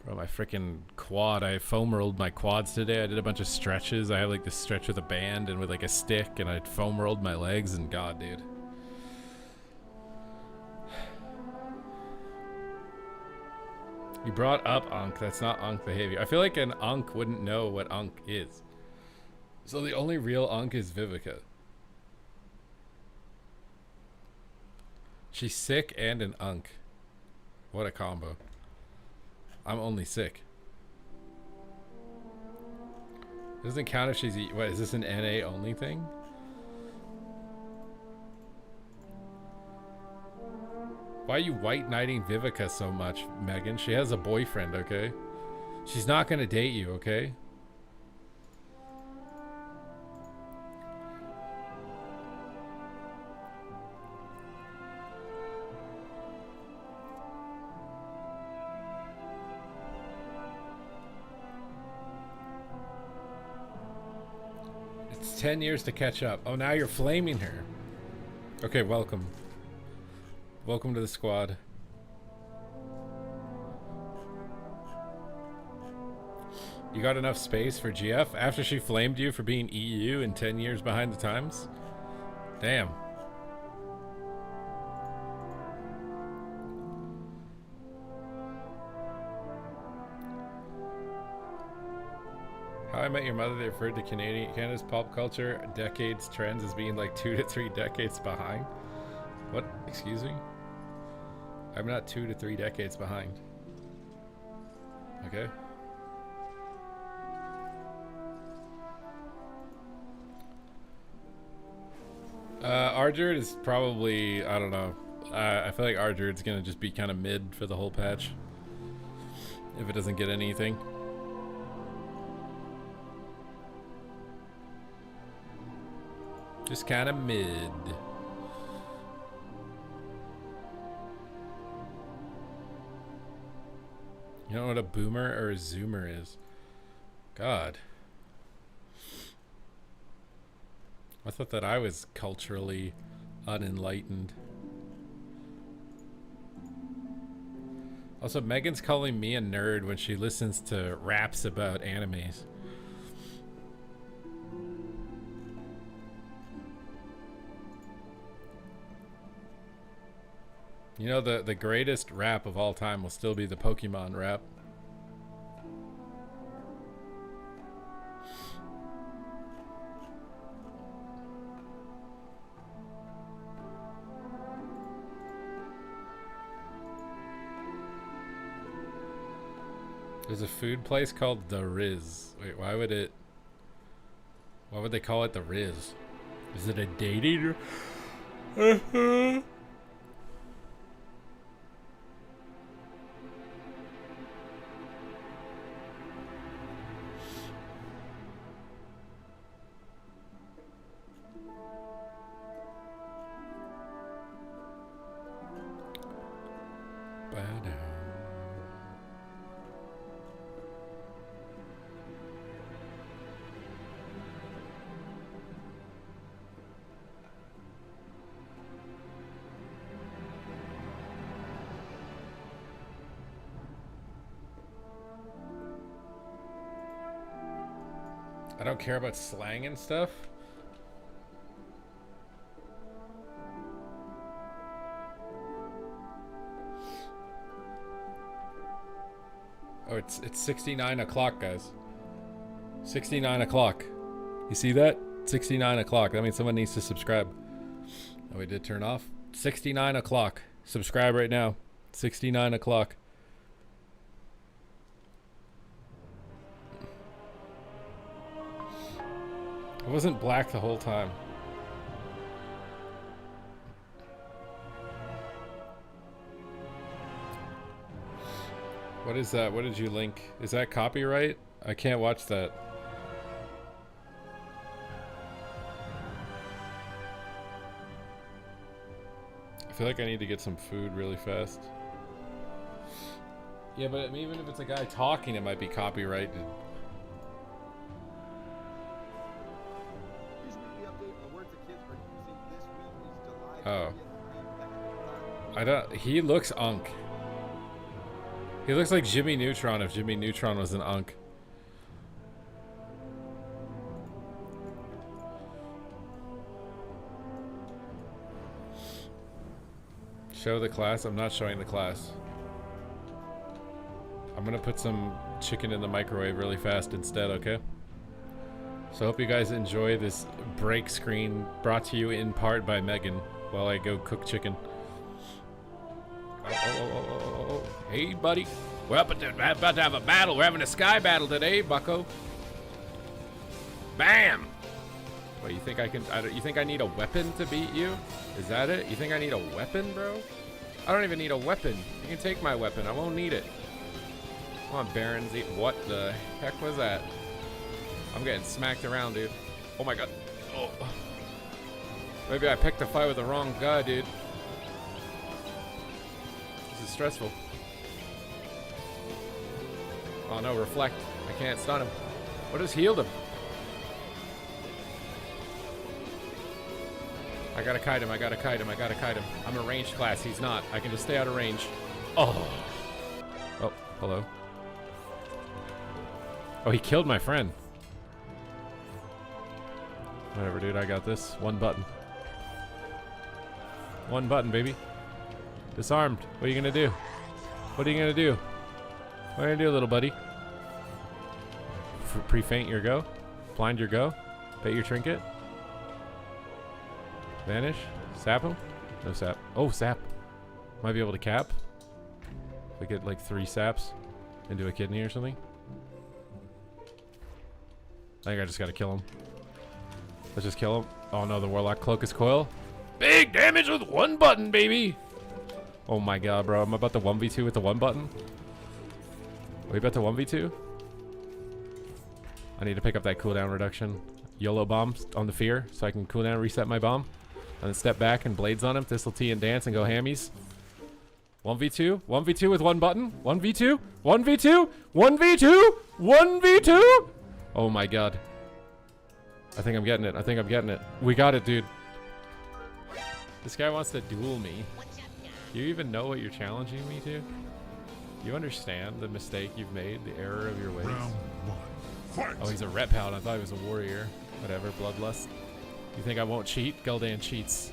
Bro, my freaking quad. I foam rolled my quads today. I did a bunch of stretches. I had like this stretch with a band and with like a stick, and I foam rolled my legs, and god, dude. You brought up unk. That's not unk behavior. I feel like an unk wouldn't know what unk is. So the only real unk is Vivica. She's sick and an unk. What a combo. I'm only sick. It doesn't count if she's... What, is this an NA only thing? Why are you white knighting Vivica so much, Megan? She has a boyfriend, okay? She's not gonna date you, okay? It's 10 years to catch up. Oh, now you're flaming her. Okay, welcome. Welcome to the squad. You got enough space for GF after she flamed you for being EU and 10 years behind the times? Damn. How I Met Your Mother, they referred to Canada's pop culture decades trends as being like 2 to 3 decades behind. What? Excuse me? I'm not 2 to 3 decades behind. Okay. Ardred is probably, I don't know. I feel like Ardred's gonna just be kind of mid for the whole patch. If it doesn't get anything. Just kind of mid. You don't know what a boomer or a zoomer is? God. I thought that I was culturally unenlightened. Also, Megan's calling me a nerd when she listens to raps about animes. You know, the greatest rap of all time will still be the Pokemon rap. There's a food place called The Riz. Wait, why would they call it The Riz? Is it a dating? I don't care about slang and stuff. Oh, it's 69 o'clock, guys. 69 o'clock. You see that? 69 o'clock. That means someone needs to subscribe. Oh, we did turn off. 69 o'clock. Subscribe right now. 69 o'clock. It wasn't black the whole time. What is that? What did you link? Is that copyright? I can't watch that. I feel like I need to get some food really fast. Yeah, but I mean, even if it's a guy talking, it might be copyrighted. Oh. I don't. He looks unk. He looks like Jimmy Neutron if Jimmy Neutron was an unk. Show the class? I'm not showing the class. I'm gonna put some chicken in the microwave really fast instead, okay? So I hope you guys enjoy this break screen brought to you in part by Megan while I go cook chicken. Oh. Hey, buddy. We're about to have a battle. We're having a sky battle today, bucko. Bam! What, you think I can... you think I need a weapon to beat you? Is that it? You think I need a weapon, bro? I don't even need a weapon. You can take my weapon. I won't need it. Come on, Barons. What the heck was that? I'm getting smacked around, dude. Oh my god. Oh. Maybe I picked a fight with the wrong guy, dude. This is stressful. Oh no, reflect. I can't stun him. What has healed him? I gotta kite him, I gotta kite him, I gotta kite him. I'm a ranged class, he's not. I can just stay out of range. Oh. Oh, hello. Oh, he killed my friend. Whatever, dude, I got this. One button. One button, baby. Disarmed. What are you gonna do? What are you gonna do? What are you gonna do, little buddy? Pre-faint your go? Blind your go? Bet your trinket? Vanish? Sap him? No sap. Oh, sap. Might be able to cap. If I get like 3 saps into a kidney or something. I think I just gotta kill him. Let's just kill him. Oh no, the Warlock Cloakus Coil. Big damage with one button, baby! Oh my god, bro. I'm about to 1v2 with the one button. Are we about to 1v2? I need to pick up that cooldown reduction. YOLO bomb on the fear so I can cooldown reset my bomb. And then step back and blades on him. Thistle T and dance and go hammies. 1v2? 1v2 with one button? 1v2? 1v2? 1v2? 1v2? Oh my god. I think I'm getting it. I think I'm getting it. We got it, dude. This guy wants to duel me. Do you even know what you're challenging me to? You understand the mistake you've made, the error of your ways? Oh, he's a Ret Pally. I thought he was a warrior. Whatever, bloodlust. You think I won't cheat? Gul'dan cheats.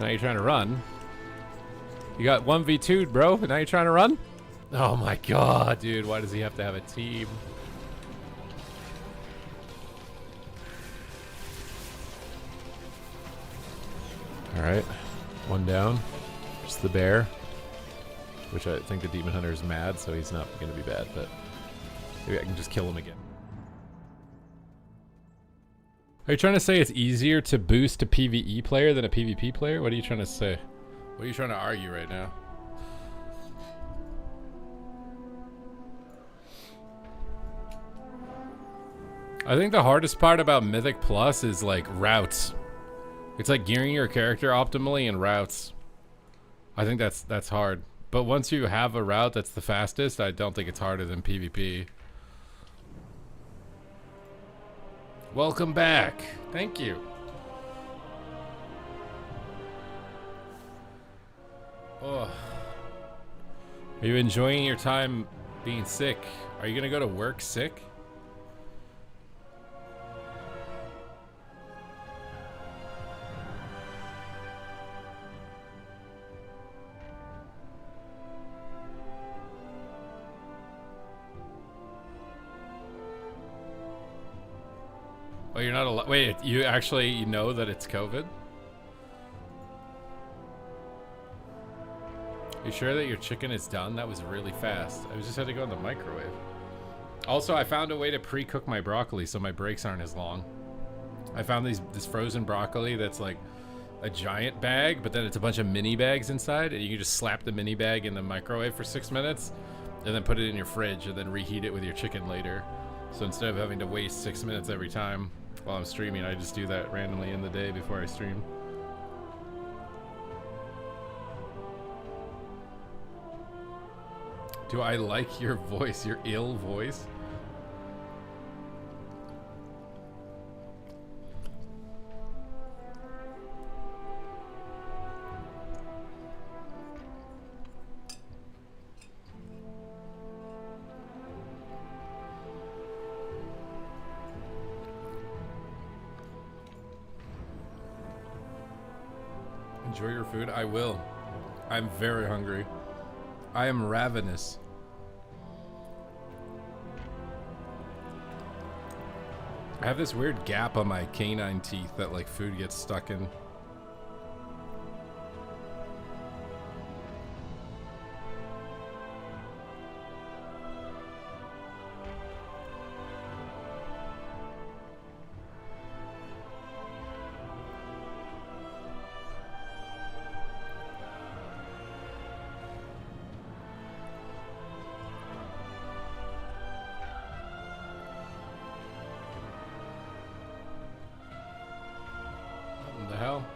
Now you're trying to run. You got 1v2'd, bro. Now you're trying to run? Oh my god, dude. Why does he have to have a team? Alright. One down. Just the bear. Which I think the Demon Hunter is mad, so he's not going to be bad, but maybe I can just kill him again. Are you trying to say it's easier to boost a PvE player than a PvP player? What are you trying to say? What are you trying to argue right now? I think the hardest part about Mythic Plus is like routes. It's like gearing your character optimally in routes. I think that's hard. But once you have a route that's the fastest, I don't think it's harder than PvP. Welcome back. Thank you. Oh. Are you enjoying your time being sick? Are you gonna go to work sick? Oh, you're not allowed. Wait, you actually know that it's COVID? You sure that your chicken is done? That was really fast. I just had to go in the microwave. Also, I found a way to pre-cook my broccoli so my breaks aren't as long. I found this frozen broccoli that's like a giant bag, but then it's a bunch of mini bags inside, and you can just slap the mini bag in the microwave for 6 minutes, and then put it in your fridge, and then reheat it with your chicken later. So instead of having to waste 6 minutes every time while I'm streaming, I just do that randomly in the day before I stream. Do I like your voice, your ill voice? Enjoy your food? I will. I'm very hungry. I am ravenous. I have this weird gap on my canine teeth that like food gets stuck in. What the hell?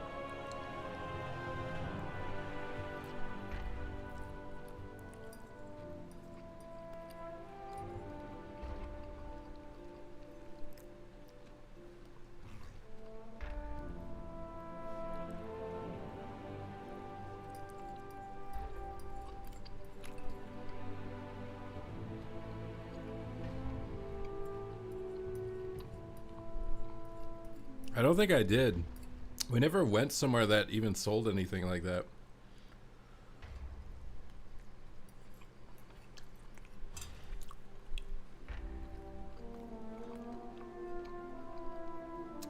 I don't think I did. We never went somewhere that even sold anything like that.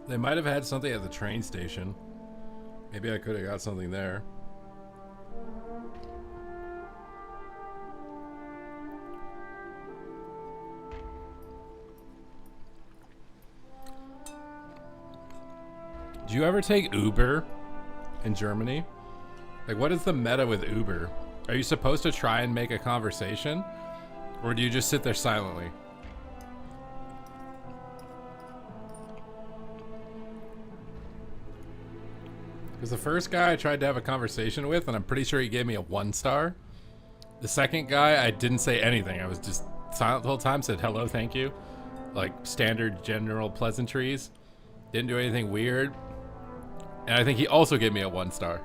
They might have had something at the train station. Maybe I could have got something there. Do you ever take Uber in Germany? Like, what is the meta with Uber? Are you supposed to try and make a conversation? Or do you just sit there silently? Because the first guy I tried to have a conversation with, and I'm pretty sure he gave me a 1 star. The second guy, I didn't say anything. I was just silent the whole time, said hello, thank you. Like, standard general pleasantries. Didn't do anything weird. And I think he also gave me a 1 star.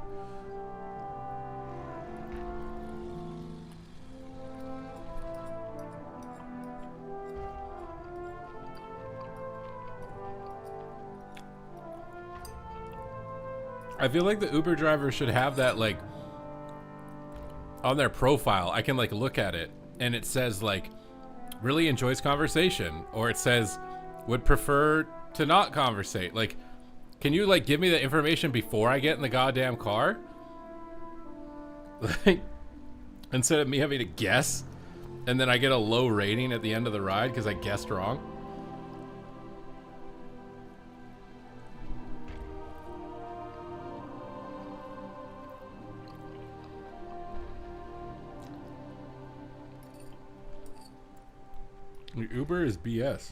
I feel like the Uber driver should have that like on their profile. I can like look at it and it says like really enjoys conversation, or it says would prefer to not conversate. Like, can you like give me the information before I get in the goddamn car? Like, instead of me having to guess and then I get a low rating at the end of the ride because I guessed wrong. Uber is BS.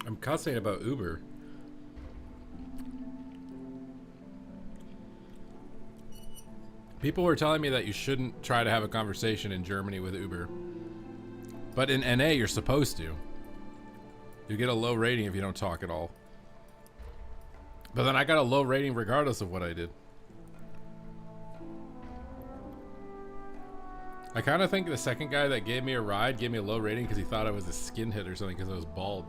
I'm cussing about Uber. People were telling me that you shouldn't try to have a conversation in Germany with Uber. But in NA, you're supposed to. You get a low rating if you don't talk at all. But then I got a low rating regardless of what I did. I kind of think the second guy that gave me a ride gave me a low rating because he thought I was a skinhead or something because I was bald.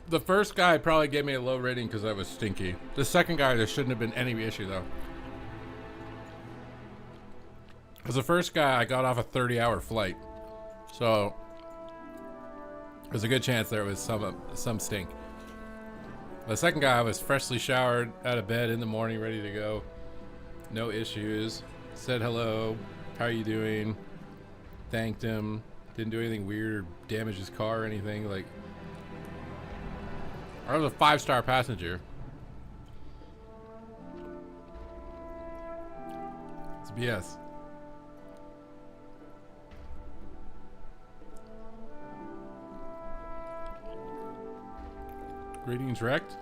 The first guy probably gave me a low rating because I was stinky. The second guy, there shouldn't have been any issue though. Because the first guy, I got off a 30-hour flight. So, there's a good chance there was some stink. The second guy, I was freshly showered, out of bed in the morning, ready to go. No issues. Said hello. How are you doing? Thanked him. Didn't do anything weird or damage his car or anything. Like, I was a 5-star passenger. It's BS. Ratings wrecked.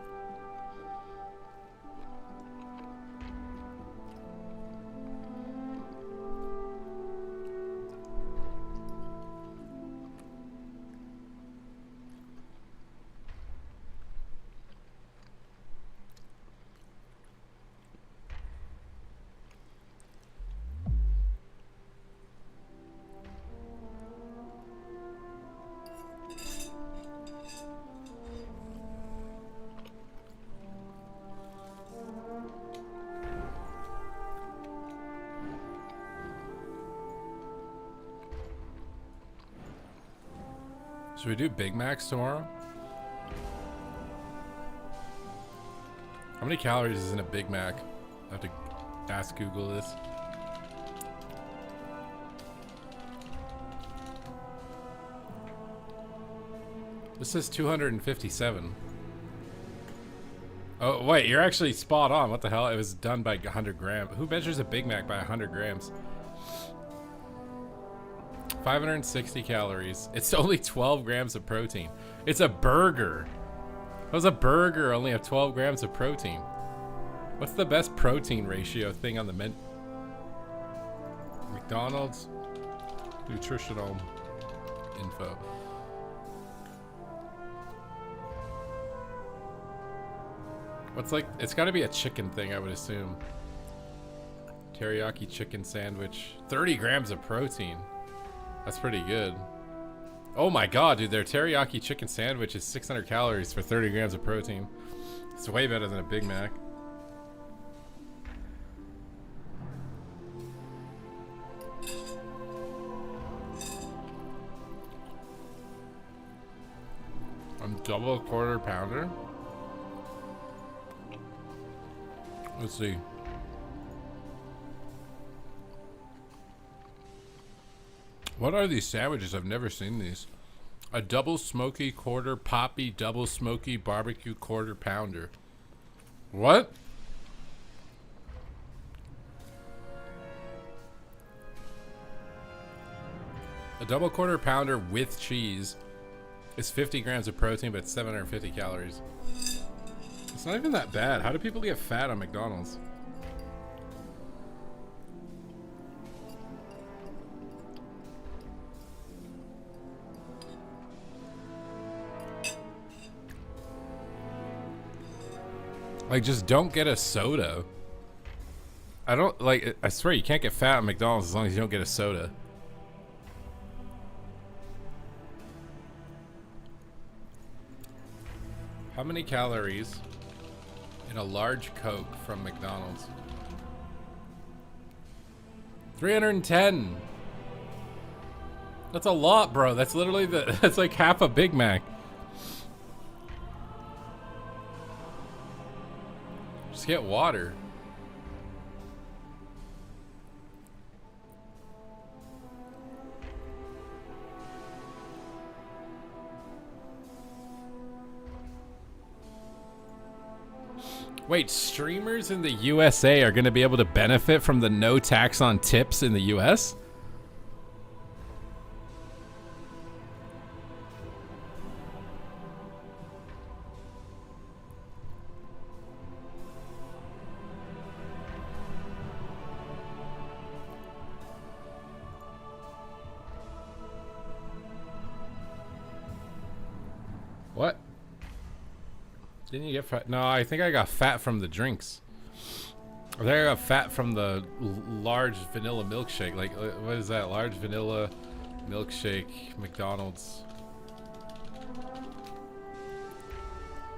Should we do Big Macs tomorrow? How many calories is in a Big Mac? I have to ask Google this. This says 257. Oh, wait, you're actually spot on. What the hell? It was done by 100 grams. Who measures a Big Mac by 100 grams? 560 calories. It's only 12 grams of protein. It's a burger. How does a burger only have 12 grams of protein? What's the best protein ratio thing on the menu? McDonald's nutritional info. What's like, it's gotta be a chicken thing, I would assume. Teriyaki chicken sandwich. 30 grams of protein. That's pretty good. Oh my god, dude, their teriyaki chicken sandwich is 600 calories for 30 grams of protein. It's way better than a Big Mac. Double quarter pounder? Let's see. What are these sandwiches? I've never seen these. A double smoky quarter poppy double smoky barbecue quarter pounder. What? A double quarter pounder with cheese is 50 grams of protein, but it's 750 calories. It's not even that bad. How do people get fat on McDonald's? Like, just don't get a soda. I don't, like, I swear you can't get fat at McDonald's as long as you don't get a soda. How many calories in a large Coke from McDonald's? 310. That's a lot, bro. That's literally that's like half a Big Mac. Just get water. Wait, streamers in the USA are going to be able to benefit from the no tax on tips in the US? What? Didn't you get fat? No, I think I got fat from the drinks. I think I got fat from the large vanilla milkshake. Like, what is that? Large vanilla milkshake, McDonald's.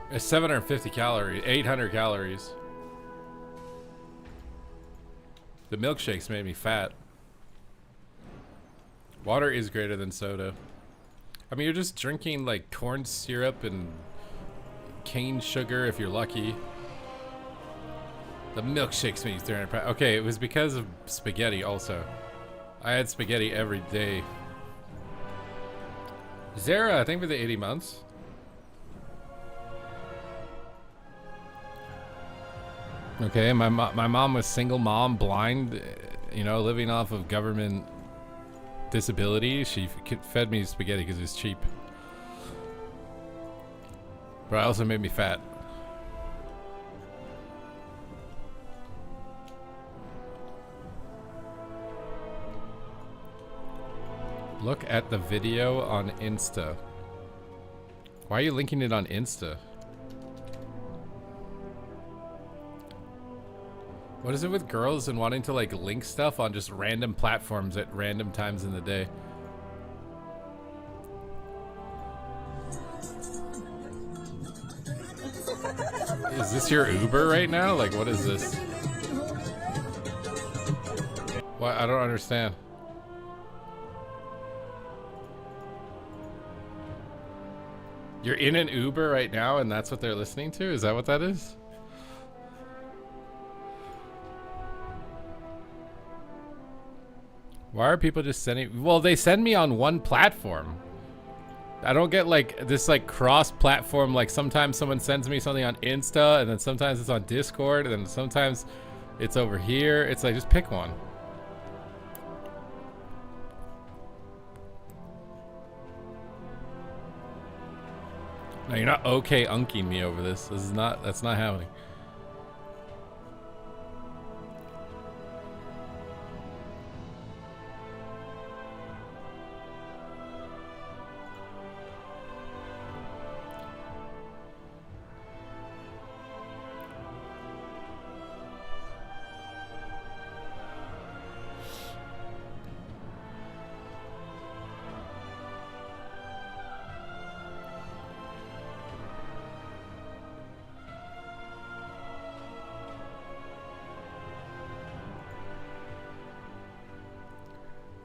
It's 750 calories, 800 calories. The milkshakes made me fat. Water is greater than soda. I mean, you're just drinking like corn syrup and cane sugar if you're lucky. The milkshakes made you 300 pounds. Okay, it was because of spaghetti also. I had spaghetti every day. Zara, I think for the 80 months. Okay, my mom was single mom, blind, you know, living off of government disability. She fed me spaghetti because it was cheap. But it also made me fat. Look at the video on Insta. Why are you linking it on Insta? What is it with girls and wanting to like link stuff on just random platforms at random times in the day? Is this your Uber right now? Like, what is this? What? I don't understand. You're in an Uber right now and that's what they're listening to? Is that what that is? Why are people just sending? Well, they send me on one platform. I don't get like this like cross-platform. Like sometimes someone sends me something on Insta, and then sometimes it's on Discord, and then sometimes it's over here. It's like just pick one. No, you're not okay unking me over this. This is not. That's not happening.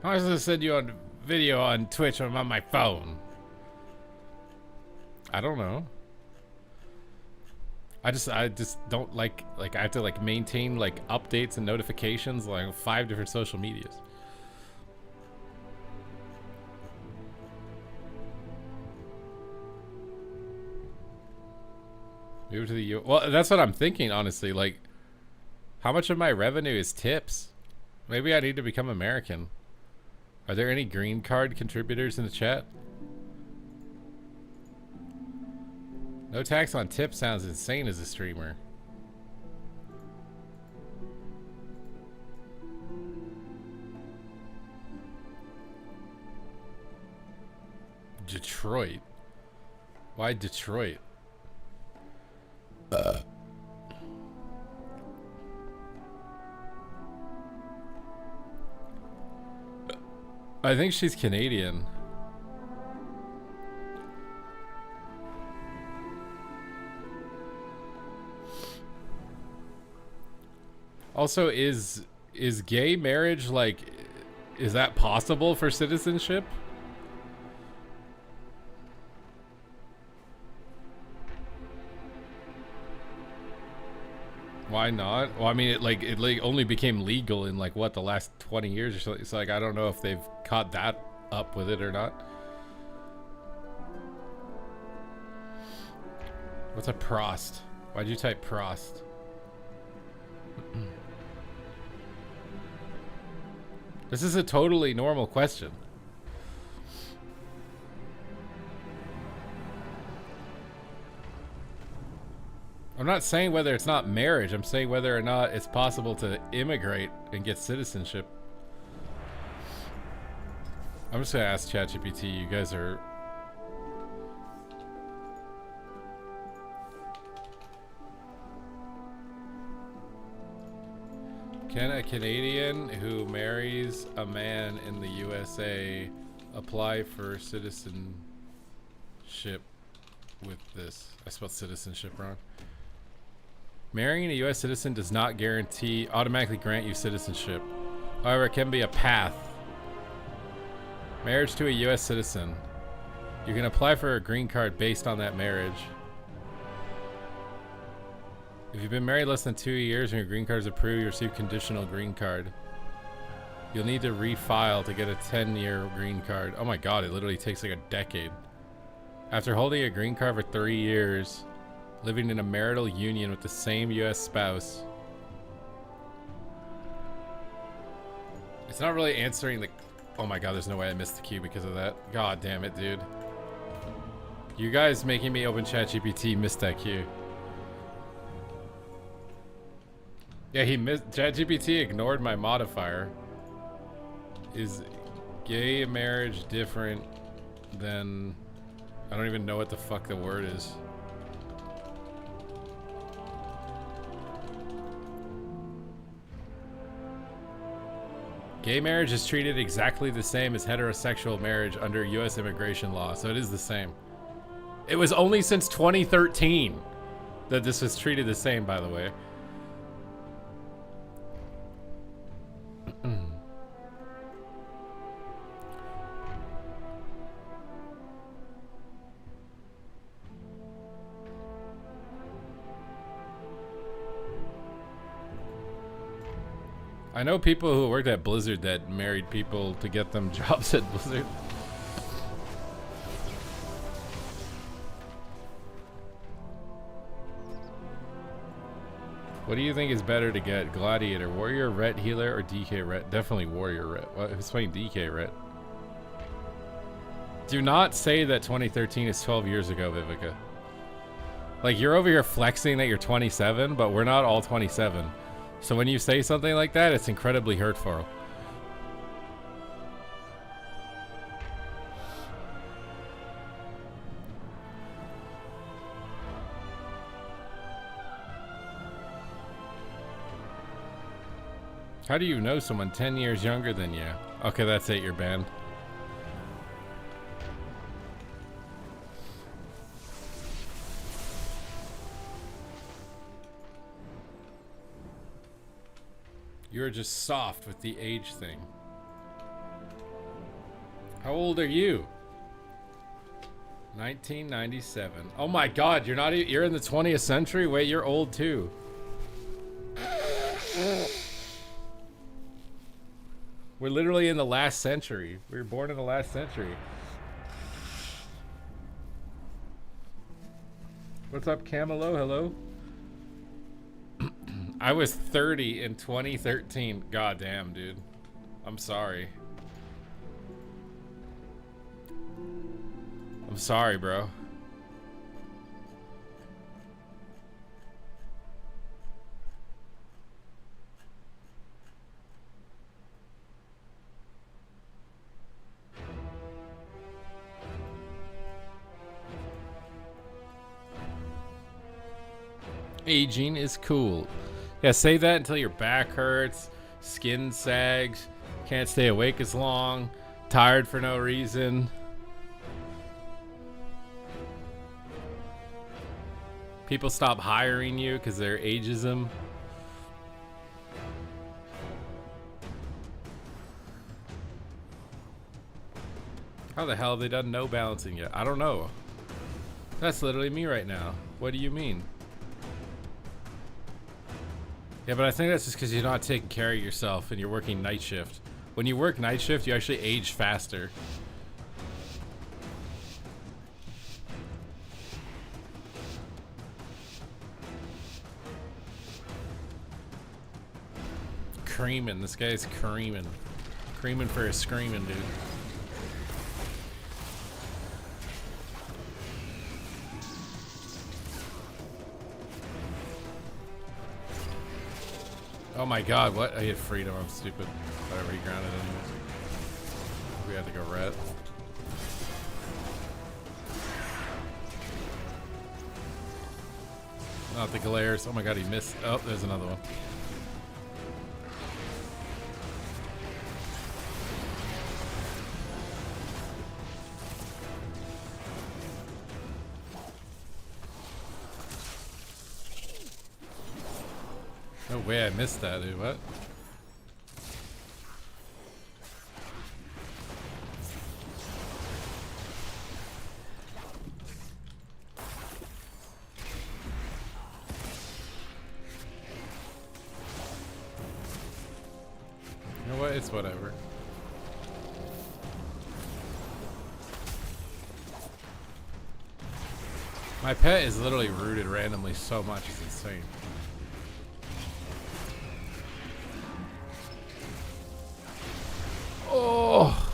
I was gonna send you a video on Twitch when I'm on my phone. I don't know. I just don't like I have to like maintain like updates and notifications like 5 different social medias. Move to the U. Well, that's what I'm thinking, honestly. Like, how much of my revenue is tips? Maybe I need to become American. Are there any green card contributors in the chat? No tax on tips sounds insane as a streamer. Detroit. Why Detroit? I think she's Canadian. Also, is gay marriage, like, is that possible for citizenship? Why not? Well, I mean, it only became legal in like what, the last 20 years or so. It's like, I don't know if they've caught that up with it or not. What's a prost? Why'd you type prost? This is a totally normal question. I'm not saying whether it's not marriage. I'm saying whether or not it's possible to immigrate and get citizenship. I'm just gonna ask ChatGPT. You guys are... Can a Canadian who marries a man in the USA apply for citizenship with this? I spelled citizenship wrong. Marrying a US citizen does not automatically grant you citizenship. However, it can be a path. Marriage to a US citizen. You can apply for a green card based on that marriage. If you've been married less than 2 years and your green card is approved, you receive conditional green card. You'll need to refile to get a 10-year green card. Oh my god, it literally takes like a decade. After holding a green card for 3 years, living in a marital union with the same US spouse. It's not really answering the... Oh my god, there's no way I missed the queue because of that. God damn it, dude. You guys making me open ChatGPT missed that queue. Yeah, ChatGPT ignored my modifier. Is gay marriage different than... I don't even know what the fuck the word is. Gay marriage is treated exactly the same as heterosexual marriage under US immigration law, so it is the same. It was only since 2013 that this was treated the same, by the way. I know people who worked at Blizzard that married people to get them jobs at Blizzard. What do you think is better to get? Gladiator, Warrior, Ret, Healer, or DK Ret? Definitely Warrior Ret. What? Who's playing DK Ret? Do not say that 2013 is 12 years ago, Vivica. Like, you're over here flexing that you're 27, but we're not all 27. So when you say something like that, it's incredibly hurtful. How do you know someone 10 years younger than you? Okay, that's it, you're banned. You're just soft with the age thing. How old are you? 1997. Oh my god, you're in the 20th century? Wait, you're old too. We're literally in the last century. We were born in the last century. What's up, Camelo? Hello? I was 30 in 2013. God damn, dude. I'm sorry. I'm sorry, bro. Aging is cool. Yeah, say that until your back hurts, skin sags, can't stay awake as long, Tired for no reason. People stop hiring you because they're ageism. How the hell have they done no balancing yet? I don't know. That's literally me right now. What do you mean? Yeah, but I think that's just because you're not taking care of yourself and you're working night shift. When you work night shift, you actually age faster. Creaming. This guy's creaming. Creaming for a screaming, dude. Oh my god, what? I hit freedom, I'm stupid. Whatever, he grounded anyways. We had to go ret. Not the glares. Oh my god, he missed. Oh, there's another one. No way I missed that, dude. What? You know what? It's whatever. My pet is literally rooted randomly so much, it's insane. Oh!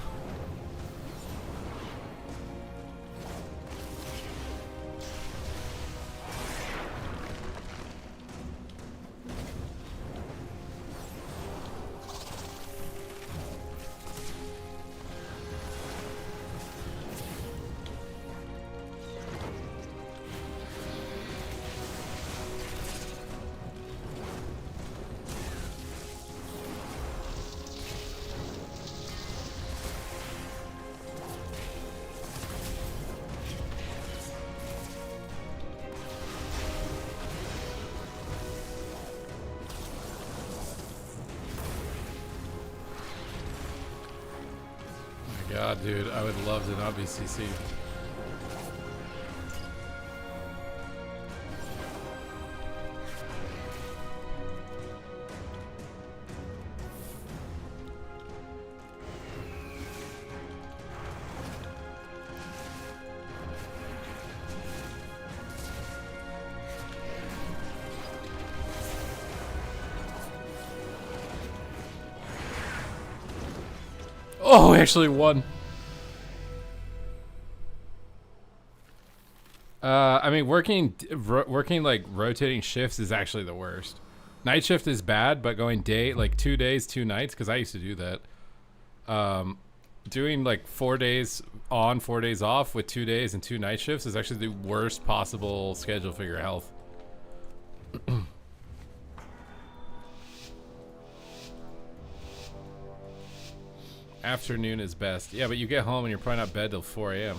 God, dude, I would love to not be CC'd. Oh, we actually won. I mean, working like rotating shifts is actually the worst. Night shift is bad, but going day, like 2 days, 2 nights, because I used to do that. Doing like 4 days on, 4 days off with 2 days and 2 night shifts is actually the worst possible schedule for your health. Afternoon is best. Yeah, but you get home and you're probably not bed till 4 a.m.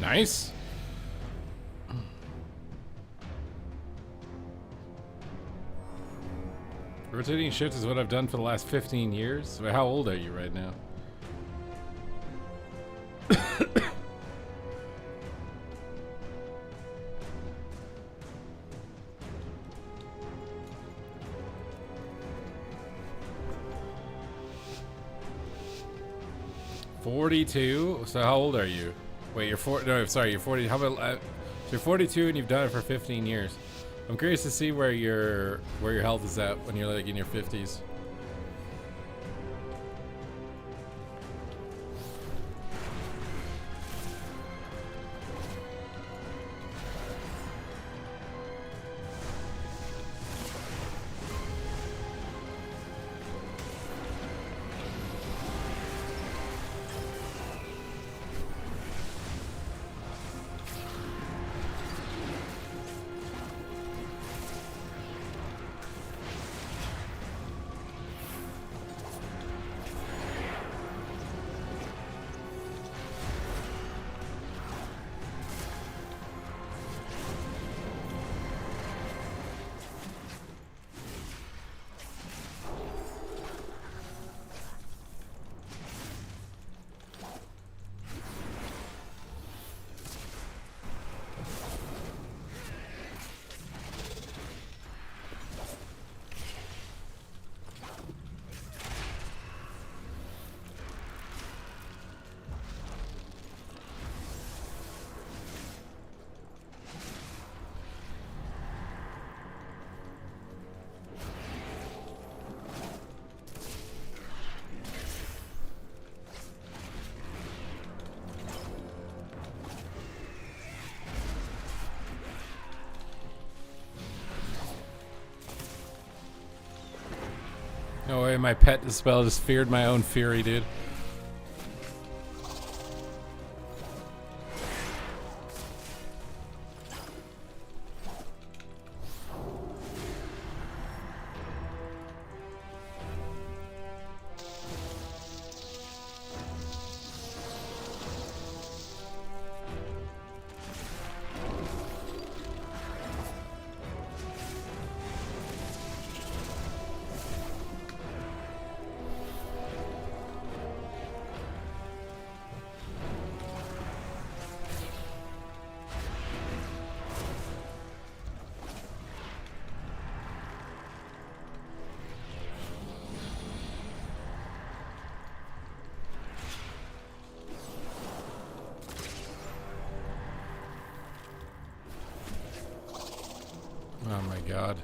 Nice. Rotating shift is what I've done for the last 15 years. How old are you right now? $42. So how old are you? Wait, you're 40. No, sorry, you're 40. How about so you're 42 and you've done it for 15 years. I'm curious to see where your health is at when you're like in your 50s. No way, my pet dispel just feared my own fury, dude. Oh my god.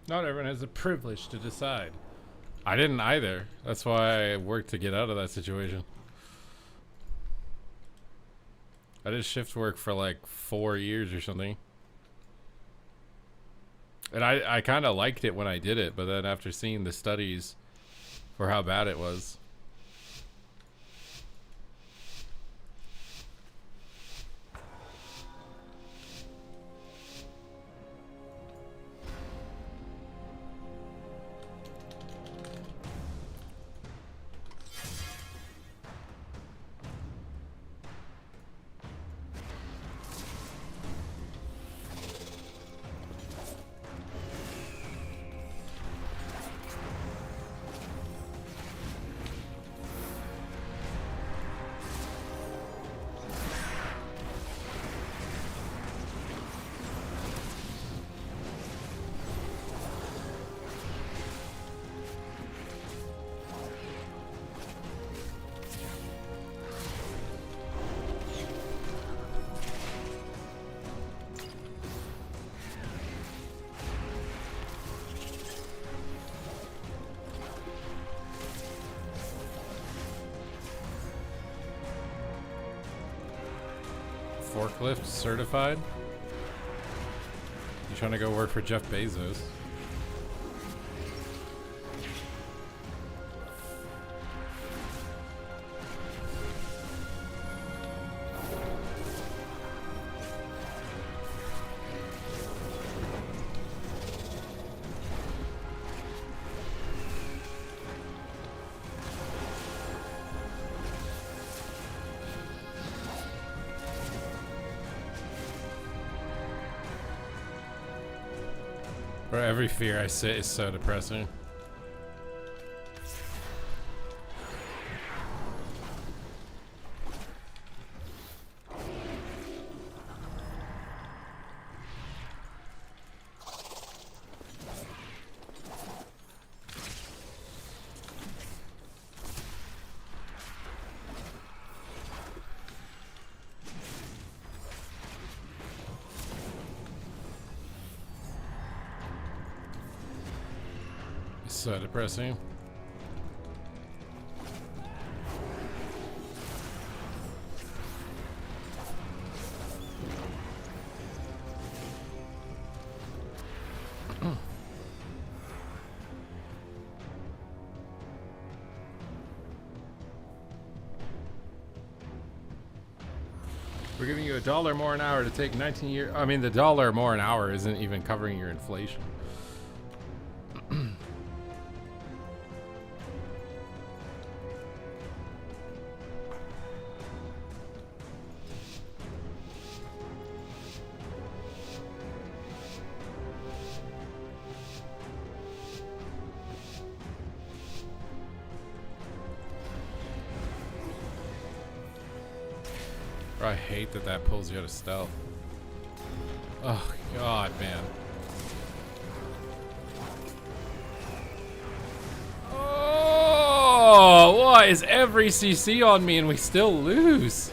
Not everyone has the privilege to decide. I didn't either. That's why I worked to get out of that situation. I did shift work for like 4 years or something. And I kind of liked it when I did it, but then after seeing the studies for how bad it was. Forklift certified? You trying to go work for Jeff Bezos? For every fear I sit is so depressing. So depressing. We're giving you $1 more an hour to take 19 years. I mean, the $1 more an hour isn't even covering your inflation. I hate that that pulls you out of stealth. Oh, God, man. Oh, why is every CC on me and we still lose?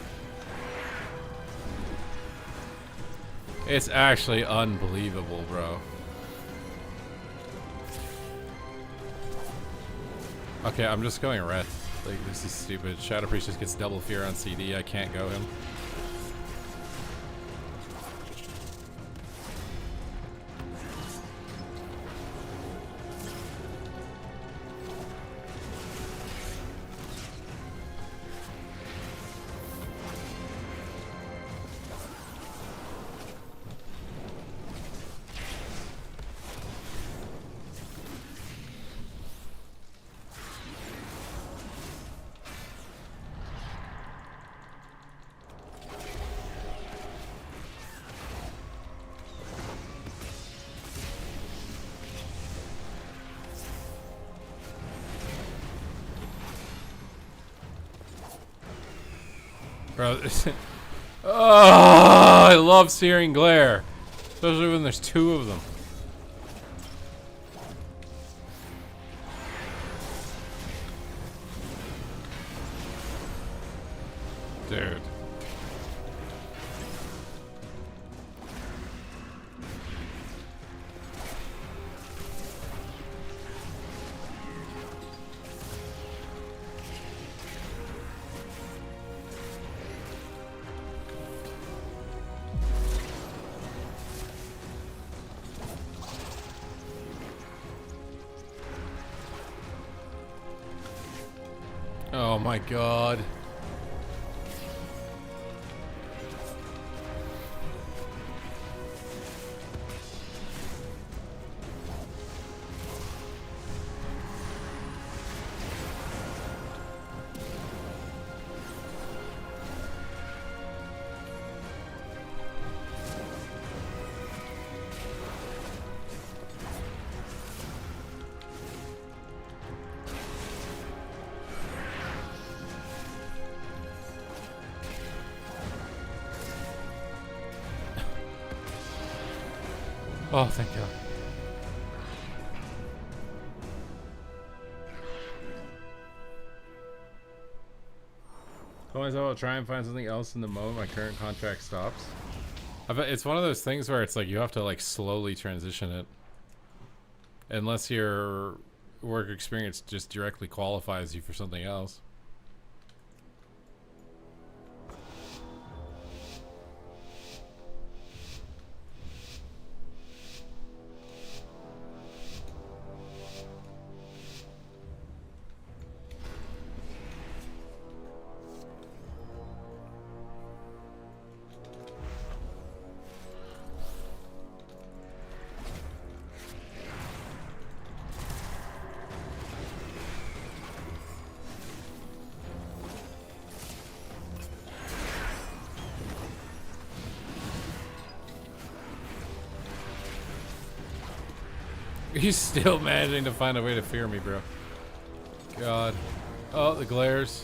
It's actually unbelievable, bro. Okay, I'm just going red. Like, this is stupid. Shadow Priest just gets double fear on CD. I can't go him. Bro, oh, I love Searing Glare. Especially when there's two of them. Dude. Oh my God. Oh, thank God. I'll try and find something else in the moment my current contract stops. It's one of those things where it's like you have to like slowly transition it. Unless your work experience just directly qualifies you for something else. He's still managing to find a way to fear me, bro. God. Oh, the glares.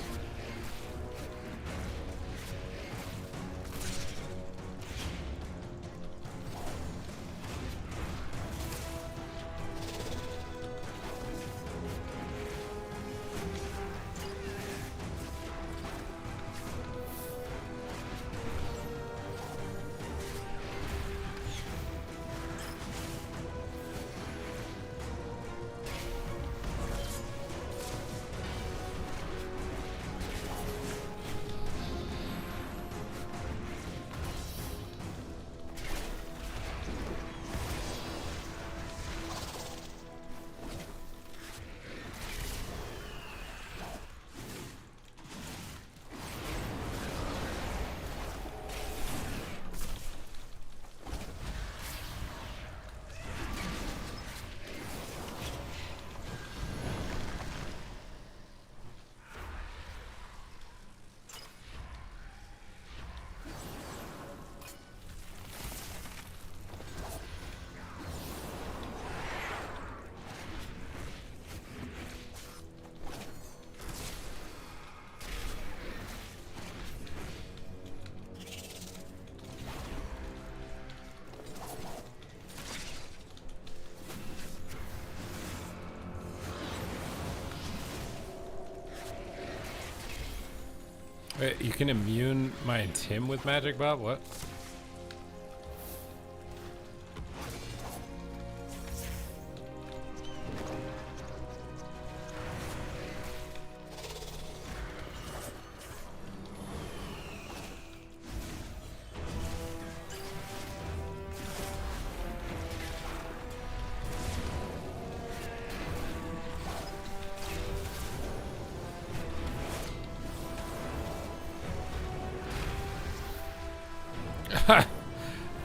Wait, you can immune my Tim with Magic Bot? What?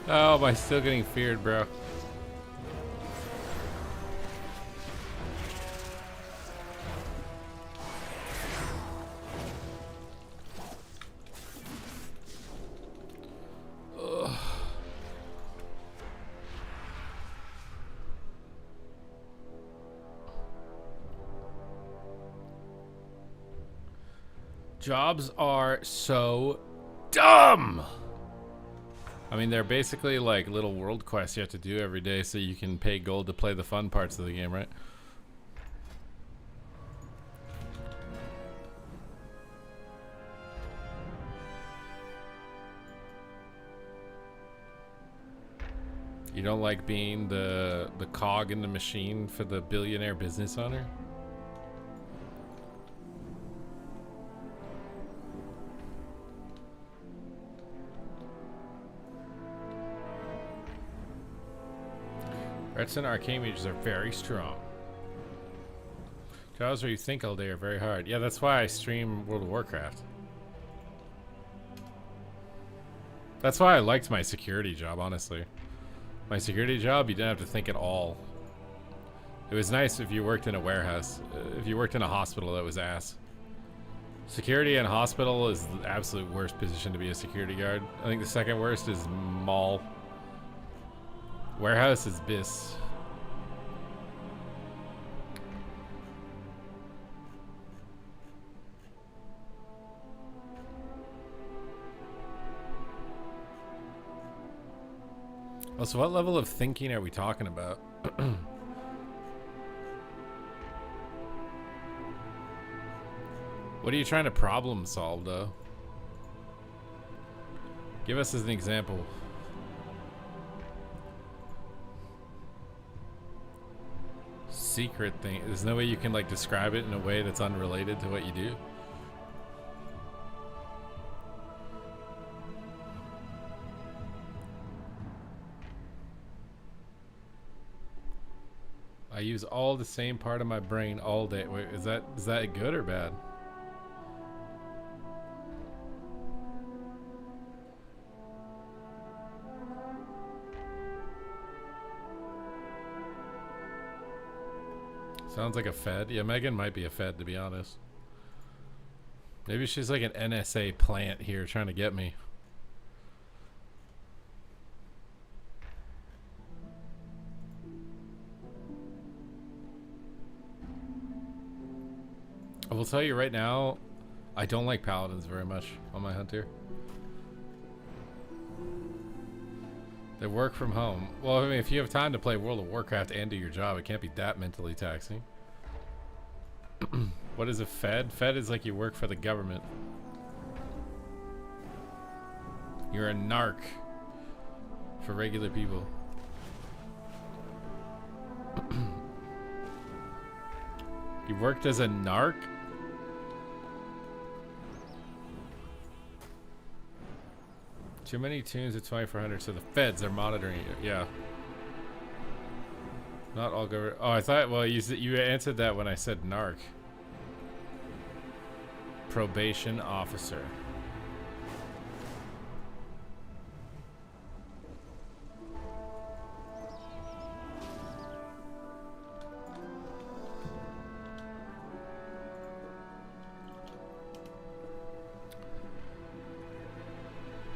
Oh, am I still getting feared, bro? Ugh. Jobs are so dumb. I mean, they're basically like little world quests you have to do every day so you can pay gold to play the fun parts of the game, right? You don't like being the cog in the machine for the billionaire business owner? Rets and arcane mages are very strong. Jobs where you think all day are very hard. Yeah, that's why I stream World of Warcraft. That's why I liked my security job, honestly. My security job, you didn't have to think at all. It was nice if you worked in a warehouse. If you worked in a hospital, that was ass. Security and hospital is the absolute worst position to be a security guard. I think the second worst is mall. Warehouse is bis. Also, what level of thinking are we talking about? What are you trying to problem solve, though? Give us as an example. Secret thing. There's no way you can like describe it in a way that's unrelated to what you do. I use all the same part of my brain all day. Wait, is that good or bad? Sounds like a Fed. Yeah, Megan might be a Fed, to be honest. Maybe she's like an NSA plant here trying to get me. will tell you right now, I don't like paladins very much on my hunter. They work from home. Well, I mean, if you have time to play World of Warcraft and do your job, it can't be that mentally taxing. What is a Fed? Fed is like you work for the government. You're a narc for regular people. You worked as a narc? Too many tunes at 2400, so the feds are monitoring you. Yeah. Not all government. Oh, I thought. Well, you answered that when I said narc. Probation officer.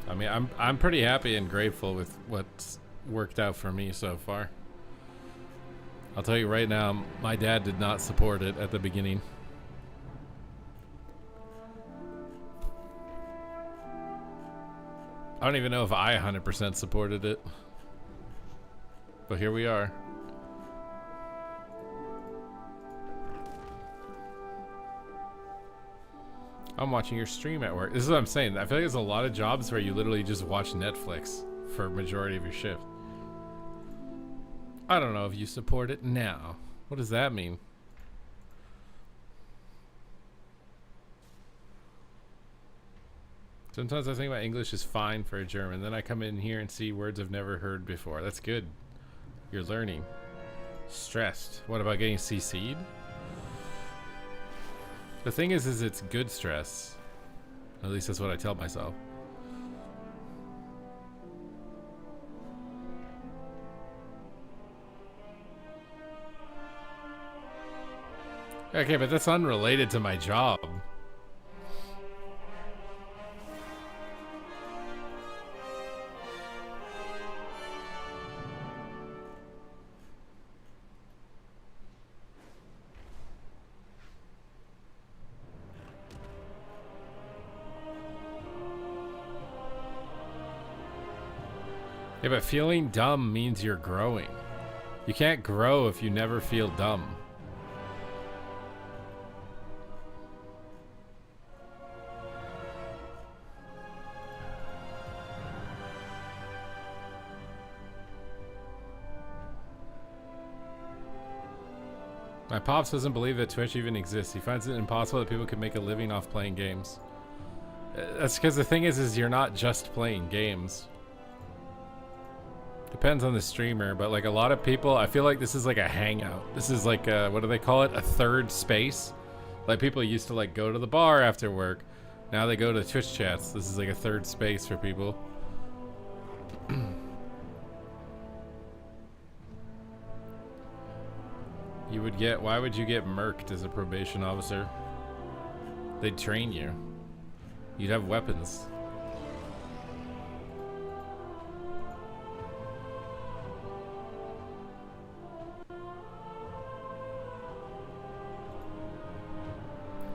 I mean, I'm pretty happy and grateful with what's worked out for me so far. I'll tell you right now, my dad did not support it at the beginning. I don't even know if I 100% supported it. But here we are. I'm watching your stream at work. This is what I'm saying. I feel like there's a lot of jobs where you literally just watch Netflix for a majority of your shift. I don't know if you support it now. What does that mean? Sometimes I think my English is fine for a German. Then I come in here and see words I've never heard before. That's good. You're learning. Stressed. What about getting CC'd? The thing is it's good stress. At least that's what I tell myself. Okay, but that's unrelated to my job. Yeah, but feeling dumb means you're growing. You can't grow if you never feel dumb. My pops doesn't believe that Twitch even exists. He finds it impossible that people can make a living off playing games. That's because the thing is you're not just playing games. Depends on the streamer, but like a lot of people, I feel like this is like a hangout. This is like a, what do they call it? A third space. Like people used to like go to the bar after work. Now they go to Twitch chats. This is like a third space for people. You would get, why would you get murked as a probation officer? They'd train you. You'd have weapons.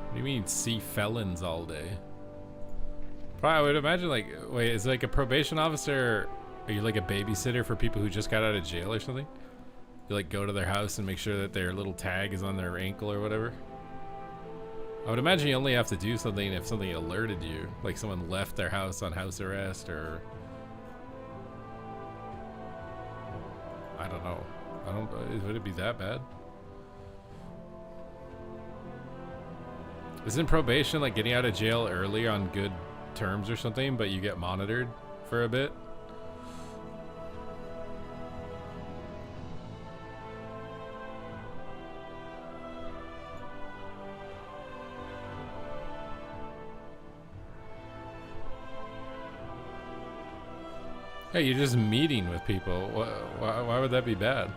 What do you mean see felons all day? Probably, I would imagine like, wait, is like a probation officer, are you like a babysitter for people who just got out of jail or something? You like go to their house and make sure that their little tag is on their ankle or whatever? I would imagine you only have to do something if something alerted you, like someone left their house on house arrest or... I don't know. Would it be that bad? Isn't probation like getting out of jail early on good terms or something, but you get monitored for a bit? Hey, you're just meeting with people. Why would that be bad?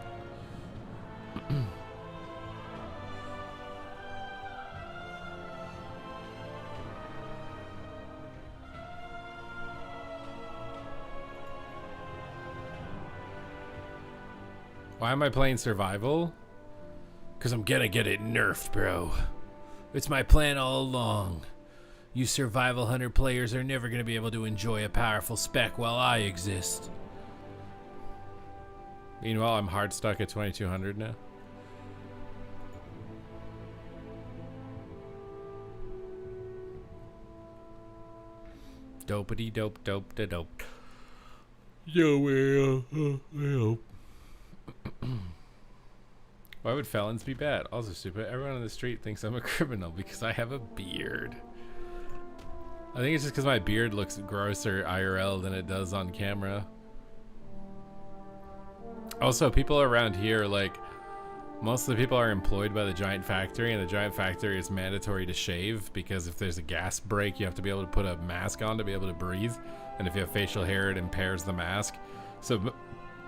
Why am I playing survival? Because I'm gonna get it nerfed, bro. It's my plan all along. You survival hunter players are never going to be able to enjoy a powerful spec while I exist. Meanwhile, I'm hard stuck at 2200 now. Dopey dope dope da dope. Yo, well. Why would felons be bad? Also stupid. Everyone on the street thinks I'm a criminal because I have a beard. I think it's just because my beard looks grosser IRL than it does on camera. Also, people around here, like, most of the people are employed by the giant factory, and the giant factory is mandatory to shave because if there's a gas break, you have to be able to put a mask on to be able to breathe. And if you have facial hair, it impairs the mask. So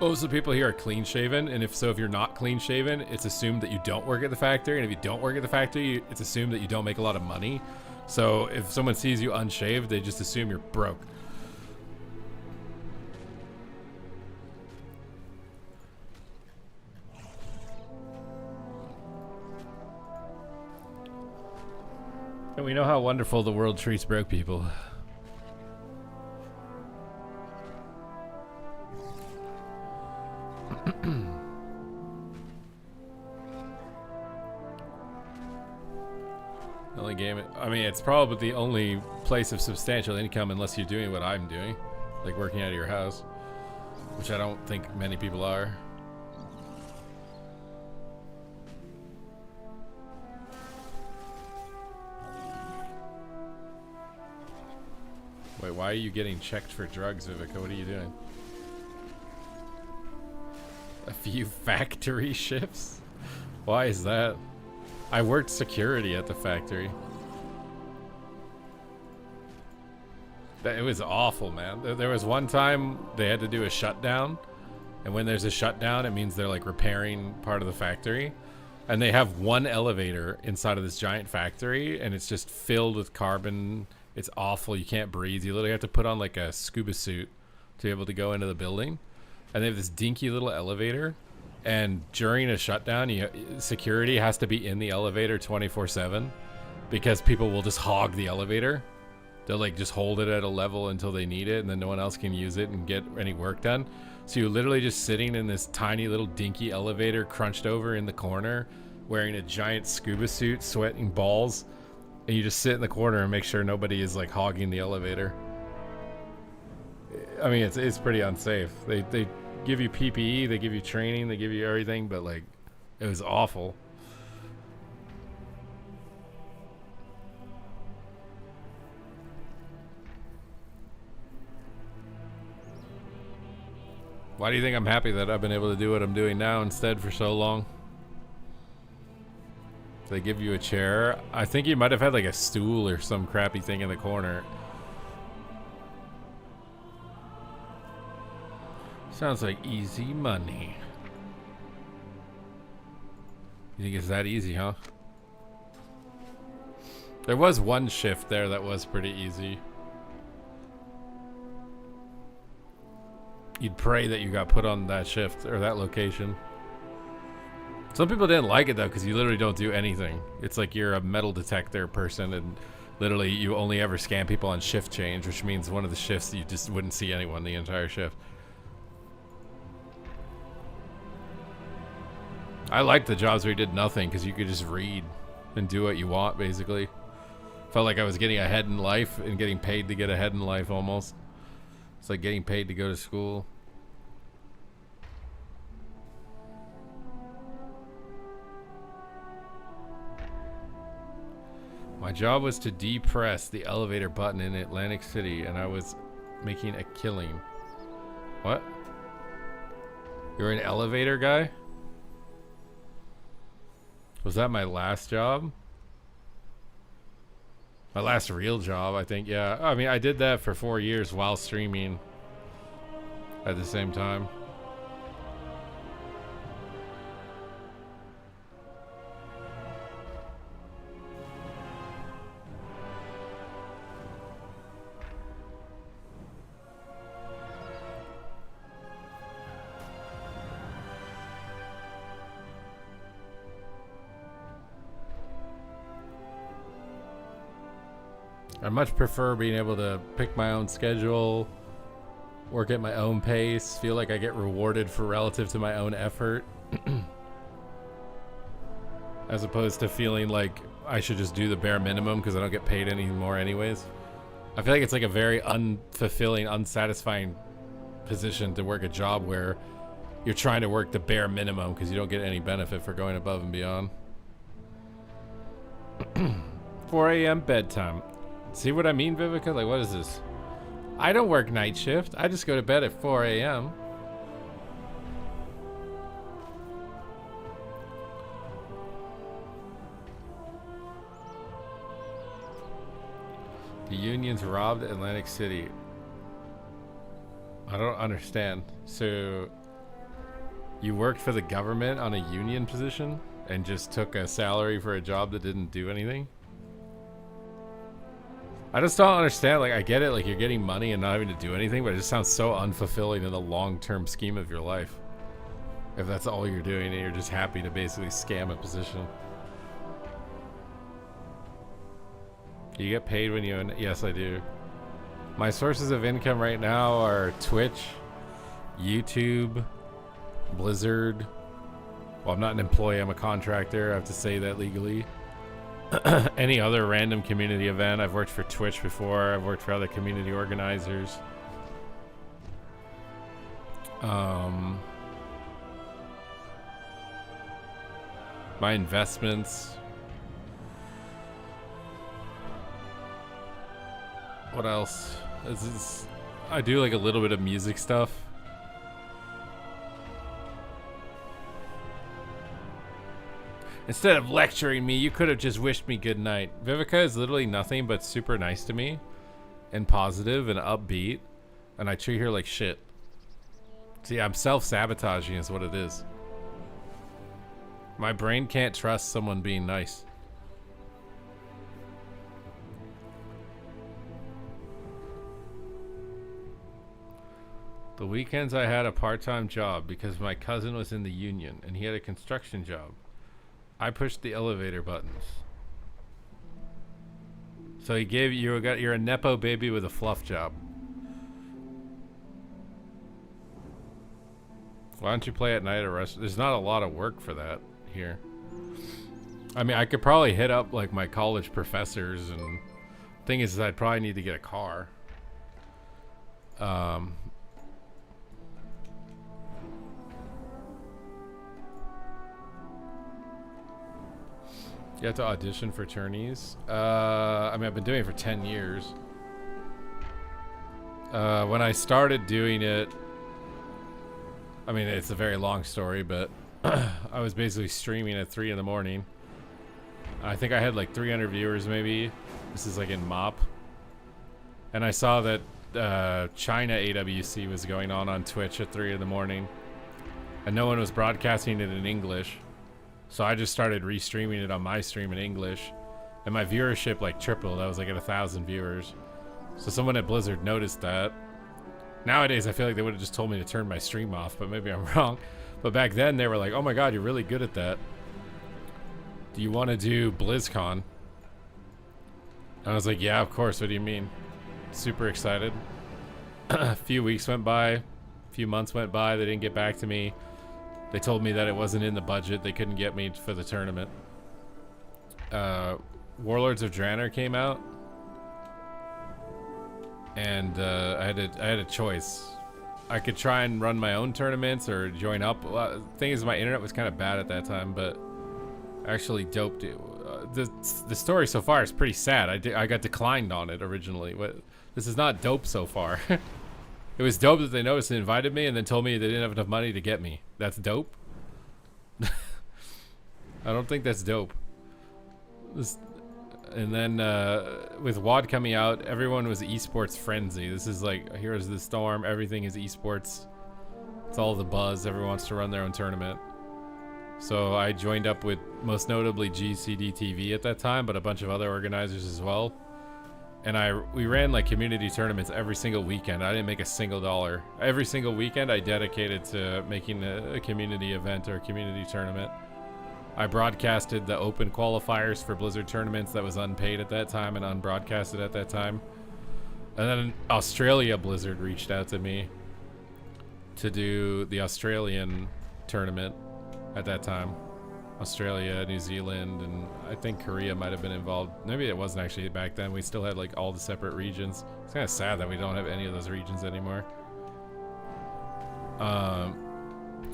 most of the people here are clean shaven, and if you're not clean shaven, it's assumed that you don't work at the factory, and if you don't work at the factory, it's assumed that you don't make a lot of money. So if someone sees you unshaved, they just assume you're broke. And we know how wonderful the world treats broke people. Only game, I mean, it's probably the only place of substantial income unless you're doing what I'm doing, like working out of your house, which I don't think many people are. Wait, why are you getting checked for drugs, Vivica? What are you doing? A few factory shifts? Why is that? I worked security at the factory. It was awful, man. There was one time they had to do a shutdown, and when there's a shutdown, it means they're like repairing part of the factory, and they have one elevator inside of this giant factory, and it's just filled with carbon. It's awful. You can't breathe. You literally have to put on like a scuba suit to be able to go into the building, and they have this dinky little elevator. And during a shutdown, security has to be in the elevator 24/7 because people will just hog the elevator. They'll like just hold it at a level until they need it, and then no one else can use it and get any work done. So you're literally just sitting in this tiny little dinky elevator crunched over in the corner, wearing a giant scuba suit, sweating balls, and you just sit in the corner and make sure nobody is like hogging the elevator. I mean, it's pretty unsafe. They give you PPE, they give you training, they give you everything, but like, it was awful. Why do you think I'm happy that I've been able to do what I'm doing now instead for so long? They give you a chair. I think you might have had like a stool or some crappy thing in the corner. Sounds like easy money. You think it's that easy, huh? There was one shift there that was pretty easy. You'd pray that you got put on that shift or that location. Some people didn't like it though, because you literally don't do anything. It's like you're a metal detector person, and literally you only ever scan people on shift change, which means one of the shifts you just wouldn't see anyone the entire shift. I liked the jobs where you did nothing because you could just read and do what you want, basically. Felt like I was getting ahead in life and getting paid to get ahead in life almost. It's like getting paid to go to school. My job was to depress the elevator button in Atlantic City, and I was making a killing. What? You're an elevator guy? Was that my last job? My last real job, I think, yeah. I mean, I did that for 4 years while streaming at the same time. I much prefer being able to pick my own schedule, work at my own pace, feel like I get rewarded for relative to my own effort, as opposed to feeling like I should just do the bare minimum because I don't get paid any more anyways. I feel like it's like a very unfulfilling, unsatisfying position to work a job where you're trying to work the bare minimum because you don't get any benefit for going above and beyond. 4 a.m. bedtime. See what I mean, Vivica? Like, what is this? I don't work night shift. I just go to bed at 4 a.m. The unions robbed Atlantic City. I don't understand. So, you worked for the government on a union position and just took a salary for a job that didn't do anything? I just don't understand. Like, I get it, like you're getting money and not having to do anything, but it just sounds so unfulfilling in the long-term scheme of your life. If that's all you're doing and you're just happy to basically scam a position. You get paid when you... Yes, I do. My sources of income right now are Twitch, YouTube, Blizzard. Well, I'm not an employee, I'm a contractor. I have to say that legally. Any other random community event. I've worked for Twitch before. I've worked for other community organizers. My investments. What else? I do like a little bit of music stuff. Instead of lecturing me, you could have just wished me good night. Vivica is literally nothing but super nice to me and positive and upbeat, and I treat her like shit. See, I'm self-sabotaging is what it is. My brain can't trust someone being nice. The weekends I had a part-time job because my cousin was in the union and he had a construction job. I pushed the elevator buttons. So he gave you you're a nepo baby with a fluff job. Why don't you play at night at a restaurant? There's not a lot of work for that here. I mean, I could probably hit up like my college professors, and thing is I'd probably need to get a car. You have to audition for attorneys. I mean, I've been doing it for 10 years. When I started doing it, I mean, it's a very long story, but I was basically streaming at 3 in the morning. I think I had like 300 viewers maybe. This is like in MOP. And I saw that China AWC was going on Twitch at 3 in the morning. And no one was broadcasting it in English. So I just started restreaming it on my stream in English, and my viewership like tripled. I was like at 1,000 viewers. So someone at Blizzard noticed that. Nowadays, I feel like they would have just told me to turn my stream off, but maybe I'm wrong. But back then, they were like, "Oh my God, you're really good at that. Do you want to do BlizzCon?" And I was like, "Yeah, of course. What do you mean?" Super excited. A few weeks went by, a few months went by. They didn't get back to me. They told me that it wasn't in the budget. They couldn't get me for the tournament. Warlords of Draenor came out, and I had a choice. I could try and run my own tournaments or join up. Thing is, my internet was kind of bad at that time, but actually doped it. The story so far is pretty sad. I got declined on it originally. This is not dope so far. It was dope that they noticed and invited me and then told me they didn't have enough money to get me. That's dope? I don't think that's dope. And then with WOD coming out, everyone was esports frenzy. This is like, here's the storm. Everything is esports. It's all the buzz. Everyone wants to run their own tournament. So I joined up with most notably GCD TV at that time, but a bunch of other organizers as well. And we ran like community tournaments every single weekend. I didn't make a single dollar. Every single weekend I dedicated to making a community event or a community tournament. I broadcasted the open qualifiers for Blizzard tournaments that was unpaid at that time and unbroadcasted at that time. And then Australia Blizzard reached out to me to do the Australian tournament at that time. Australia, New Zealand, and I think Korea might have been involved. Maybe it wasn't actually back then. We still had like all the separate regions. It's kind of sad that we don't have any of those regions anymore.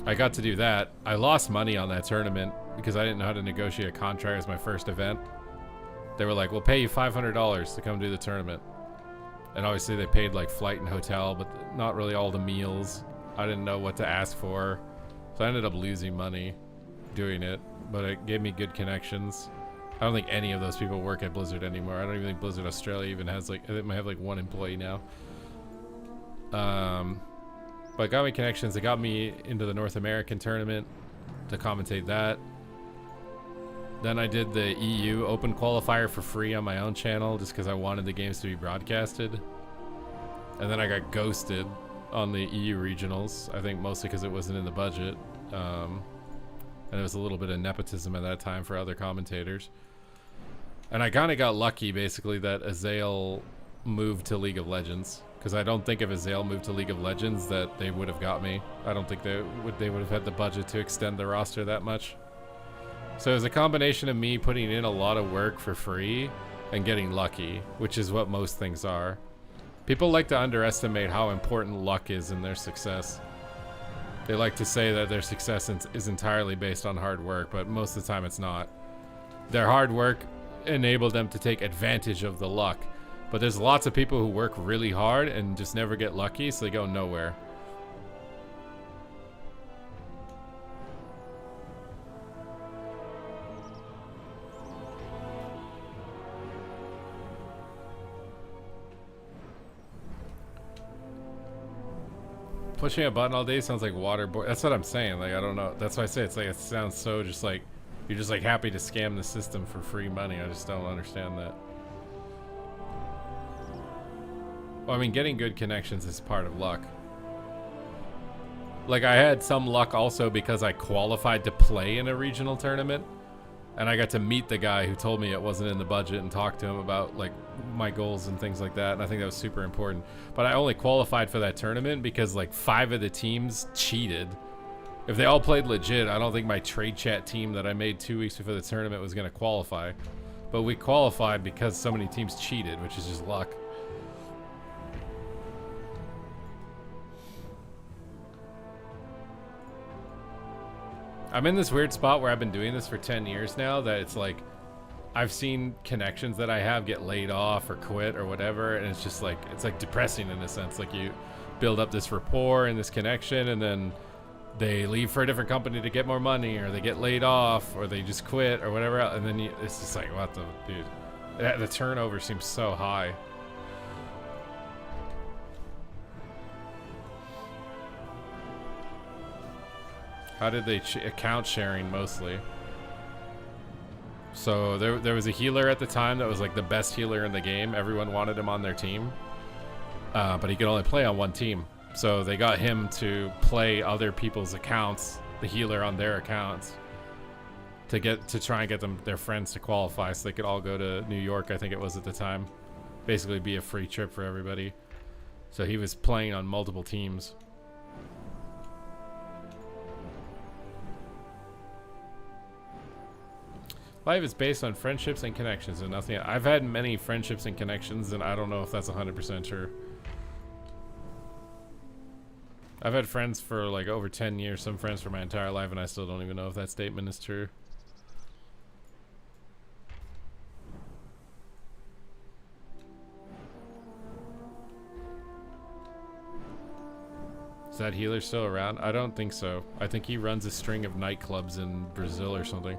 I got to do that. I lost money on that tournament because I didn't know how to negotiate a contract as my first event. They were like, we'll pay you $500 to come do the tournament. And obviously they paid like flight and hotel, but not really all the meals. I didn't know what to ask for. So I ended up losing money doing it, but it gave me good connections. I don't think any of those people work at Blizzard anymore. I don't even think Blizzard Australia even has like, it might have like one employee now. But it got me connections. It got me into the North American tournament to commentate that. Then I did the EU Open Qualifier for free on my own channel just because I wanted the games to be broadcasted. And then I got ghosted on the EU regionals, I think mostly because it wasn't in the budget. And there was a little bit of nepotism at that time for other commentators. And I kind of got lucky, basically, that Azael moved to League of Legends. Because I don't think if Azael moved to League of Legends that they would have got me. I don't think they would have had the budget to extend the roster that much. So it was a combination of me putting in a lot of work for free and getting lucky, which is what most things are. People like to underestimate how important luck is in their success. They like to say that their success is entirely based on hard work, but most of the time it's not. Their hard work enabled them to take advantage of the luck. But there's lots of people who work really hard and just never get lucky, so they go nowhere. Pushing a button all day sounds like waterboard. That's what I'm saying. Like, I don't know. That's why I say it's like, it sounds so just like, you're just like happy to scam the system for free money. I just don't understand that. Well, I mean, getting good connections is part of luck. Like, I had some luck also because I qualified to play in a regional tournament. And I got to meet the guy who told me it wasn't in the budget and talk to him about, like, my goals and things like that. And I think that was super important. But I only qualified for that tournament because, like, 5 of the teams cheated. If they all played legit, I don't think my trade chat team that I made 2 weeks before the tournament was going to qualify. But we qualified because so many teams cheated, which is just luck. I'm in this weird spot where I've been doing this for 10 years now that it's like I've seen connections that I have get laid off or quit or whatever, and it's just like, it's like depressing in a sense. Like, you build up this rapport and this connection, and then they leave for a different company to get more money, or they get laid off, or they just quit or whatever else, and then it's just like, what the dude, the turnover seems so high. How did they account sharing mostly? So there was a healer at the time that was like the best healer in the game. Everyone wanted him on their team, but he could only play on one team. So they got him to play other people's accounts, the healer on their accounts, to try and get their friends to qualify, so they could all go to New York, I think it was at the time. Basically, be a free trip for everybody. So he was playing on multiple teams. Life is based on friendships and connections and nothing. I've had many friendships and connections, and I don't know if that's 100% true. I've had friends for like over 10 years, some friends for my entire life, and I still don't even know if that statement is true. Is that healer still around? I don't think so. I think he runs a string of nightclubs in Brazil or something.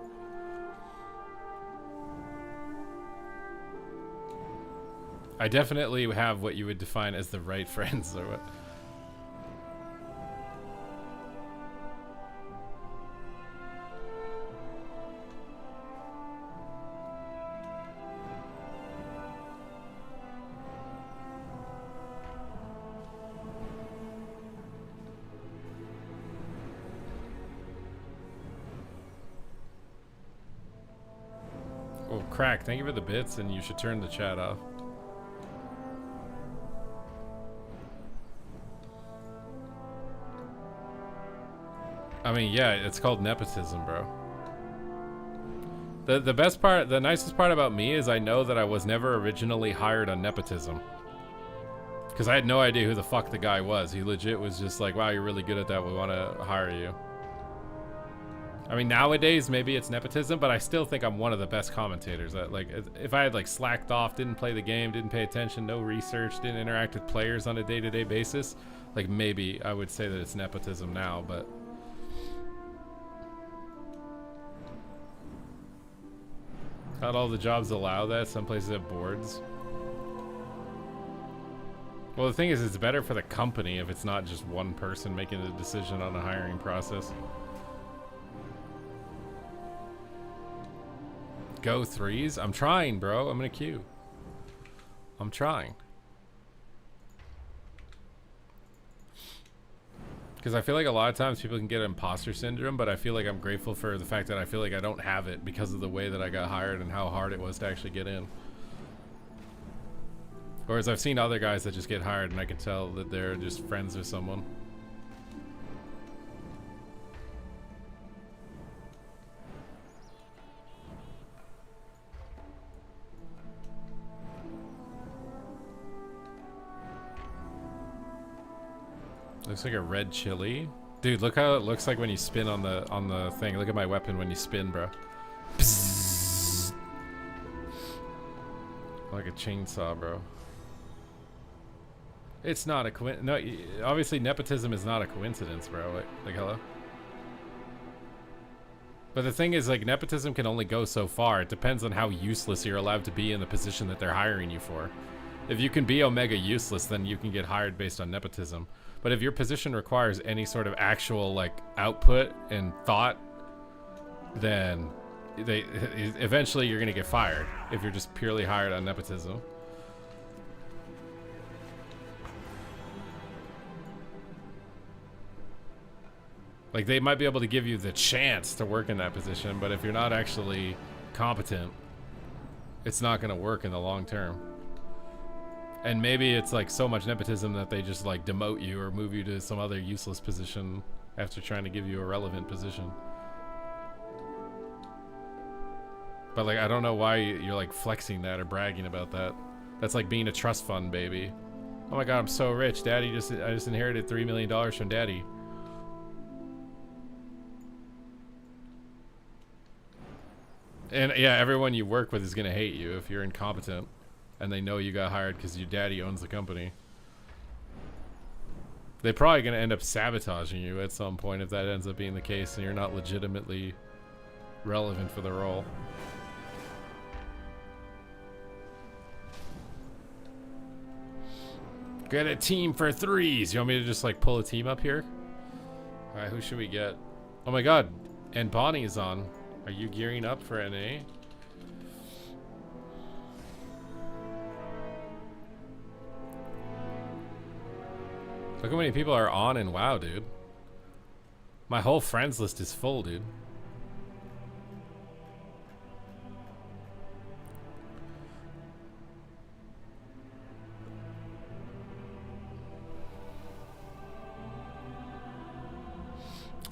I definitely have what you would define as the right friends, or what? Crack, thank you for the bits, and you should turn the chat off. I mean, yeah, it's called nepotism, bro. The best part, the nicest part about me is I know that I was never originally hired on nepotism. Because I had no idea who the fuck the guy was. He legit was just like, wow, you're really good at that. We want to hire you. I mean, nowadays, maybe it's nepotism, but I still think I'm one of the best commentators. Like, if I had, like, slacked off, didn't play the game, didn't pay attention, no research, didn't interact with players on a day-to-day basis, like, maybe I would say that it's nepotism now, but... Not all the jobs allow that. Some places have boards. Well, the thing is, it's better for the company if it's not just one person making the decision on a hiring process. Go threes? I'm trying, bro. I'm in a queue. I'm trying. Because I feel like a lot of times people can get imposter syndrome, but I feel like I'm grateful for the fact that I feel like I don't have it because of the way that I got hired and how hard it was to actually get in. Whereas I've seen other guys that just get hired and I can tell that they're just friends with someone. Looks like a red chili. Dude, look how it looks like when you spin on the thing. Look at my weapon when you spin, bro. Psst. Like a chainsaw, bro. It's not a coincidence. No, obviously nepotism is not a coincidence, bro. Like hello? But the thing is, like, nepotism can only go so far. It depends on how useless you're allowed to be in the position that they're hiring you for. If you can be omega useless, then you can get hired based on nepotism. But if your position requires any sort of actual, like, output and thought, then eventually you're gonna get fired if you're just purely hired on nepotism. Like, they might be able to give you the chance to work in that position, but if you're not actually competent, it's not gonna work in the long term. And maybe it's like so much nepotism that they just like demote you or move you to some other useless position after trying to give you a relevant position. But like, I don't know why you're like flexing that or bragging about that. That's like being a trust fund baby. Oh my god, I'm so rich. I just inherited $3 million from daddy. And yeah, everyone you work with is gonna hate you if you're incompetent. And they know you got hired because your daddy owns the company. They're probably going to end up sabotaging you at some point if that ends up being the case and you're not legitimately relevant for the role. Get a team for threes. You want me to just like pull a team up here? All right, who should we get? Oh my god, and Bonnie is on. Are you gearing up for NA? Look how many people are on and WoW, dude. My whole friends list is full, dude.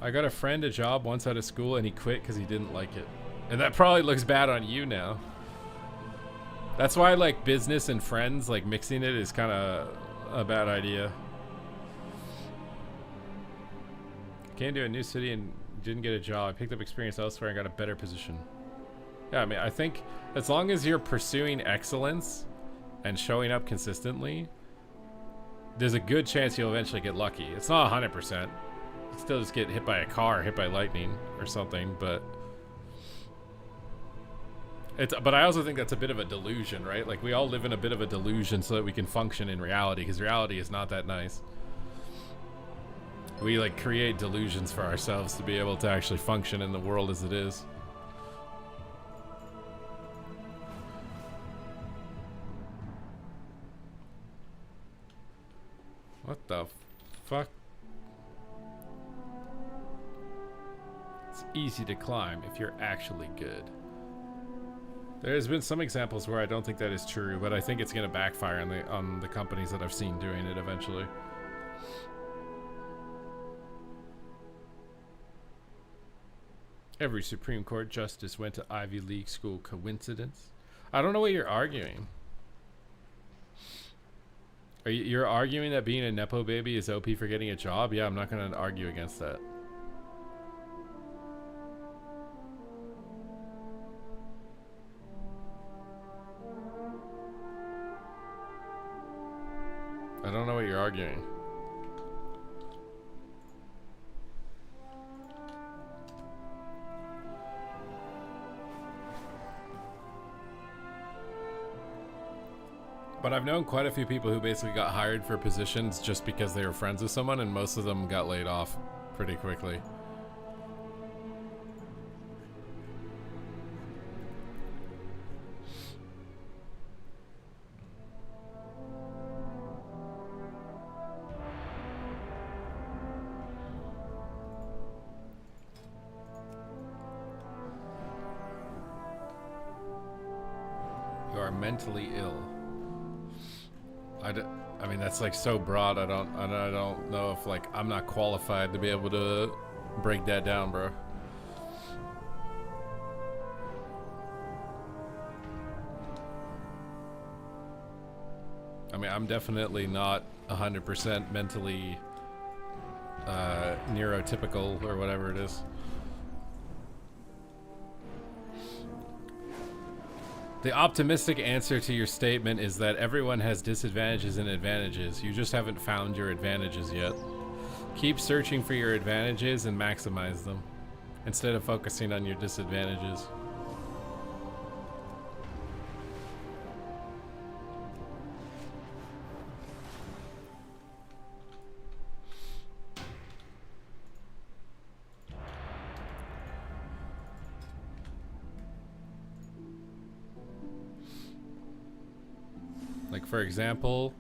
I got a friend a job once out of school and he quit because he didn't like it. And that probably looks bad on you now. That's why like business and friends, like mixing it is kind of a bad idea. Came to a new city and didn't get a job. I picked up experience elsewhere and got a better position. Yeah, I mean, I think as long as you're pursuing excellence and showing up consistently, there's a good chance you'll eventually get lucky. It's not 100%. You still just get hit by a car, hit by lightning or something, but I also think that's a bit of a delusion, right? Like, we all live in a bit of a delusion so that we can function in reality, because reality is not that nice. We like create delusions for ourselves to be able to actually function in the world as it is. What the fuck? It's easy to climb if you're actually good. There's been some examples where I don't think that is true, but I think it's going to backfire on the companies that I've seen doing it eventually. Every Supreme Court justice went to Ivy League school. Coincidence? I don't know what you're arguing. You're arguing that being a Nepo baby is OP for getting a job? Yeah, I'm not going to argue against that. I don't know what you're arguing. But I've known quite a few people who basically got hired for positions just because they were friends with someone, and most of them got laid off pretty quickly. You are mentally ill. I mean, that's like so broad. I don't know if like I'm not qualified to be able to break that down, bro. I mean, I'm definitely not 100% mentally neurotypical or whatever it is. The optimistic answer to your statement is that everyone has disadvantages and advantages. You just haven't found your advantages yet. Keep searching for your advantages and maximize them, instead of focusing on your disadvantages. Like, for example,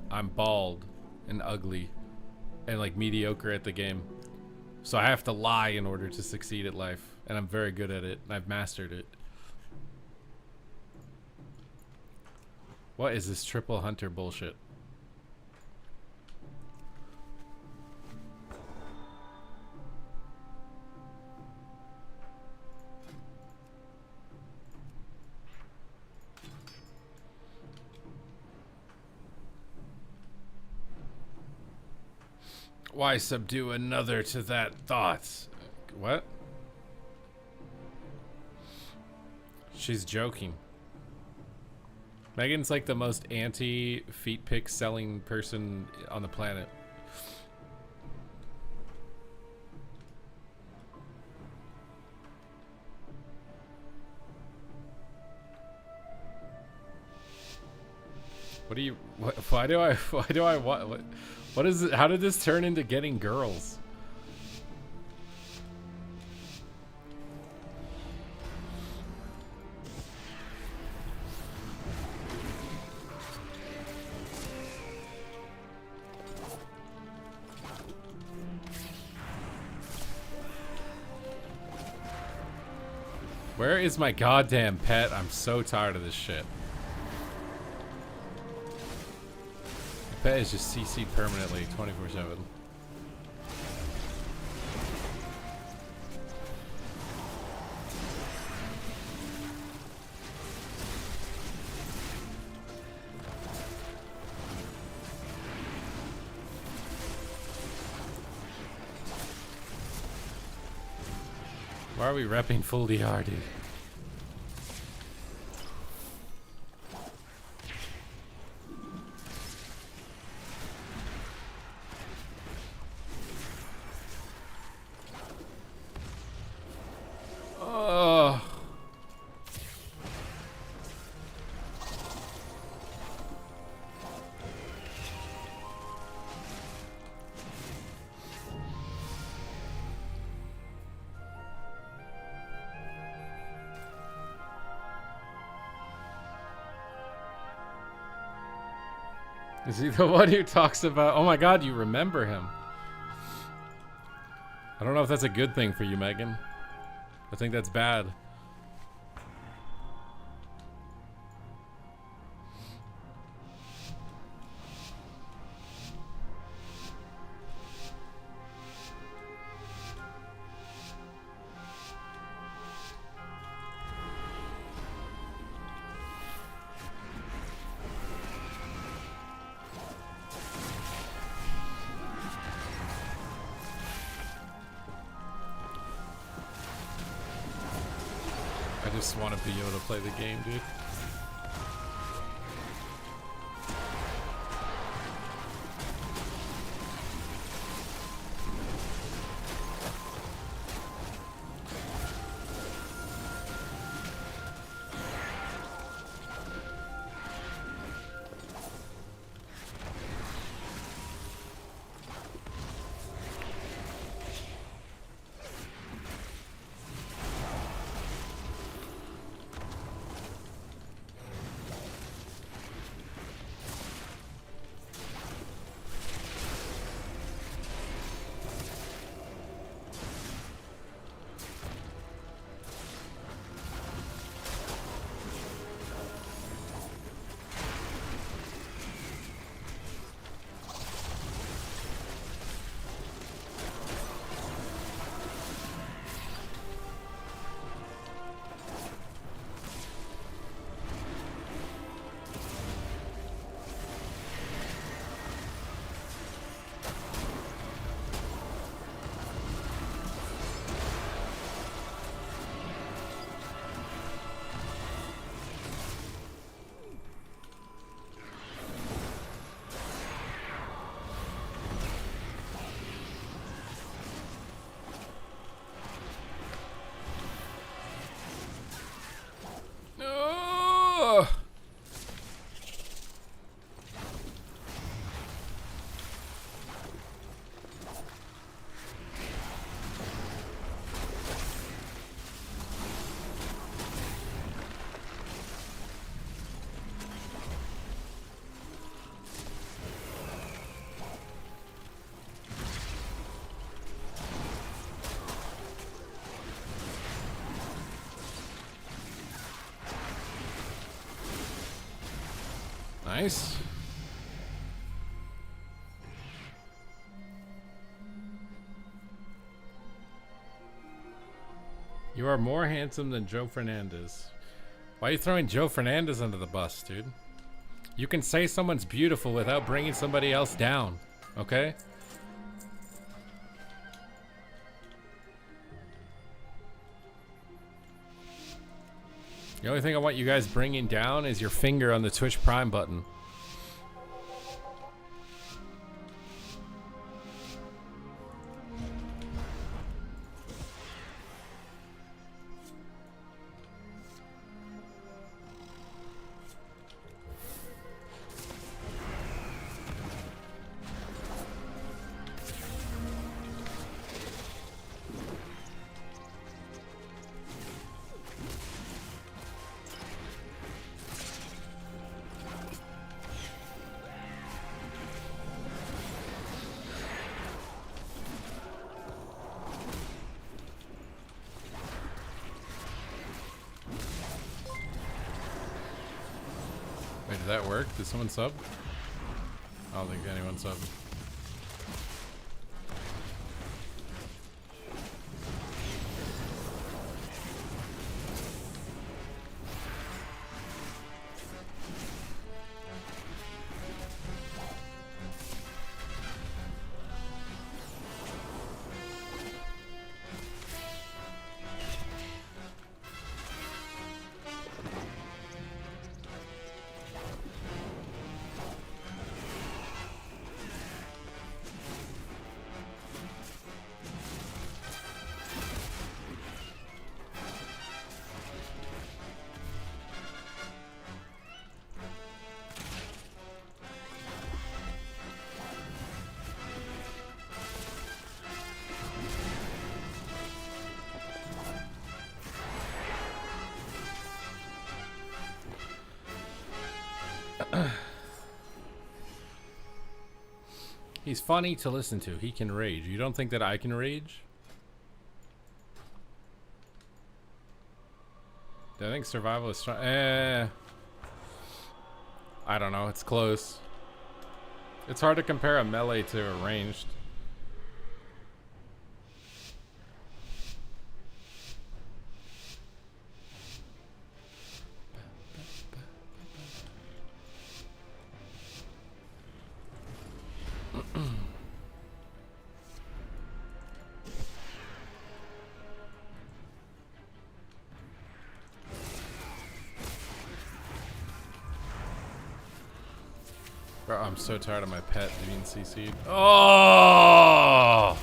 I'm bald and ugly and like mediocre at the game. So I have to lie in order to succeed at life. And I'm very good at it. And I've mastered it. What is this triple hunter bullshit? Why subdue another to that thought? What? She's joking. Megan's like the most anti-feet pic selling person on the planet. What do you, why do I want, what is it? How did this turn into getting girls? Where is my goddamn pet? I'm so tired of this shit. My pet is just CC'd permanently, 24/7. Why are we repping full DR, dude? Oh. Is he the one who talks about, oh my god, you remember him? I don't know if that's a good thing for you, Megan. I think that's bad. just want to be able to play the game, dude. Nice. You are more handsome than Joe Fernandez. Why are you throwing Joe Fernandez under the bus, dude? You can say someone's beautiful without bringing somebody else down, okay? The only thing I want you guys bringing down is your finger on the Twitch Prime button. Wait, did that work? Did someone sub? I don't think anyone subbed. He's funny to listen to. He can rage. You don't think that I can rage? I think survival is strong. I don't know. It's close. It's hard to compare a melee to a ranged. Bro, I'm so tired of my pet being CC'd. Oh!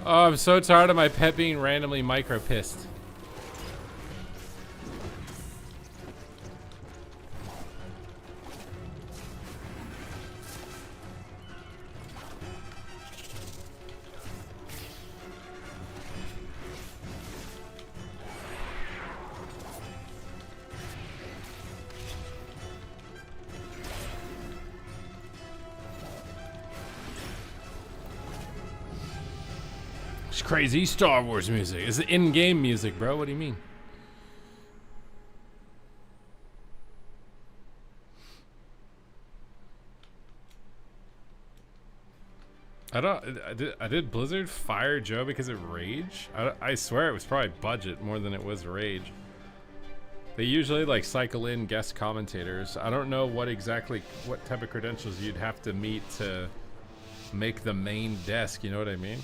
Oh, I'm so tired of my pet being randomly micro-pissed. It's crazy Star Wars music. It's in-game music, bro. What do you mean? I did Blizzard fire Joe because of rage? I swear it was probably budget more than it was rage. They usually like cycle in guest commentators. I don't know what type of credentials you'd have to meet to make the main desk, you know what I mean?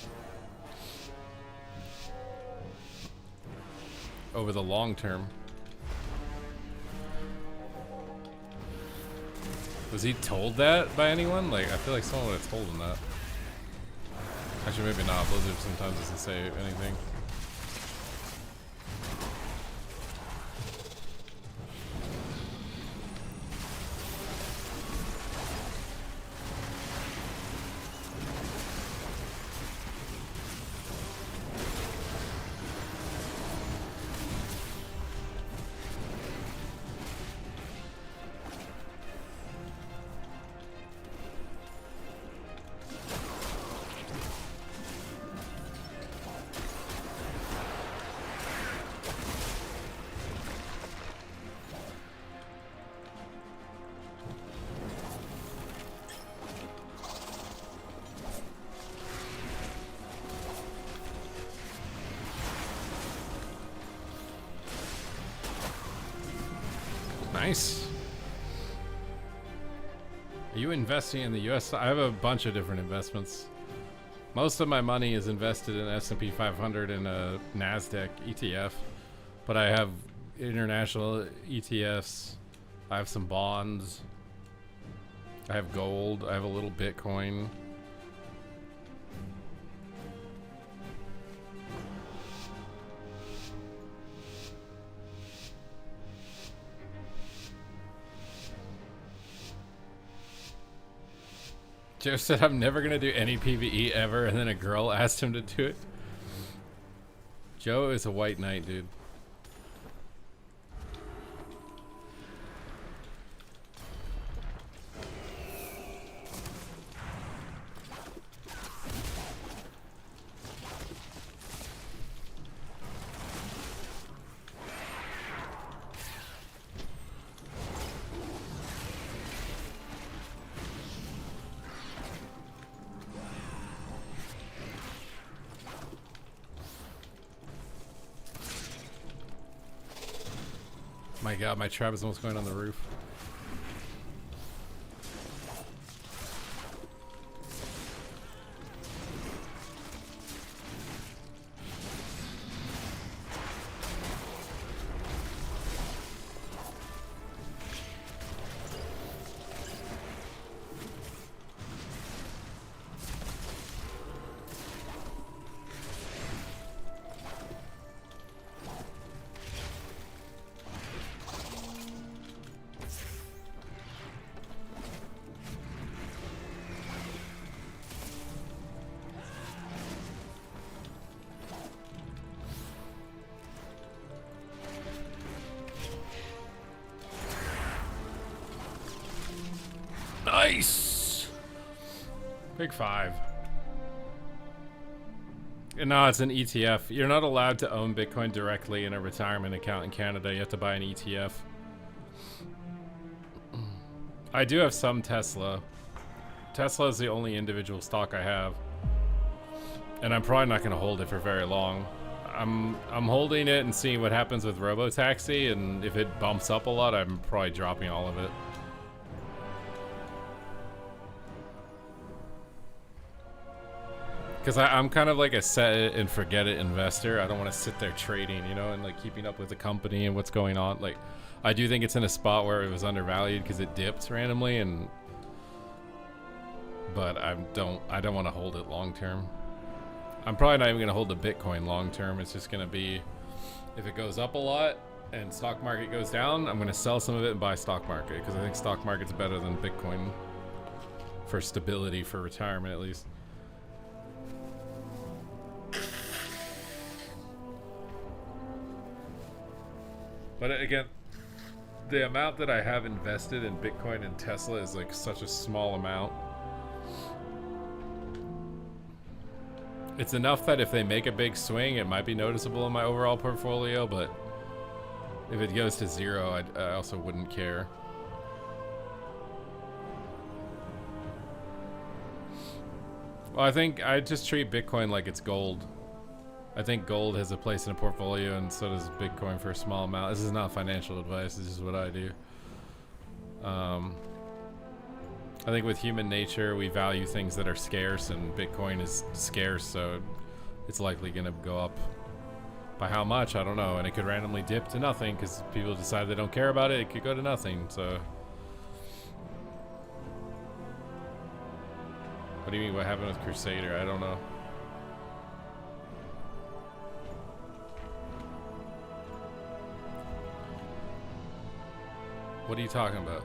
Over the long term. Was he told that by anyone? Like, I feel like someone would have told him that. Actually, maybe not. Blizzard sometimes doesn't say anything. Nice. Are you investing in the US? I have a bunch of different investments. Most of my money is invested in S&P 500 and a NASDAQ ETF, but I have international ETFs. I have some bonds. I have gold. I have a little Bitcoin. Joe said, I'm never going to do any PvE ever, and then a girl asked him to do it. Joe is a white knight, dude. My god, my trap is almost going on the roof. Nice! Big 5. No, it's an ETF. You're not allowed to own Bitcoin directly in a retirement account in Canada. You have to buy an ETF. I do have some Tesla. Tesla is the only individual stock I have. And I'm probably not going to hold it for very long. I'm holding it and seeing what happens with Robotaxi, and if it bumps up a lot, I'm probably dropping all of it. Because I'm kind of like a set it and forget it investor. I don't want to sit there trading, you know, and like keeping up with the company and what's going on. Like, I do think it's in a spot where it was undervalued because it dipped randomly, but I don't want to hold it long term. I'm probably not even going to hold the Bitcoin long term. It's just going to be, if it goes up a lot and stock market goes down, I'm going to sell some of it and buy stock market, because I think stock market's better than Bitcoin for stability, for retirement at least. But again, the amount that I have invested in Bitcoin and Tesla is like such a small amount. It's enough that if they make a big swing, it might be noticeable in my overall portfolio, but if it goes to zero, I also wouldn't care. Well, I think I just treat Bitcoin like it's gold. I think gold has a place in a portfolio, and so does Bitcoin for a small amount. This is not financial advice. This is what I do. I think with human nature, we value things that are scarce, and Bitcoin is scarce, so it's likely going to go up. By how much? I don't know. And it could randomly dip to nothing because people decide they don't care about it. It could go to nothing, so... What do you mean, what happened with Crusader? I don't know. What are you talking about?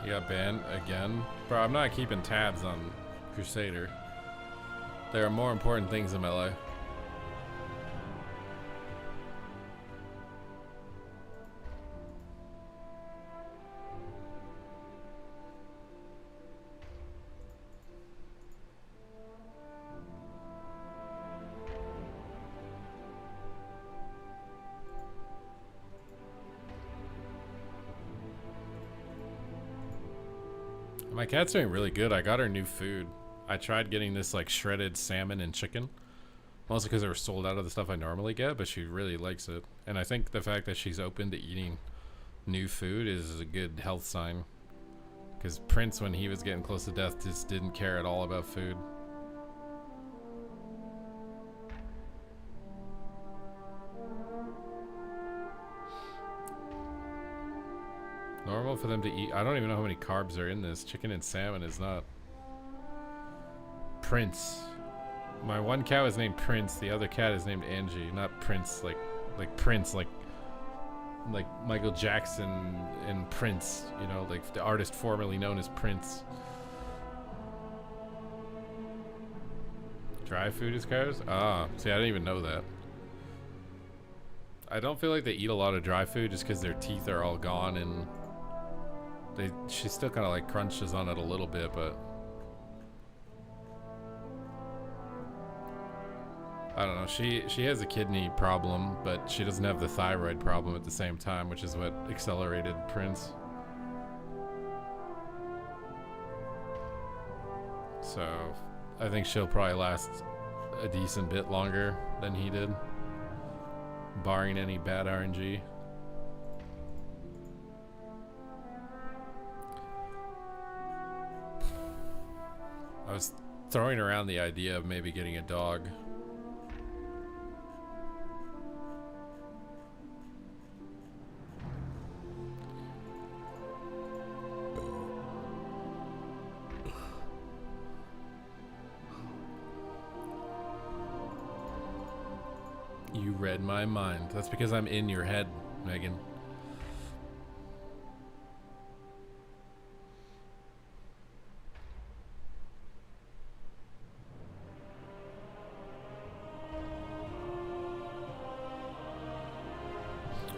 You got banned again? Bro, I'm not keeping tabs on Crusader. There are more important things in my life. My cat's doing really good. I got her new food. I tried getting this like shredded salmon and chicken, mostly because they were sold out of the stuff I normally get, but she really likes it. And I think the fact that she's open to eating new food is a good health sign, because Prince, when he was getting close to death, just didn't care at all about food. Normal for them to eat. I don't even know how many carbs are in this. Chicken and salmon is not. Prince. My one cat was named Prince. The other cat is named Angie. Not Prince, like Prince, like Michael Jackson and Prince. You know, like the artist formerly known as Prince. Dry food is carbs? Ah, see, I didn't even know that. I don't feel like they eat a lot of dry food just because their teeth are all gone, and she still kind of like crunches on it a little bit, but I don't know. She has a kidney problem, but she doesn't have the thyroid problem at the same time, which is what accelerated Prince. So I think she'll probably last a decent bit longer than he did, barring any bad RNG. I was throwing around the idea of maybe getting a dog. You read my mind. That's because I'm in your head, Megan.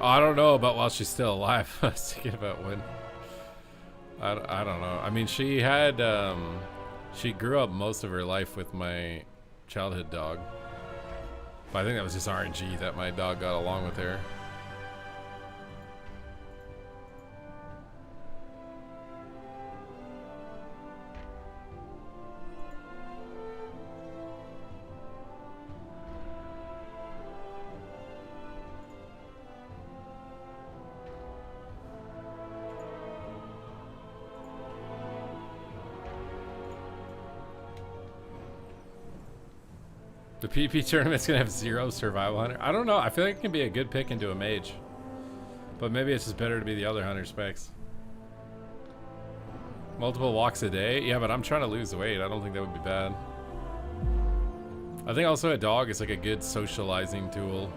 Oh, I don't know about while she's still alive. I was thinking about when. I don't know. I mean, she had, she grew up most of her life with my childhood dog. But I think that was just RNG that my dog got along with her. The PP tournament's gonna have 0 survival hunter. I don't know. I feel like it can be a good pick into a mage. But maybe it's just better to be the other hunter specs. Multiple walks a day? Yeah, but I'm trying to lose weight. I don't think that would be bad. I think also a dog is like a good socializing tool.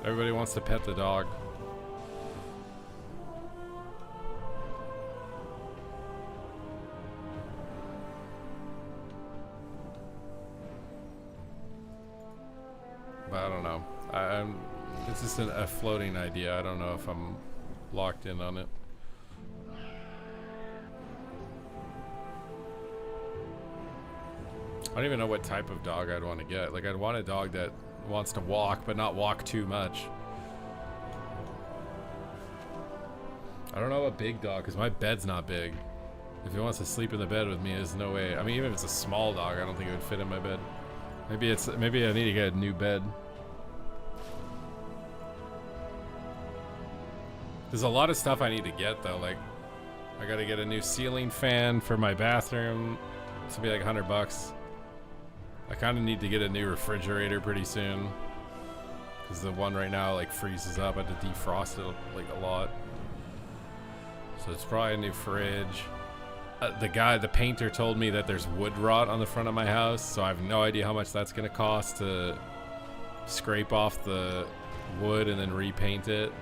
Everybody wants to pet the dog. But I don't know. It's just a floating idea. I don't know if I'm locked in on it. I don't even know what type of dog I'd want to get. Like, I'd want a dog that wants to walk, but not walk too much. I don't know a big dog, because my bed's not big. If he wants to sleep in the bed with me, there's no way. I mean, even if it's a small dog, I don't think it would fit in my bed. Maybe I need to get a new bed. There's a lot of stuff I need to get though. Like, I gotta get a new ceiling fan for my bathroom. This will be like $100. I kind of need to get a new refrigerator pretty soon, because the one right now like freezes up. I had to defrost it like a lot. So it's probably a new fridge. The painter told me that there's wood rot on the front of my house, so I have no idea how much that's gonna cost to scrape off the wood and then repaint it.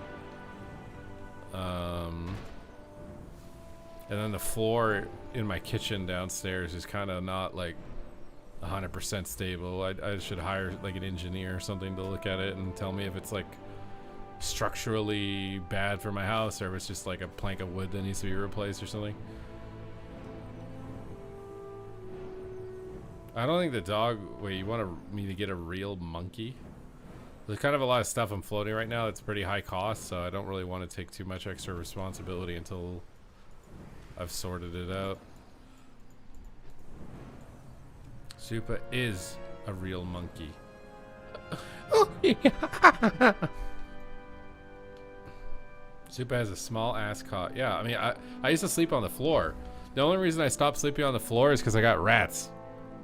And then the floor in my kitchen downstairs is kind of not like 100% stable. I should hire like an engineer or something to look at it and tell me if it's like structurally bad for my house, or if it's just like a plank of wood that needs to be replaced or something. I don't think the dog... Wait, you want me to get a real monkey? There's kind of a lot of stuff I'm floating right now that's pretty high cost, so I don't really want to take too much extra responsibility until I've sorted it out. Supa is a real monkey. Supa has a small ass cot. Yeah, I mean, I used to sleep on the floor. The only reason I stopped sleeping on the floor is because I got rats.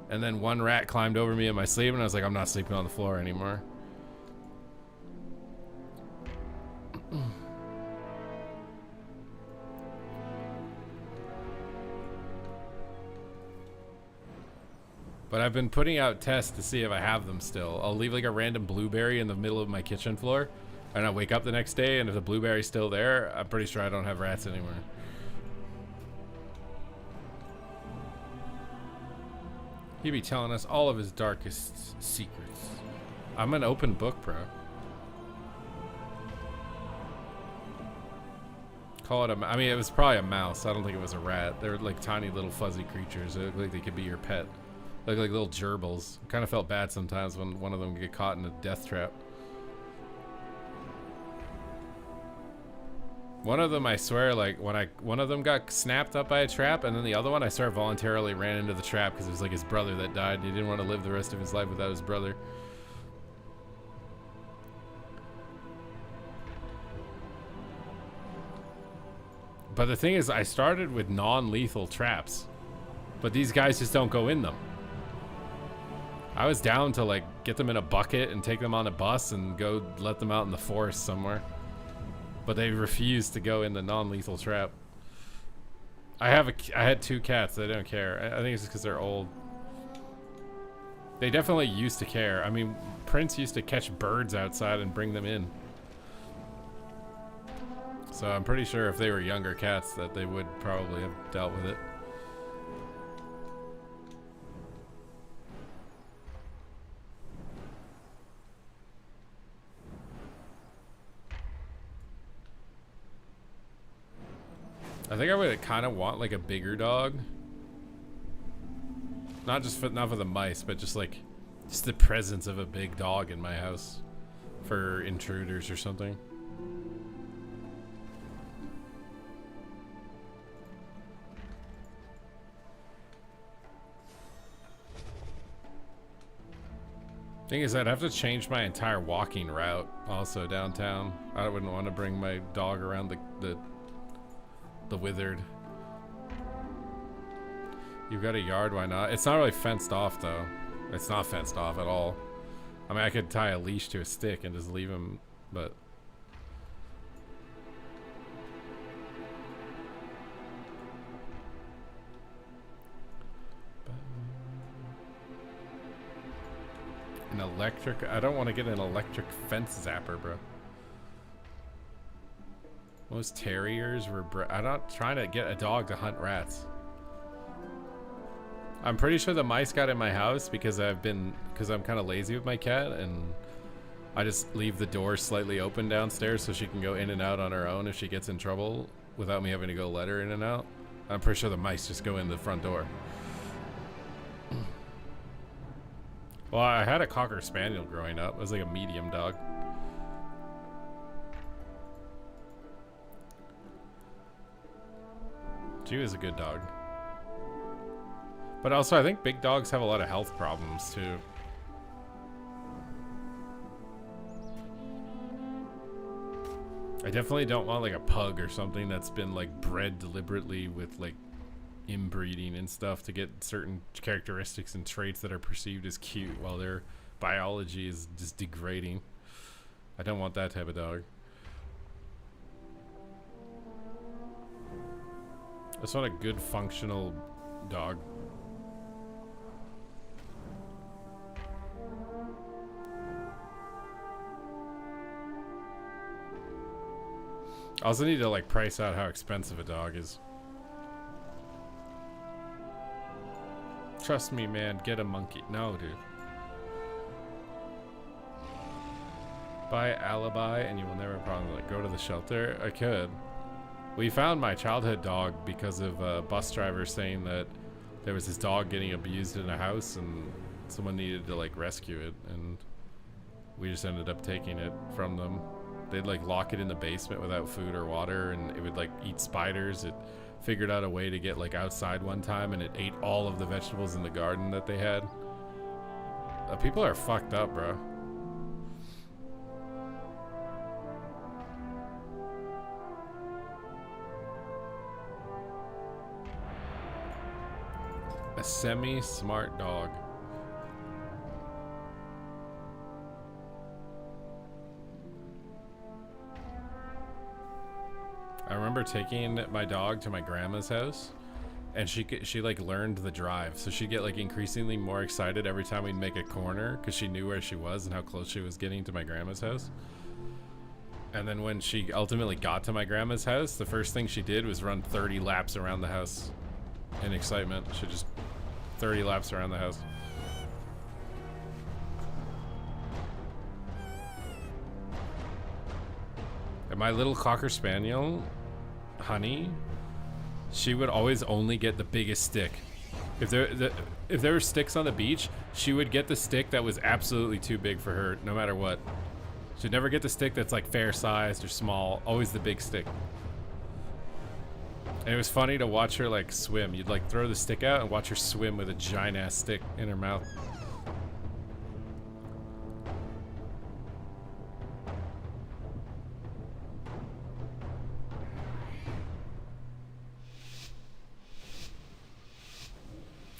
And then one rat climbed over me in my sleep, and I was like, I'm not sleeping on the floor anymore. But I've been putting out tests to see if I have them still. I'll leave like a random blueberry in the middle of my kitchen floor, and I wake up the next day, and if the blueberry's still there, I'm pretty sure I don't have rats anymore. He'd be telling us all of his darkest secrets. I'm an open book, bro. Call it I mean, it was probably a mouse. I don't think it was a rat. They're like tiny little fuzzy creatures. They look like they could be your pet. They look like little gerbils. I kind of felt bad sometimes when one of them would get caught in a death trap. One of them, I swear, like one of them got snapped up by a trap, and then the other one, I swear, voluntarily ran into the trap because it was like his brother that died. And he didn't want to live the rest of his life without his brother. But the thing is, I started with non-lethal traps, but these guys just don't go in them. I was down to like get them in a bucket and take them on a bus and go let them out in the forest somewhere. But they refused to go in the non-lethal trap. I had 2 cats. They don't care. I think it's just because they're old. They definitely used to care. I mean, Prince used to catch birds outside and bring them in. So I'm pretty sure if they were younger cats that they would probably have dealt with it. I think I would kind of want like a bigger dog. Not for the mice, but just the presence of a big dog in my house for intruders or something. Thing is, I'd have to change my entire walking route also downtown. I wouldn't want to bring my dog around the withered. You've got a yard, why not? It's not really fenced off though. It's not fenced off at all. I mean, I could tie a leash to a stick and just leave him, but an electric, I don't want to get an electric fence zapper, bro. Most terriers were I'm not trying to get a dog to hunt rats. I'm pretty sure the mice got in my house because I'm kind of lazy with my cat, and I just leave the door slightly open downstairs so she can go in and out on her own if she gets in trouble without me having to go let her in and out. I'm pretty sure the mice just go in the front door. Well, I had a Cocker Spaniel growing up. It was like a medium dog. She was a good dog. But also, I think big dogs have a lot of health problems, too. I definitely don't want, like, a pug or something that's been, like, bred deliberately with, like, inbreeding and stuff to get certain characteristics and traits that are perceived as cute while their biology is just degrading. I don't want that type of dog. I just want a good functional dog. I also need to like price out how expensive a dog is. Trust me, man, get a monkey. No, dude. Buy Alibi and you will never probably like go to the shelter. I could. We found my childhood dog because of a bus driver saying that there was this dog getting abused in a house and someone needed to like rescue it, and we just ended up taking it from them. They'd like lock it in the basement without food or water, and it would like eat spiders. It figured out a way to get like outside one time, and it ate all of the vegetables in the garden that they had. People are fucked up, bro. A semi-smart dog. I remember taking my dog to my grandma's house, and she like learned the drive, so she'd get like increasingly more excited every time we'd make a corner because she knew where she was and how close she was getting to my grandma's house. And then when she ultimately got to my grandma's house, the first thing she did was run 30 laps around the house in excitement. She just 30 laps around the house. And my little Cocker Spaniel, Honey, she would always only get the biggest stick. If there were sticks on the beach, she would get the stick that was absolutely too big for her, no matter what. She'd never get the stick that's like fair sized or small, always the big stick. And it was funny to watch her like swim. You'd like throw the stick out and watch her swim with a giant ass stick in her mouth.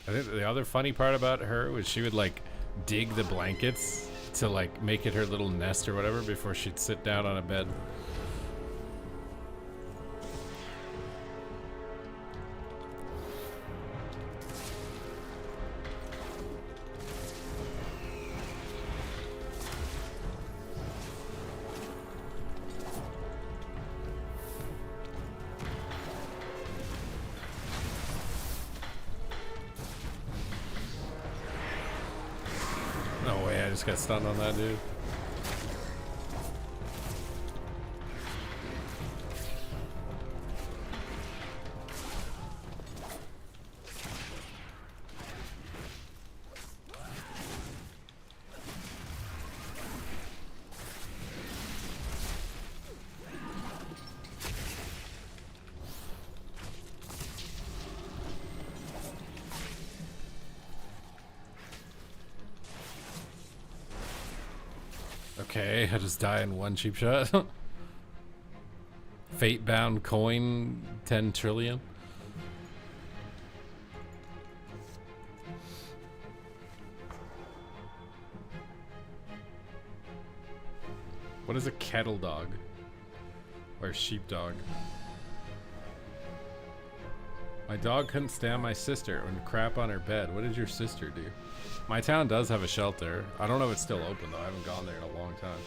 I think the other funny part about her was she would like dig the blankets to like make it her little nest or whatever before she'd sit down on a bed. Got stunned on that dude. Okay, I just die in one cheap shot. Fate-bound coin, 10 trillion. What is a kettle dog? Or sheepdog? My dog couldn't stand my sister and crap on her bed. What did your sister do? My town does have a shelter. I don't know if it's still open though. I haven't gone there in a long time.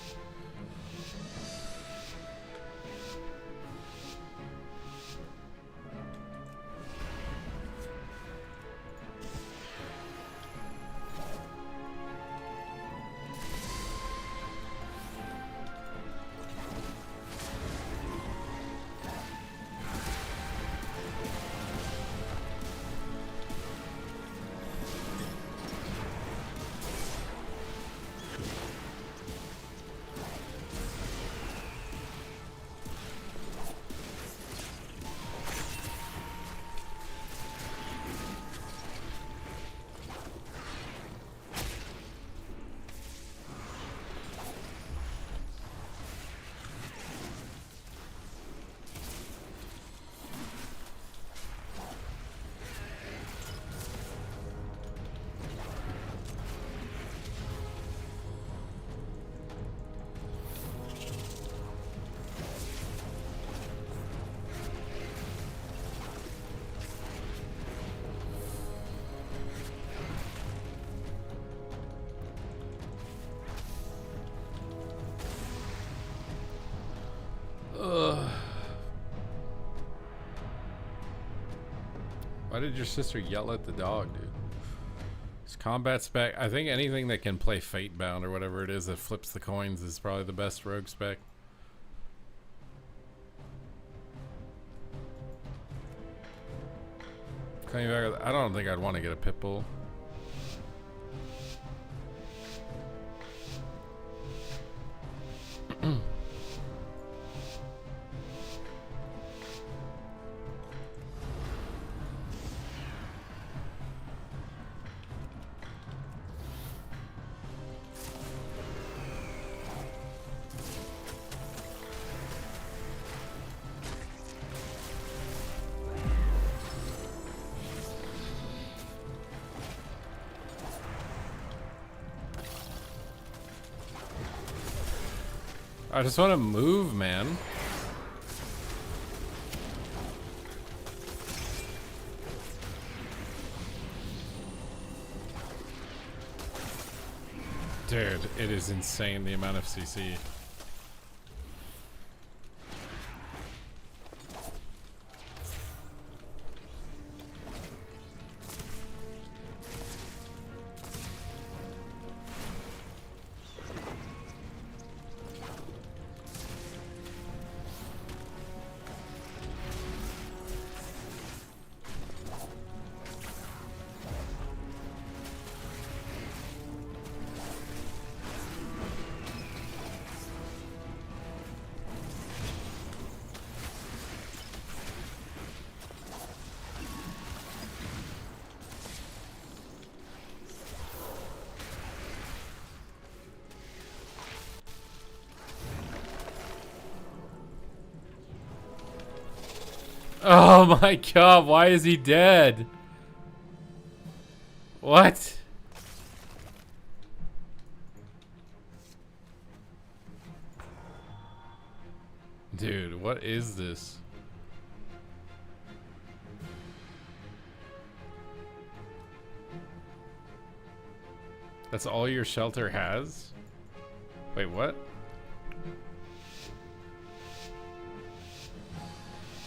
Why did your sister yell at the dog, dude? It's combat spec. I think anything that can play Fate-bound or whatever it is that flips the coins is probably the best rogue spec. Coming back, I don't think I'd want to get a pit bull. I just want to move, man. Dude, it is insane the amount of CC. Oh my god, why is he dead? What? Dude, what is this? That's all your shelter has? Wait, what?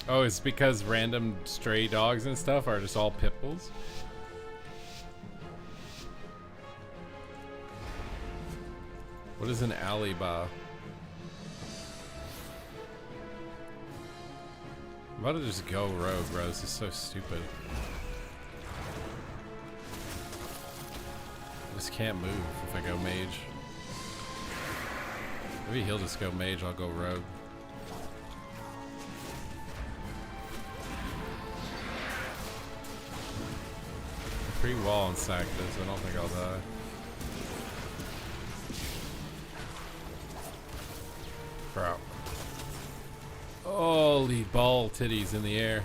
Oh, it's because random stray dogs and stuff are just all pit bulls? What is an alibi? I'm about to just go rogue, bro. This is so stupid. I just can't move if I go mage. Maybe he'll just go mage, I'll go rogue. Pre-wall and sack this, I don't think I'll die. Holy ball titties in the air.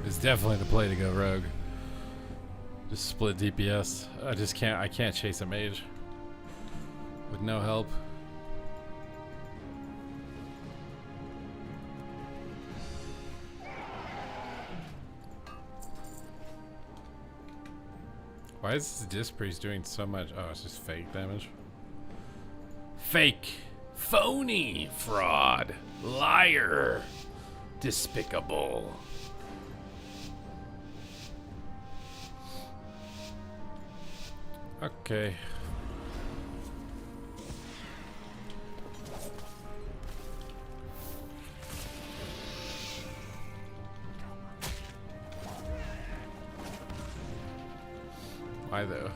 It's definitely the play to go rogue. Just split DPS. I can't chase a mage with no help. Why is this Disc Priest doing so much? Oh, it's just fake damage. Fake. Phony. Fraud. Liar. Despicable. Okay. Why though?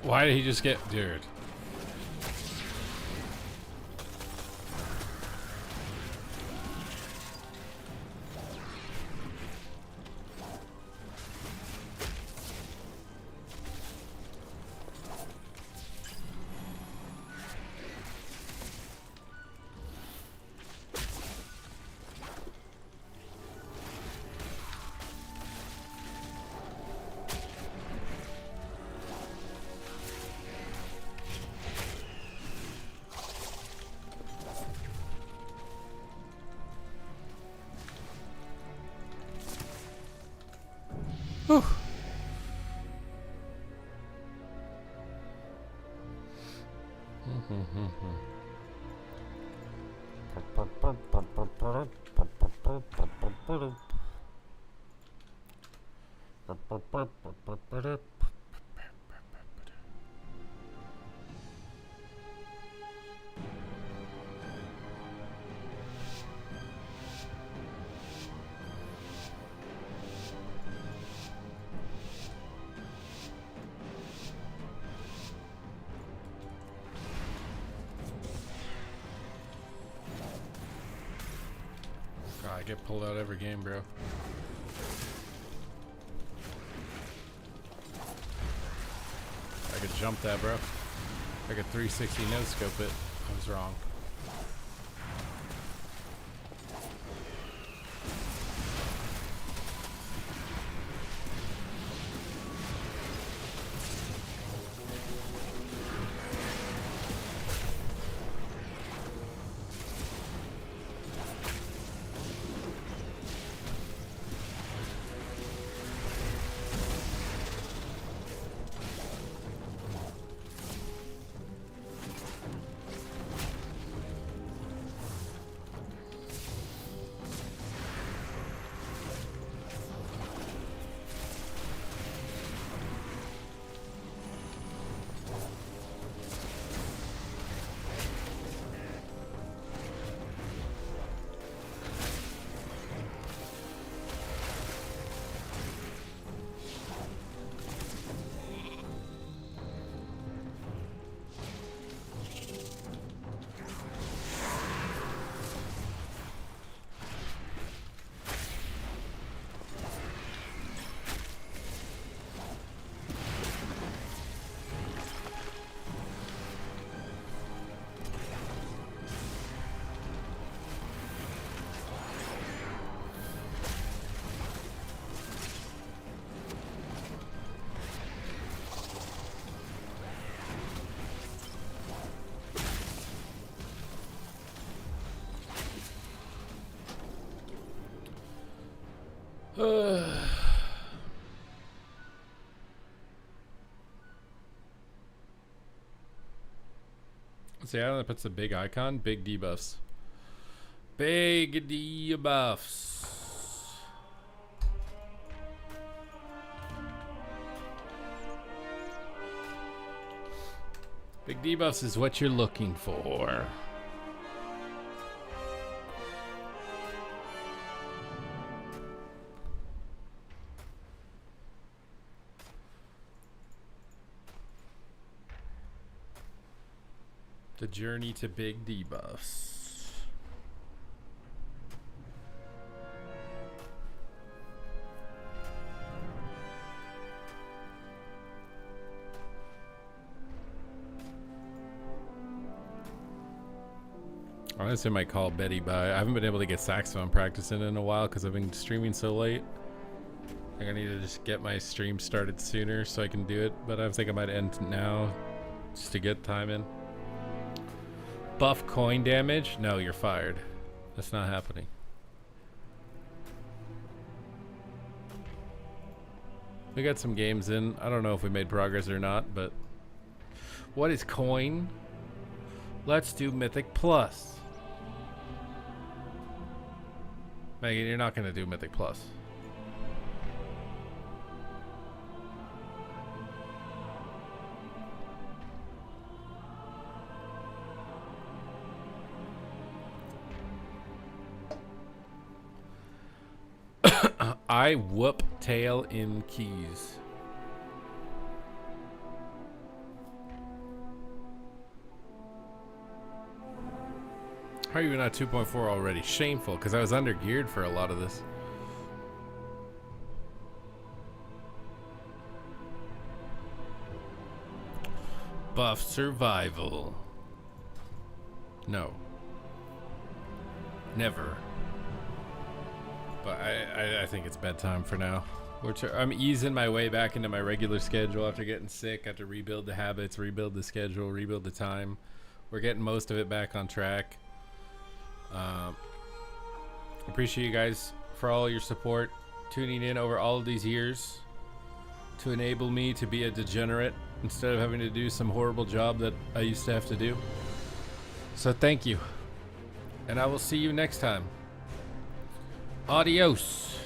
Why did he just get... Dude. Whew. I get pulled out every game, bro. I could jump that, bro. I could 360 no scope it. I was wrong. See, I don't know if it's a big icon. Big debuffs. Big debuffs. Big debuffs is what you're looking for. The journey to big debuffs. Honestly, I might call Betty by. I haven't been able to get saxophone practicing in a while because I've been streaming so late. I think I need to just get my stream started sooner so I can do it, but I think I might end now just to get time in. Buff coin damage? No, you're fired. That's not happening. We got some games in. I don't know if we made progress or not, but what is coin? Let's do Mythic Plus. Megan, you're not going to do Mythic Plus. I whoop tail in keys. How are you not 2.4 already? Shameful, because I was under geared for a lot of this. Buff survival. No. Never. But I think it's bedtime for now. I'm easing my way back into my regular schedule after getting sick. I have to rebuild the habits, rebuild the schedule, rebuild the time. We're getting most of it back on track. Appreciate you guys for all your support, tuning in over all of these years to enable me to be a degenerate instead of having to do some horrible job that I used to have to do. So thank you, and I will see you next time. Adios.